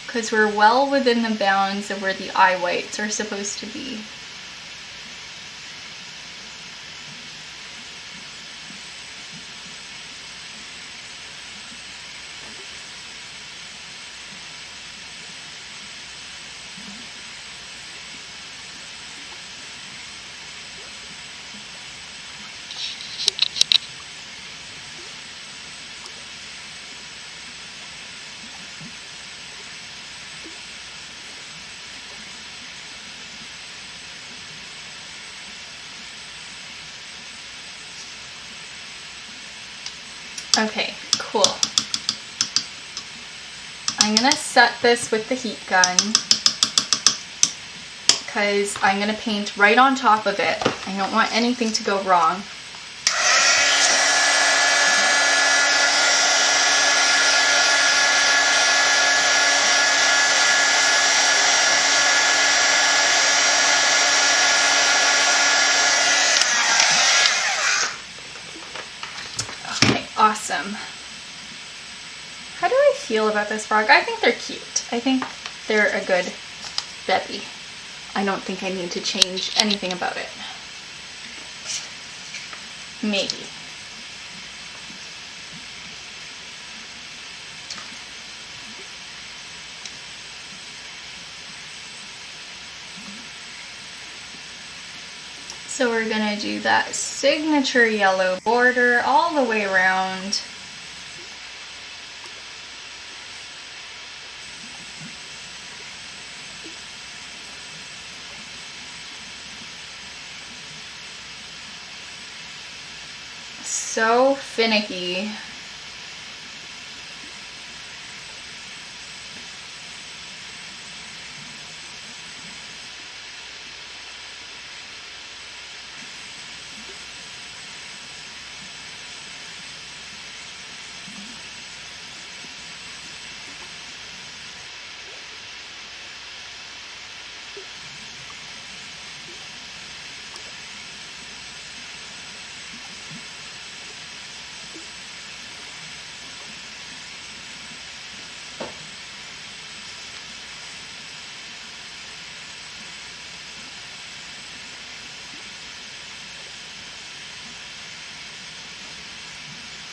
because we're well within the bounds of where the eye whites are supposed to be. Okay, cool. I'm gonna set this with the heat gun because I'm gonna paint right on top of it. I don't want anything to go wrong. Awesome. How do I feel about this frog? I think they're cute. I think they're a good bevy. I don't think I need to change anything about it. Maybe. So we're gonna do that signature yellow border all the way around. So finicky.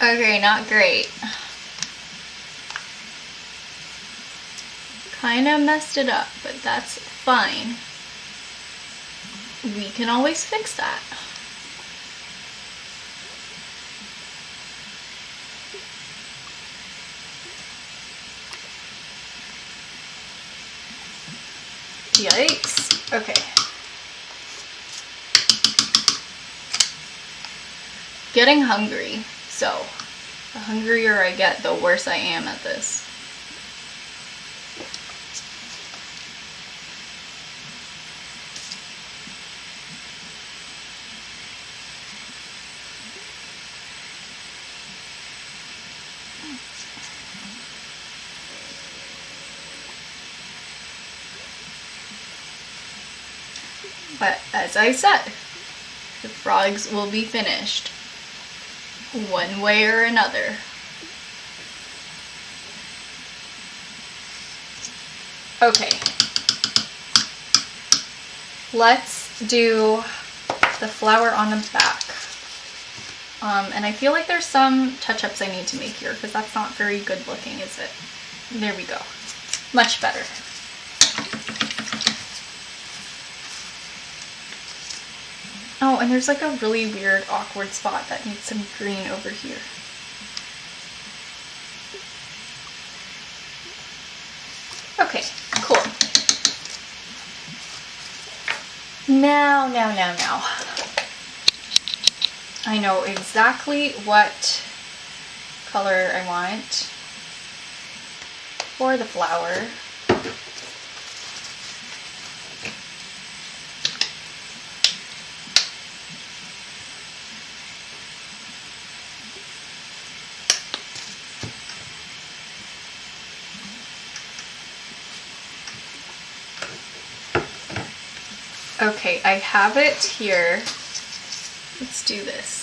Okay, not great. Kind of messed it up, but that's fine. We can always fix that. Yikes. Okay. Getting hungry. So, the hungrier I get, the worse I am at this. But as I said, the frogs will be finished one way or another. Okay, let's do the flower on the back. And I feel like there's some touch-ups I need to make here because that's not very good looking, is it? There we go. Much better. Oh, and there's like a really weird, awkward spot that needs some green over here. Okay, cool. Now. I know exactly what color I want for the flower. Okay, I have it here. Let's do this.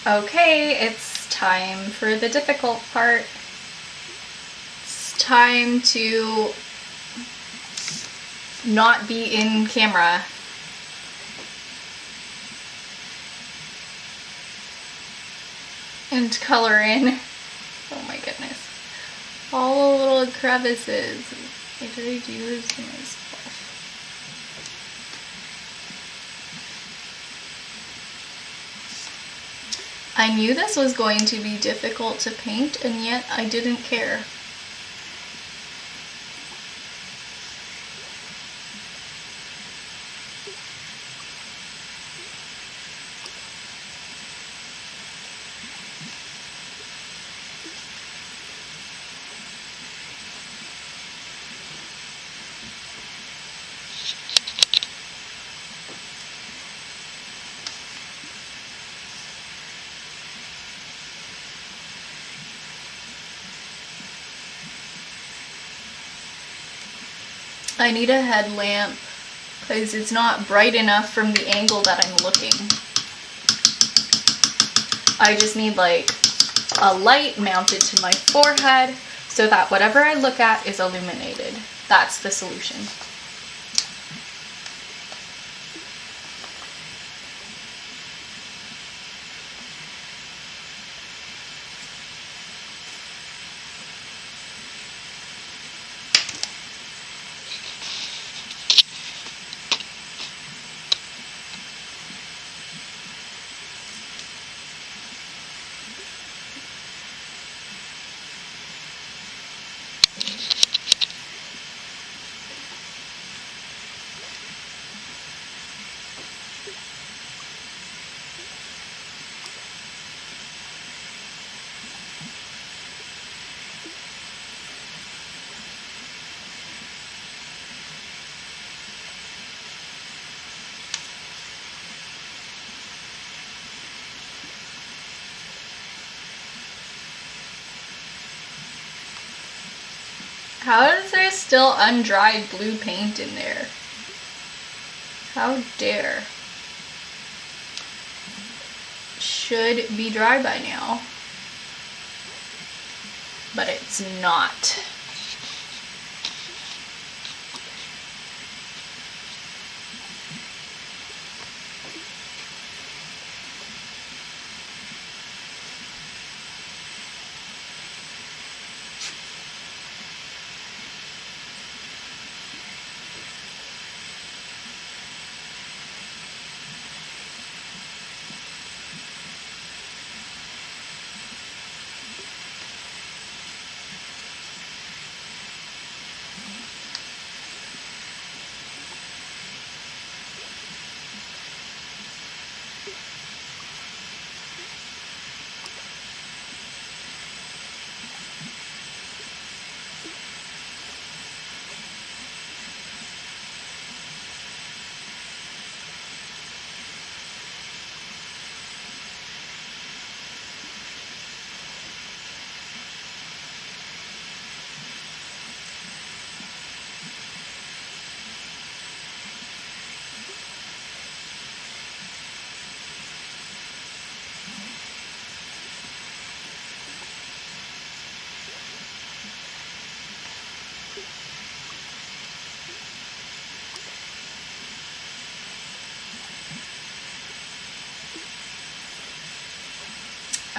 Okay, it's time for the difficult part. It's time to not be in camera. And color in, oh my goodness, all the little crevices. Why did I do this to myself? I knew this was going to be difficult to paint, and yet I didn't care. I need a headlamp because it's not bright enough from the angle that I'm looking. I just need like a light mounted to my forehead so that whatever I look at is illuminated. That's the solution. How is there still undried blue paint in there? How dare. Should be dry by now. But it's not.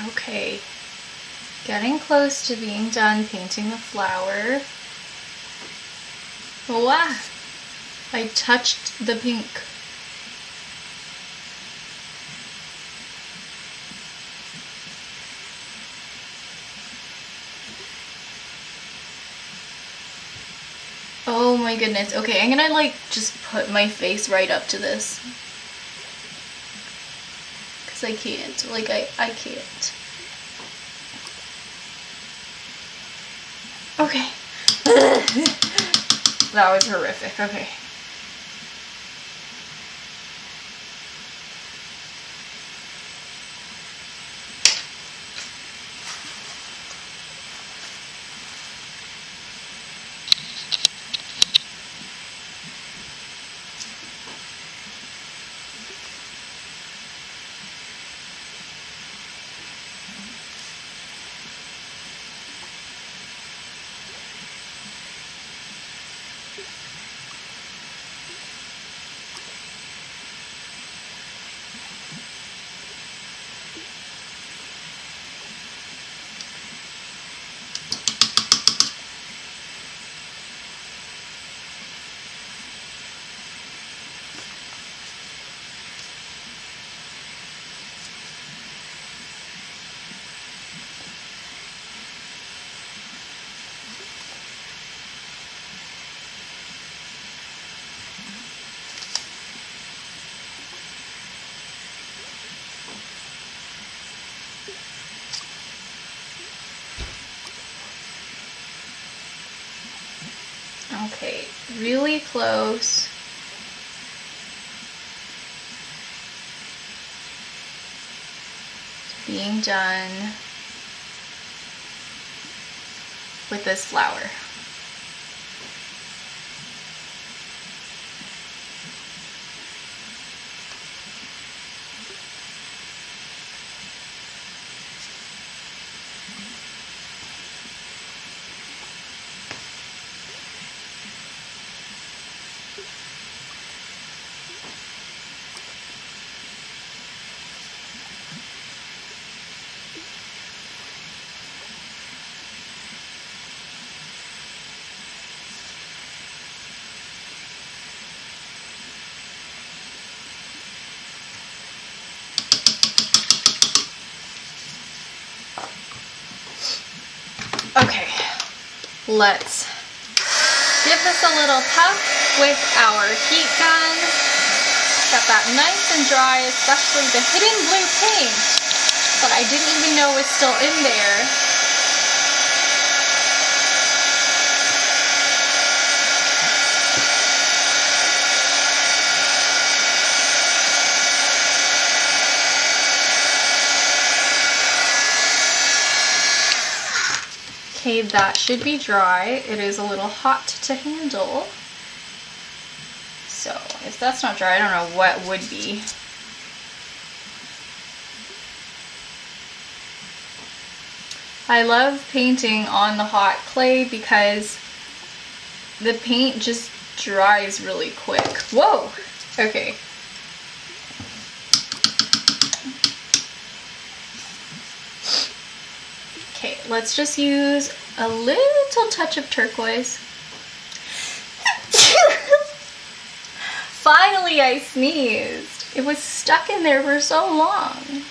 Okay, getting close to being done painting the flower. Wow, I touched the pink. Oh Oh my goodness. Okay, I'm gonna like just put my face right up to this. Cause I can't. Like I can't. Okay. That was horrific. Okay. Okay, really close. To being done with this flower. Okay, let's give this a little puff with our heat gun. Got that nice and dry, especially the hidden blue paint that I didn't even know was still in there. Okay, that should be dry. It is a little hot to handle. So if that's not dry, I don't know what would be. I love painting on the hot clay because the paint just dries really quick. Whoa! Okay. Okay, let's just use a little touch of turquoise. Finally, I sneezed. It was stuck in there for so long.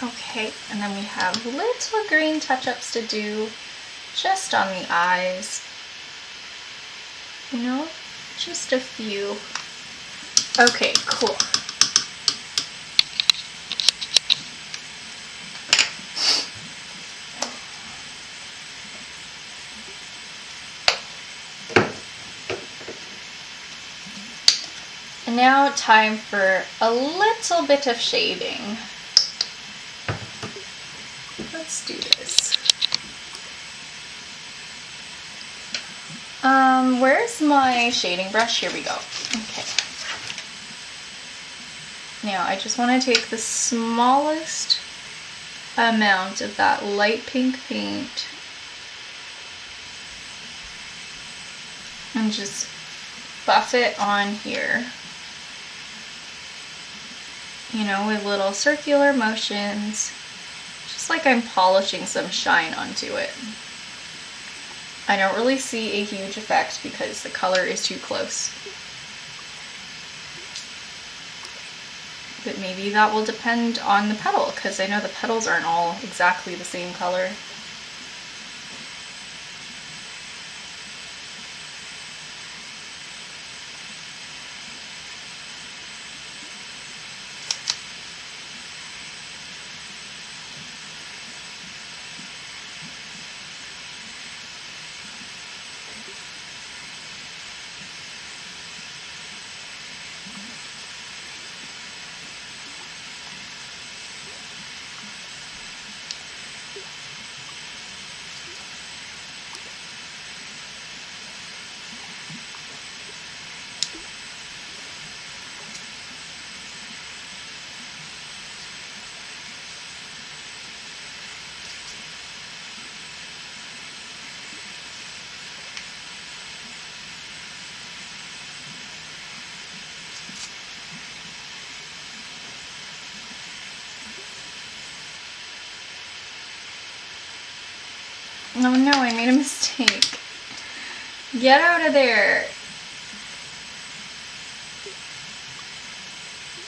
Okay, and then we have little green touch-ups to do just on the eyes. You know, just a few. Okay, cool. And now time for a little bit of shading. Let's do this. Where's my shading brush? Here we go. Okay. Now I just want to take the smallest amount of that light pink paint and just buff it on here. you know, with little circular motions, just like I'm polishing some shine onto it. I don't really see a huge effect because the color is too close. But maybe that will depend on the petal, because I know the petals aren't all exactly the same color. Oh no, I made a mistake. Get out of there.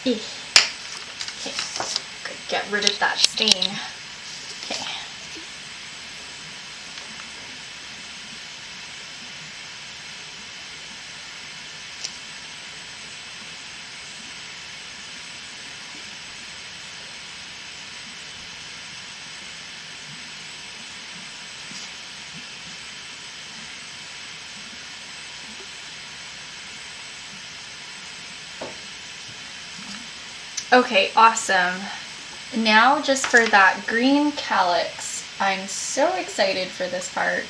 Okay, get rid of that stain. Okay. Okay, awesome. Now just for that green calyx, I'm so excited for this part.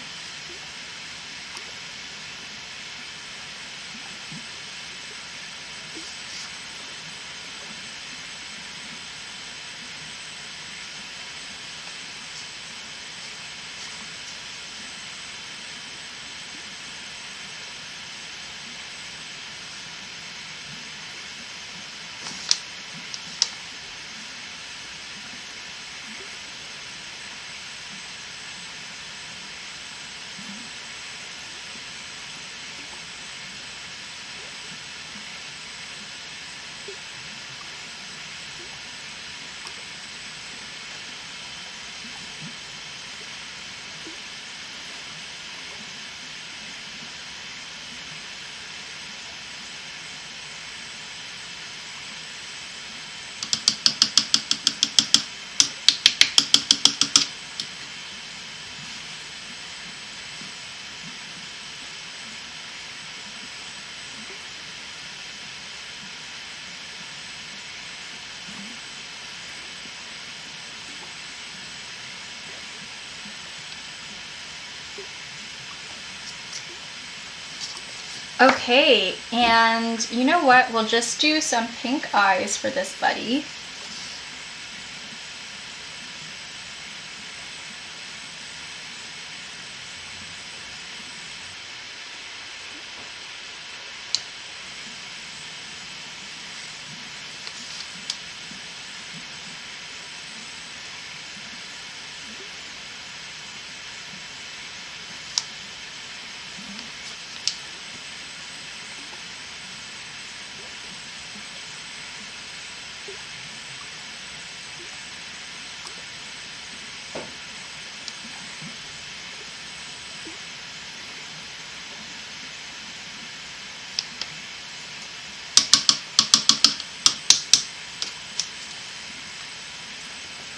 Okay, and you know what? We'll just do some pink eyes for this buddy.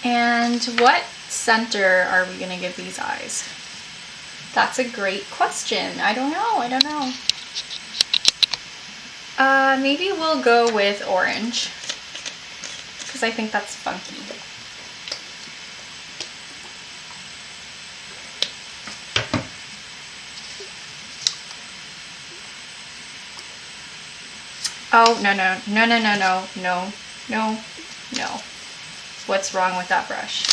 And what center are we going to give these eyes? That's a great question. I don't know. Maybe we'll go with orange, because I think that's funky. Oh, no. What's wrong with that brush?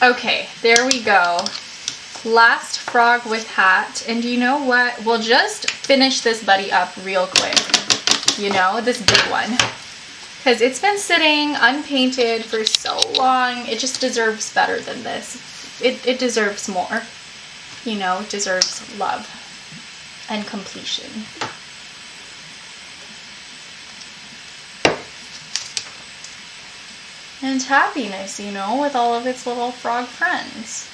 Okay, there we go. Last frog with hat. And you know what? We'll just finish this buddy up real quick. You know, this big one. Because it's been sitting unpainted for so long. It just deserves better than this. It deserves more. You know, it deserves love and completion. And happiness, you know, with all of its little frog friends.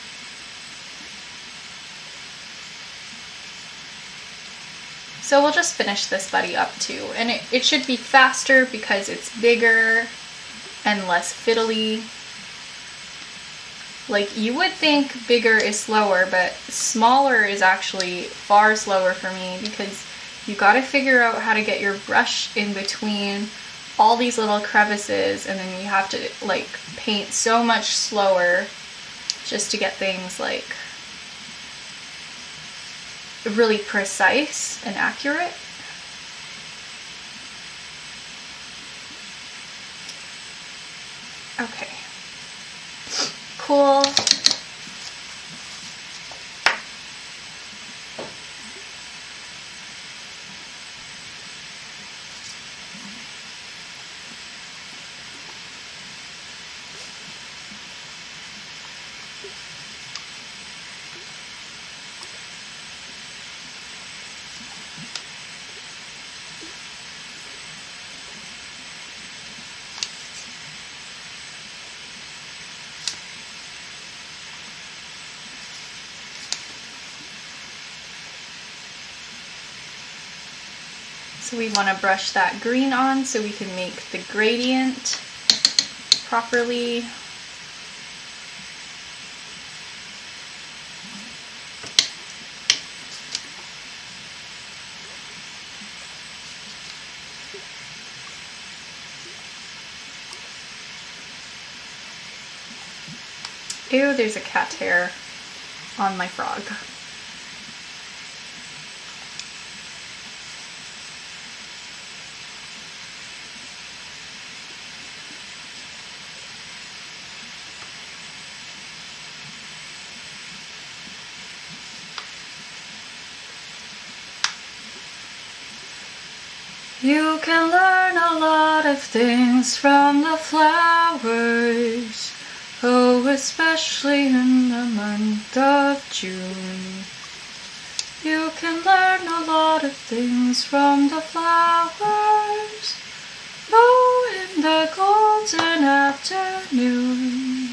So we'll just finish this buddy up too. And it should be faster because it's bigger and less fiddly. Like, you would think bigger is slower, but smaller is actually far slower for me because you gotta figure out how to get your brush in between all these little crevices, and then you have to like paint so much slower just to get things like really precise and accurate. Okay. Cool. So we want to brush that green on so we can make the gradient properly. Ew, there's a cat hair on my frog. You can learn a lot of things from the flowers, oh, especially in the month of June. You can learn a lot of things from the flowers, oh, in the golden afternoon.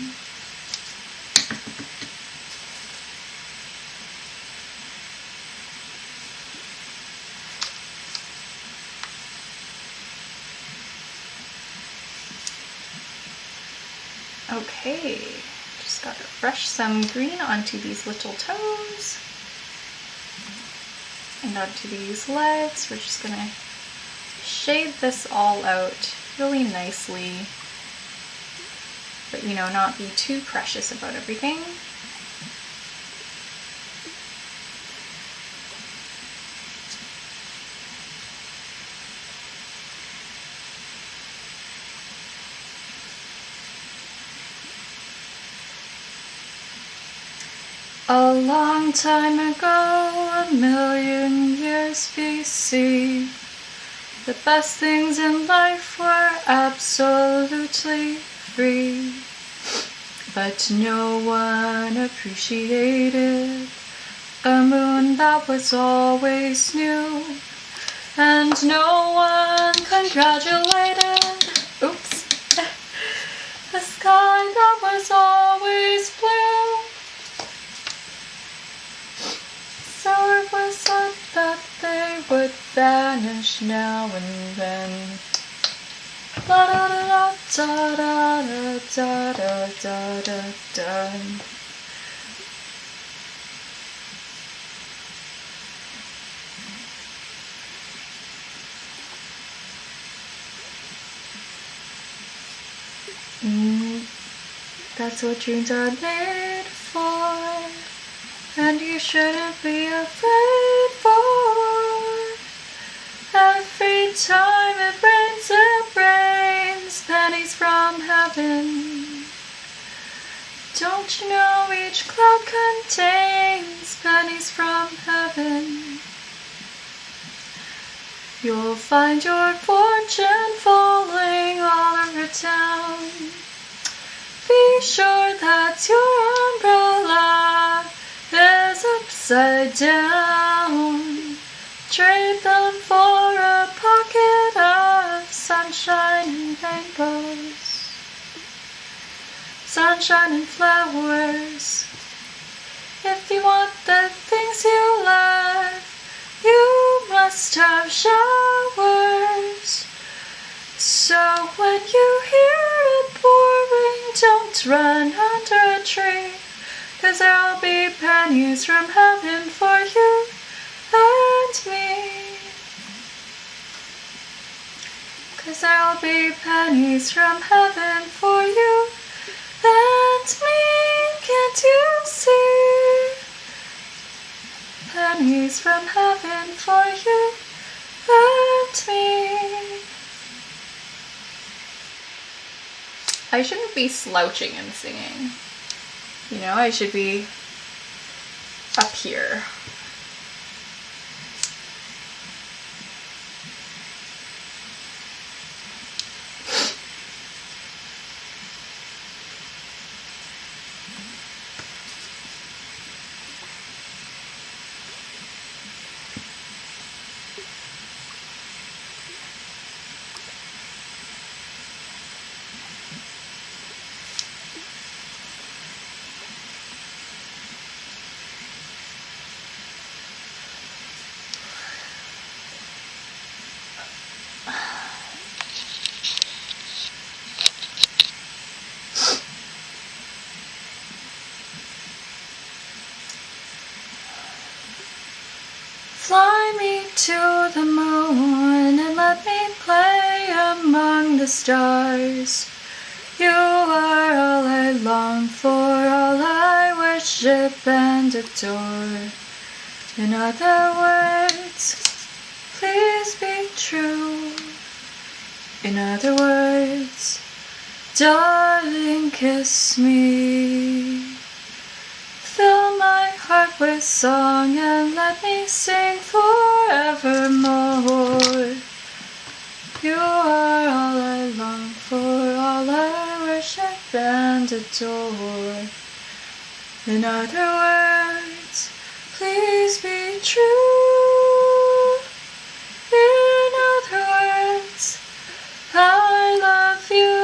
Okay, just gotta brush some green onto these little toes and onto these legs. We're just gonna shade this all out really nicely, but you know, not be too precious about everything. A long time ago, a million years BC, the best things in life were absolutely free. But no one appreciated a moon that was always new, and no one congratulated, oops, the sky that was always blue. So it was said that they would vanish now and then. La da da da da da da da da da. That's what dreams are made for. And you shouldn't be afraid for. Every time it rains pennies from heaven. Don't you know each cloud contains pennies from heaven? You'll find your fortune falling all over town. Be sure that your umbrella is upside down. Trade them for a pocket of sunshine and rainbows, sunshine and flowers. If you want the things you love, you must have showers. So when you hear it pouring, don't run under a tree, 'cause there'll be pennies from heaven for you and me. 'Cause there'll be pennies from heaven for you and me. Can't you see? Pennies from heaven for you and me. I shouldn't be slouching and singing. You know, I should be up here. Fly me to the moon and let me play among the stars. You are all I long for, all I worship and adore. In other words, please be true. In other words, darling, kiss me. Fill my heart with song and let me sing forevermore. You are all I long for, all I worship and adore. In other words, please be true. In other words, I love you.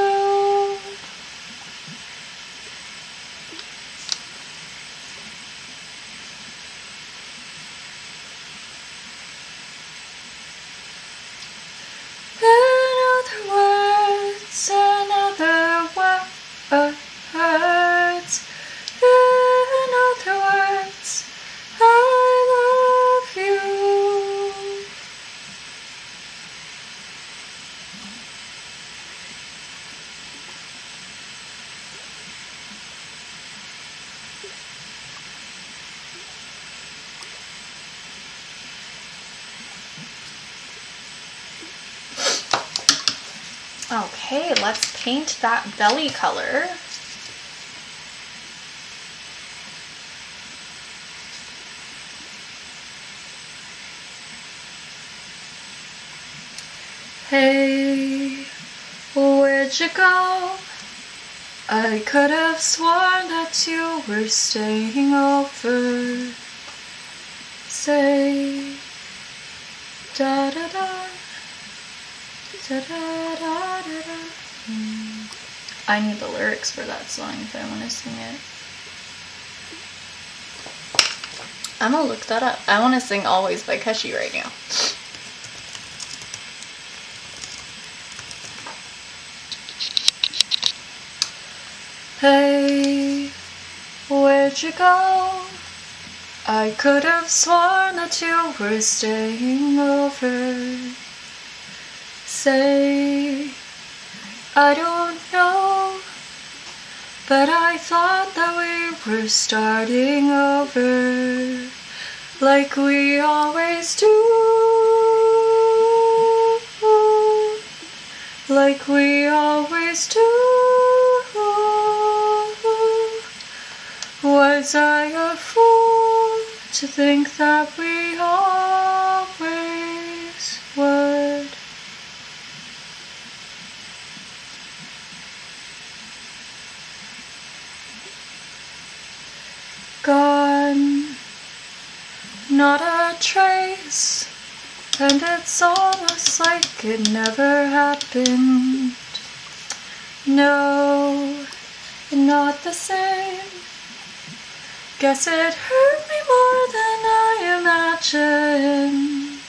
Okay, let's paint that belly color. Hey, where'd you go? I could have sworn that you were staying over. Say, da da da. I need the lyrics for that song if I want to sing it. I'm gonna look that up. I want to sing Always by Keshi right now. Hey, where'd you go? I could have sworn that you were staying over. Say, I don't know, but I thought that we were starting over, like we always do, like we always do. Was I a fool to think that we always would? Gone, not a trace, and it's almost like it never happened. No, not the same. Guess it hurt me more than I imagined.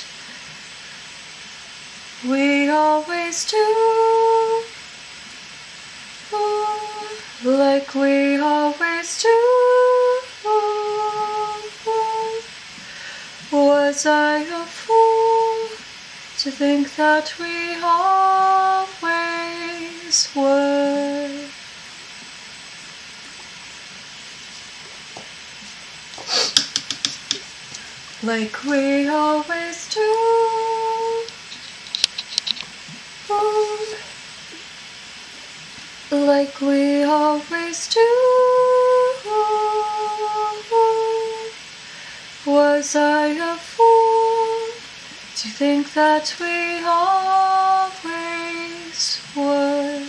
We always do, like we always do. Was I a fool to think that we always would? Like we always do. Like we always do. Was I a fool to think that we always would?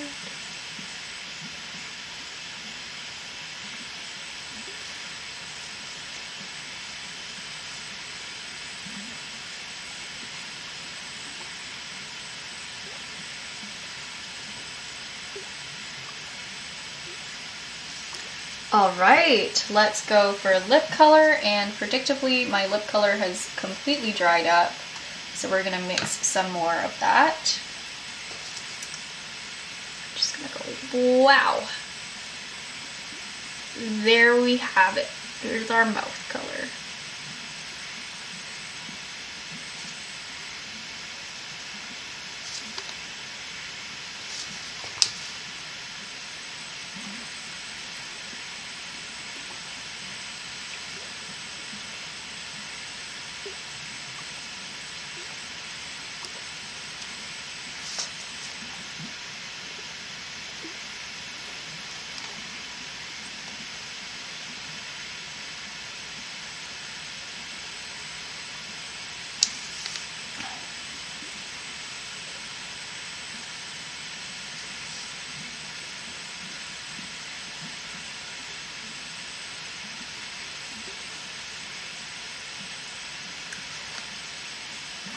Alright, let's go for lip color, and predictably my lip color has completely dried up, so we're going to mix some more of that. I'm just going to go, wow. There we have it. There's our mouth color.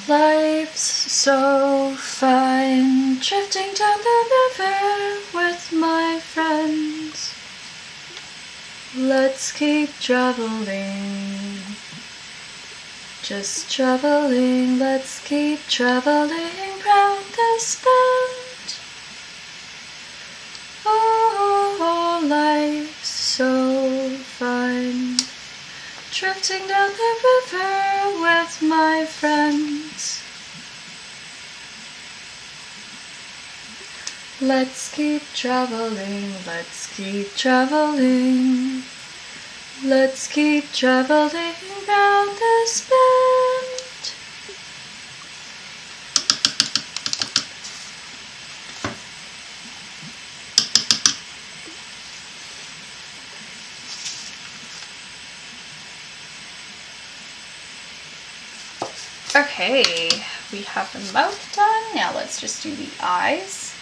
Life's so fine, drifting down the river with my friends. Let's keep traveling, just traveling. Let's keep traveling round this bend. Oh, life's so fine, drifting down the river with my friends. Let's keep traveling, let's keep traveling. Let's keep traveling round this bend. Okay, we have the mouth done. Now let's just do the eyes.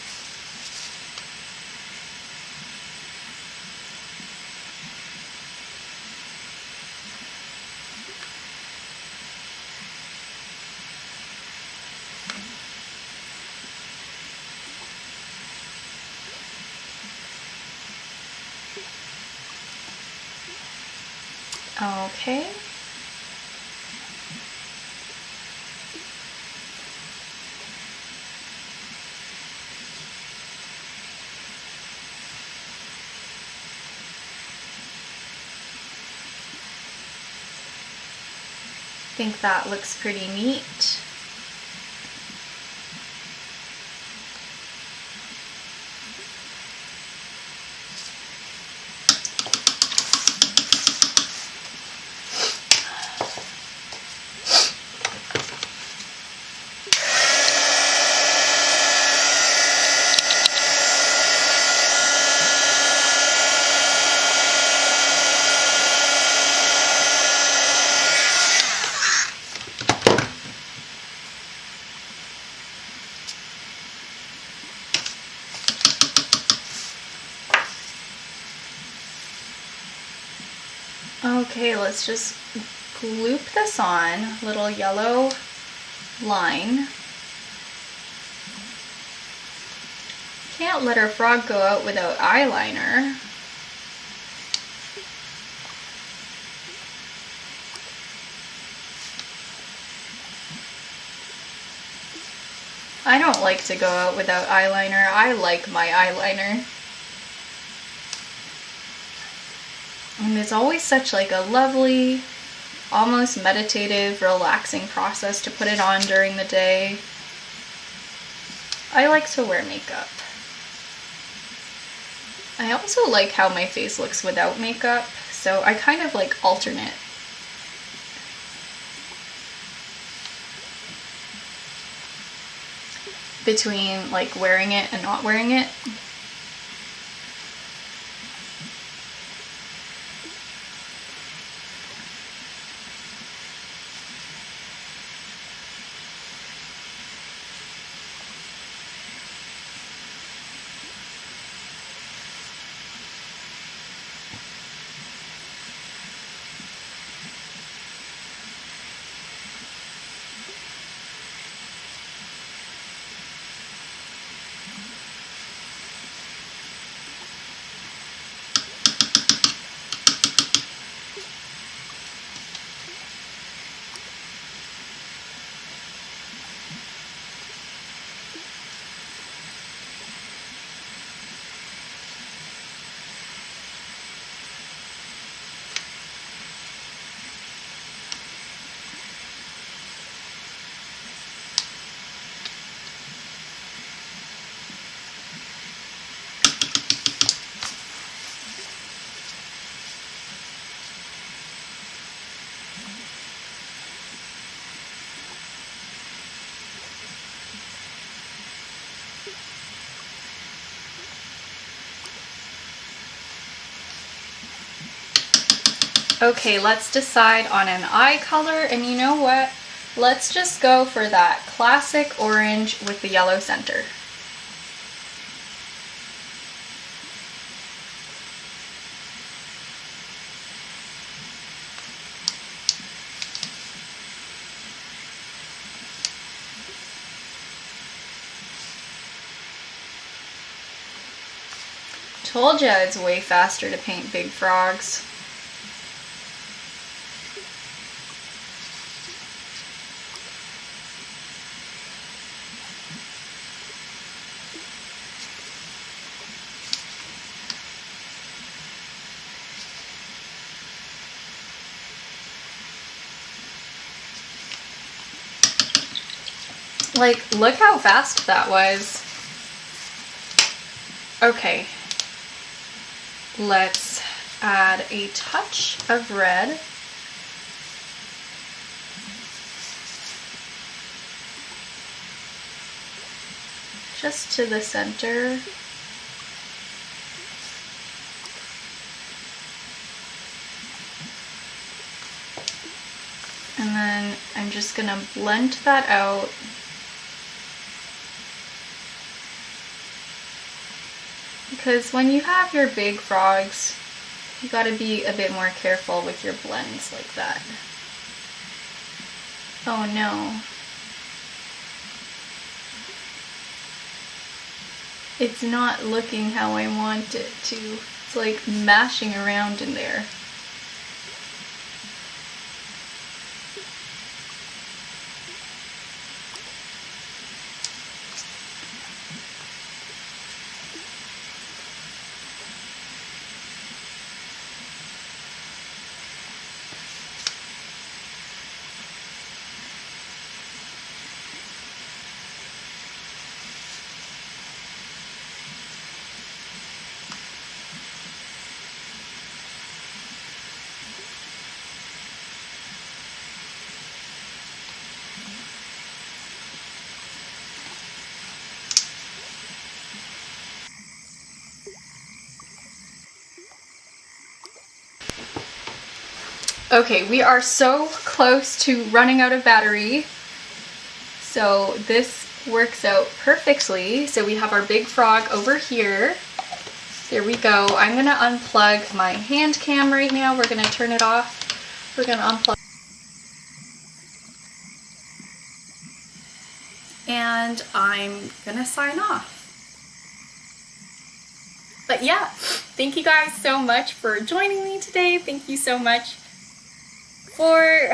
Okay. I think that looks pretty neat. Okay, let's just loop this on, little yellow line. Can't let our frog go out without eyeliner. I don't like to go out without eyeliner. I like my eyeliner. And it's always such like a lovely, almost meditative, relaxing process to put it on during the day. I like to wear makeup. I also like how my face looks without makeup, so I kind of like alternate. Between like wearing it and not wearing it. Okay, let's decide on an eye color, and you know what? Let's just go for that classic orange with the yellow center. Told ya it's way faster to paint big frogs. Like, look how fast that was. Okay. Let's add a touch of red. Just to the center. And then I'm just gonna blend that out. Because when you have your big frogs, you gotta be a bit more careful with your blends like that. Oh no. It's not looking how I want it to. It's like mashing around in there. Okay, we are so close to running out of battery. So this works out perfectly. So we have our big frog over here. There we go. I'm gonna unplug my hand cam right now. We're gonna turn it off. We're gonna unplug. And I'm gonna sign off. But yeah, thank you guys so much for joining me today. Thank you so much for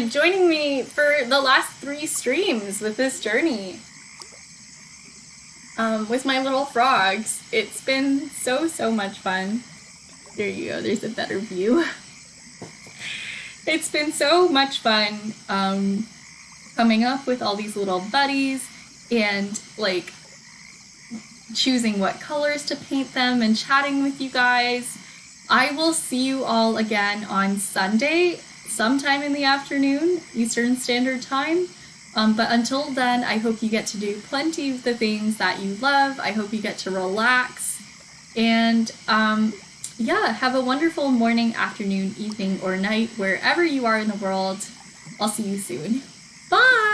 joining me for the last 3 streams with this journey. With my little frogs. It's been so much fun. There you go, there's a better view. It's been so much fun coming up with all these little buddies and like choosing what colors to paint them and chatting with you guys. I will see you all again on Sunday, sometime in the afternoon, Eastern Standard Time. But until then, I hope you get to do plenty of the things that you love. I hope you get to relax. And yeah, have a wonderful morning, afternoon, evening, or night, wherever you are in the world. I'll see you soon. Bye!